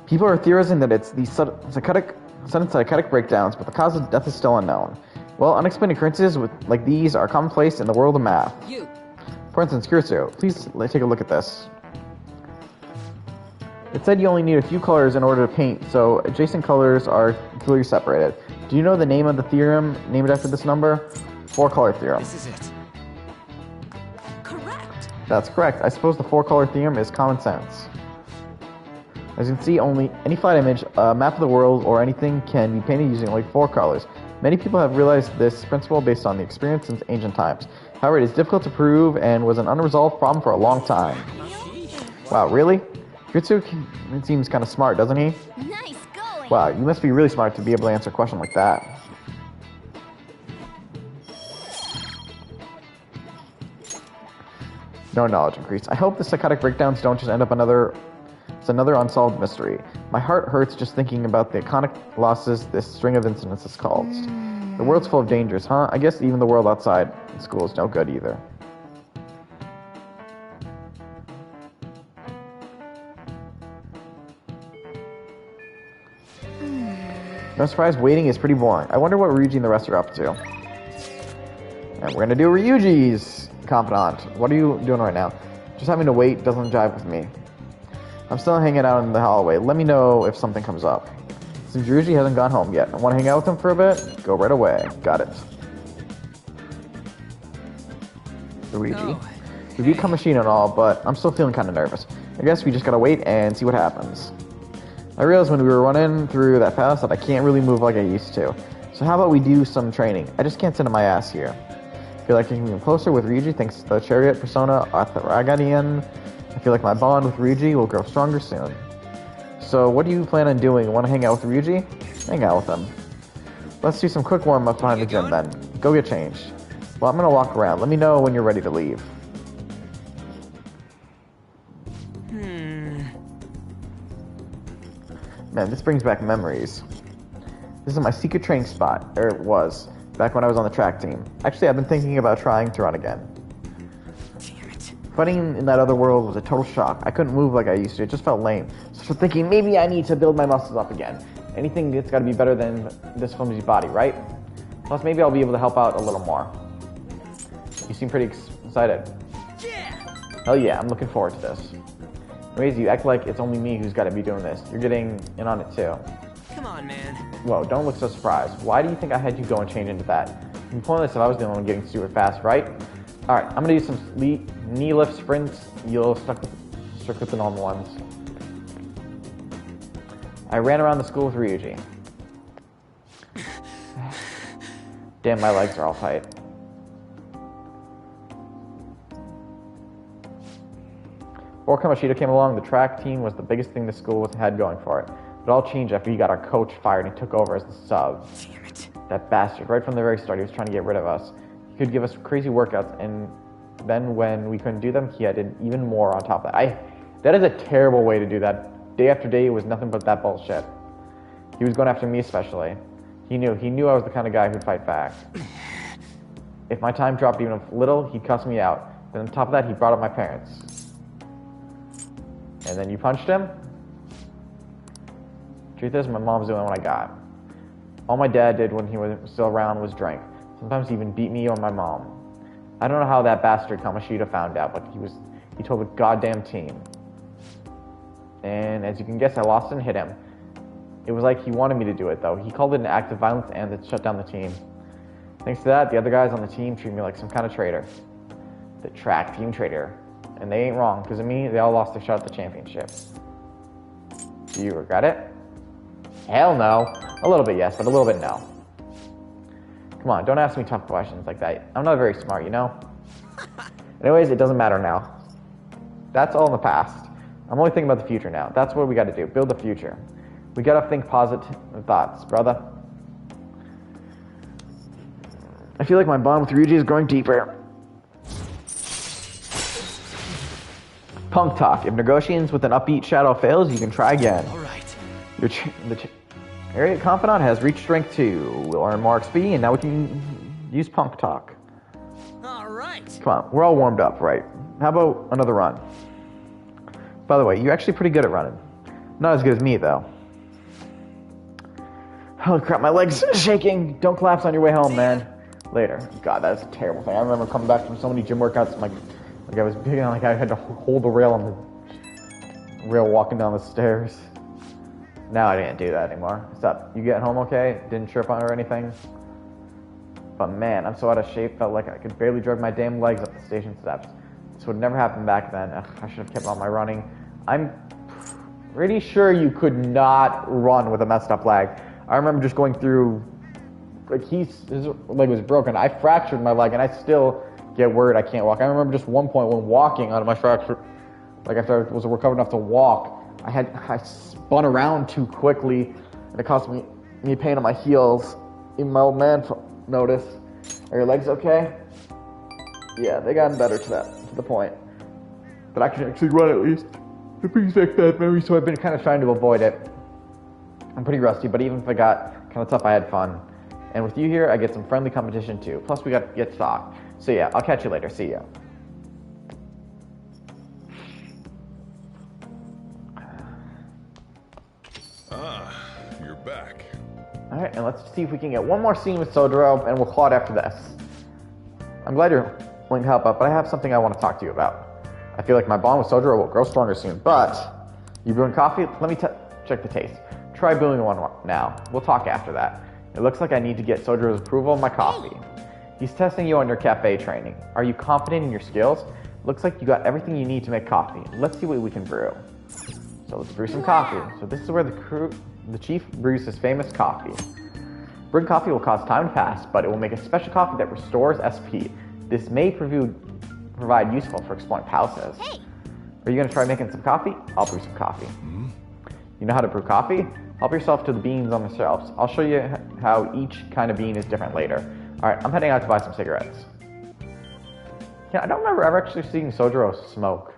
Speaker 1: People are theorizing that it's the sudden psychotic breakdowns, but the cause of death is still unknown. Well, unexplained occurrences like these are commonplace in the world of math.
Speaker 10: You.
Speaker 1: For instance, Kurosu, please take a look at this. It said you only need a few colors in order to paint, so adjacent colors are clearly separated. Do you know the name of the theorem named after this number? 4-color theorem.
Speaker 12: This is it.
Speaker 4: Correct.
Speaker 1: That's correct. I suppose the 4-color theorem is common sense. As you can see, only any flat image, a map of the world, or anything can be painted using only 4 colors. Many people have realized this principle based on the experience since ancient times. However, it is difficult to prove and was an unresolved problem for a long time. Wow, really? Ritsu seems kind of smart, doesn't he?
Speaker 2: Nice going.
Speaker 1: Wow, you must be really smart to be able to answer a question like that. No knowledge increase. I hope the psychotic breakdowns don't just end up another unsolved mystery. My heart hurts just thinking about the iconic losses this string of incidents has caused. The world's full of dangers, huh? I guess even the world outside school is no good either. No surprise, waiting is pretty boring. I wonder what Ryuji and the rest are up to. And we're gonna do Ryuji's confidant. What are you doing right now? Just having to wait doesn't jive with me. I'm still hanging out in the hallway. Let me know if something comes up. Since Ryuji hasn't gone home yet, I want to hang out with him for a bit? Go right away. Got it. Ryuji. We beat Kamashita and all, but I'm still feeling kind of nervous. I guess we just gotta wait and see what happens. I realized when we were running through that pass that I can't really move like I used to. So how about we do some training? I just can't sit on my ass here. I feel like I can move closer with Ryuji thanks to the Chariot Persona Arthragadian. I feel like my bond with Ryuji will grow stronger soon. So what do you plan on doing? Want to hang out with Ryuji? Hang out with him. Let's do some quick warm-up behind the gym then. Go get changed. Well, I'm gonna walk around. Let me know when you're ready to leave. Man, this brings back memories. This is my secret training spot, or it was, back when I was on the track team. Actually, I've been thinking about trying to run again. Fighting in that other world was a total shock. I couldn't move like I used to. It just felt lame. So I'm thinking maybe I need to build my muscles up again. Anything that's got to be better than this flimsy body, right? Plus, maybe I'll be able to help out a little more. You seem pretty excited.
Speaker 3: Yeah!
Speaker 1: Hell yeah, I'm looking forward to this. Anyways, you act like it's only me who's got to be doing this. You're getting in on it too.
Speaker 3: Come on, man.
Speaker 1: Whoa, don't look so surprised. Why do you think I had you go and change into that? It'd be pointless if I was the only one getting super fast, right? Alright, I'm gonna do some knee lift sprints. You'll stick with the normal ones. I ran around the school with Ryuji. Damn, my legs are all tight. Before Kamashita came along, the track team was the biggest thing the school had going for it. It all changed after he got our coach fired and took over as the sub.
Speaker 3: Damn it.
Speaker 1: That bastard, right from the very start, he was trying to get rid of us. He could give us crazy workouts, and then when we couldn't do them, he added even more on top of that. That is a terrible way to do that. Day after day, it was nothing but that bullshit. He was going after me especially. He knew I was the kind of guy who'd fight back. If my time dropped even a little, he'd cuss me out. Then on top of that, he brought up my parents. And then you punched him? Truth is, my mom's the only one I got. All my dad did when he was still around was drink. Sometimes he even beat me or my mom. I don't know how that bastard Kamashita found out, but he told the goddamn team. And as you can guess, I lost and hit him. It was like he wanted me to do it, though. He called it an act of violence and it shut down the team. Thanks to that, the other guys on the team treat me like some kind of traitor. The track team traitor. And they ain't wrong, because of me, they all lost their shot at the championship. Do you regret it? Hell no. A little bit yes, but a little bit no. Come on, don't ask me tough questions like that. I'm not very smart, you know? Anyways, it doesn't matter now. That's all in the past. I'm only thinking about the future now. That's what we gotta do, build the future. We gotta think positive thoughts, brother. I feel like my bond with Ryuji is growing deeper. Punk talk. If negotiations with an upbeat shadow fails, you can try again.
Speaker 3: Alright.
Speaker 1: The Chariot Confidant has reached rank 2. We'll earn more XP, and now we can use punk talk.
Speaker 3: Alright.
Speaker 1: Come on, we're all warmed up, right? How about another run? By the way, you're actually pretty good at running. Not as good as me, though. Holy crap, my leg's shaking. Don't collapse on your way home, man. Later. God, that's a terrible thing. I remember coming back from so many gym workouts, like I was big on, like I had to hold the rail on the rail walking down the stairs. Now I didn't do that anymore. What's up? You getting home okay? Didn't trip on or anything? But man, I'm so out of shape. Felt like I could barely drag my damn legs up the station steps. This would never happen back then. Ugh, I should have kept on my running. I'm Pretty sure you could not run with a messed up leg. I remember just going through, like his leg was broken. I fractured my leg and I still get worried I can't walk. I remember just one point when walking out of my fracture, like after I was recovered enough to walk, I spun around too quickly and it caused me pain on my heels. Even my old man noticed. Are your legs okay? Yeah, they gotten better to the point. But I can actually run at least. It brings back bad memories, so I've been kind of trying to avoid it. I'm pretty rusty, but even if I got kind of tough, I had fun. And with you here, I get some friendly competition too. Plus, we got to get stocked. So yeah, I'll catch you later. See ya.
Speaker 9: Ah, you're back.
Speaker 1: Alright, and let's see if we can get one more scene with Sodoro, and we'll call it after this. I'm glad you're willing to help out, but I have something I want to talk to you about. I feel like my bond with Sodoro will grow stronger soon, but you brewing coffee? Let me check the taste. Try brewing one now. We'll talk after that. It looks like I need to get Sodoro's approval on my coffee. He's testing you on your cafe training. Are you confident in your skills? Looks like you got everything you need to make coffee. Let's see what we can brew. So let's brew some coffee. So this is where the chief brews his famous coffee. Brewing coffee will cause time to pass, but it will make a special coffee that restores SP. This may provide useful for exploring palaces. Hey. Are you going to try making some coffee? I'll brew some coffee. Mm-hmm. You know how to brew coffee? Help yourself to the beans on the shelves. I'll show you how each kind of bean is different later. Alright, I'm heading out to buy some cigarettes. Yeah, I don't remember ever actually seeing Sojiro smoke.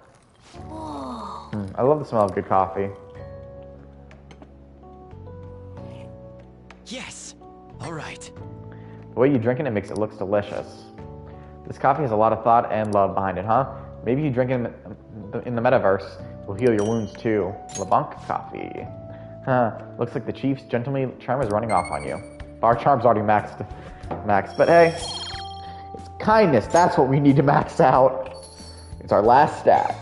Speaker 1: I love the smell of good coffee.
Speaker 3: Yes! Alright.
Speaker 1: The way you drink it makes it look delicious. This coffee has a lot of thought and love behind it, huh? Maybe you drink it in the metaverse will heal your wounds too. LeBlanc coffee. Huh, looks like the chief's gentlemanly charm is running off on you. Our charm's already maxed, but hey, it's kindness. That's what we need to max out. It's our last stat.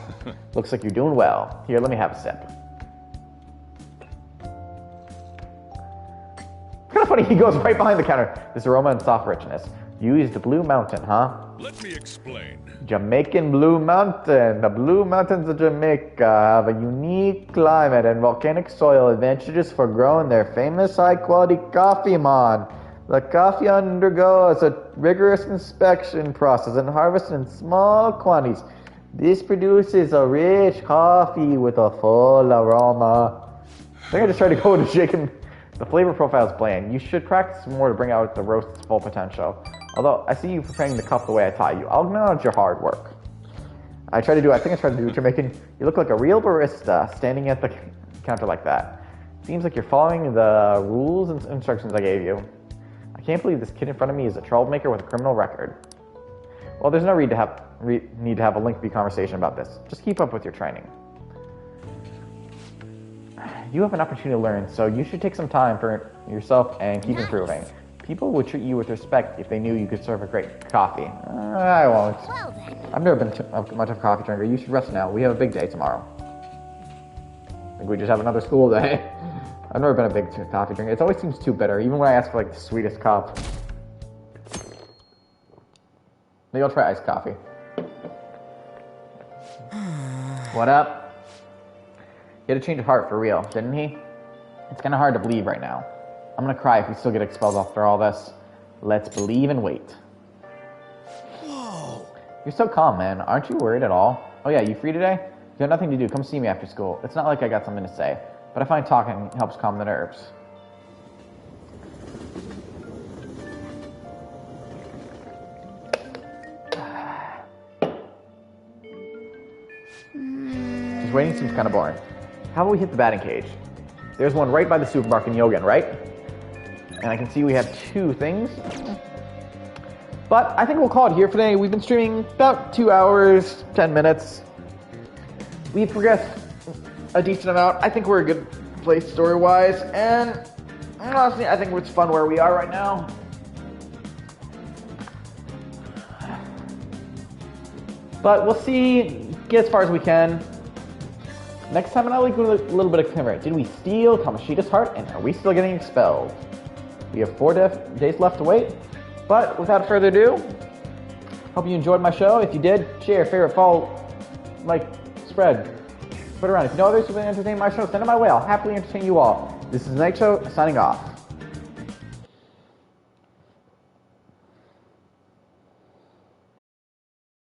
Speaker 1: Looks like you're doing well. Here, let me have a sip. Kind of funny, he goes right behind the counter. This aroma and soft richness. You used the Blue Mountain, huh?
Speaker 9: Let me explain.
Speaker 1: Jamaican Blue Mountain. The Blue Mountains of Jamaica have a unique climate and volcanic soil advantages for growing their famous high-quality coffee, man. The coffee undergoes a rigorous inspection process and harvested in small quantities. This produces a rich coffee with a full aroma. I think I just tried to go to shaking. The flavor profile is bland. You should practice more to bring out the roast's full potential. Although, I see you preparing the cup the way I taught you. I'll acknowledge your hard work. I think I tried to do Jamaican. You look like a real barista standing at the counter like that. Seems like you're following the rules and instructions I gave you. I can't believe this kid in front of me is a troublemaker with a criminal record. Well, there's no need to have a lengthy conversation about this. Just keep up with your training. You have an opportunity to learn, so you should take some time for yourself and keep improving. People would treat you with respect if they knew you could serve a great coffee. I won't. I've never been much of a coffee drinker. You should rest now. We have a big day tomorrow. I think we just have another school day. I've never been a big coffee drinker. It always seems too bitter, even when I ask for like the sweetest cup. Maybe I'll try iced coffee. What up? He had a change of heart for real, didn't he? It's kind of hard to believe right now. I'm gonna cry if we still get expelled after all this. Let's believe and wait.
Speaker 3: Whoa!
Speaker 1: You're so calm, man. Aren't you worried at all? Oh yeah, you free today? If you have nothing to do, come see me after school. It's not like I got something to say, but I find talking helps calm the nerves. Just waiting seems kind of boring. How about we hit the batting cage? There's one right by the supermarket in Yogan, right? And I can see we have 2 things. But I think we'll call it here for today. We've been streaming about 2 hours, 10 minutes. We've progressed a decent amount. I think we're a good place story-wise. And honestly, I think it's fun where we are right now. But we'll see, get as far as we can. Next time, I'll leave a little bit of camera. Did we steal Kamoshida's heart, and are we still getting expelled? We have 4 days left to wait. But without further ado, hope you enjoyed my show. If you did, share, favorite, follow, like, spread. spread around. If you know others who will entertain my show, send them my way. I'll happily entertain you all. This is the Night Show, signing off.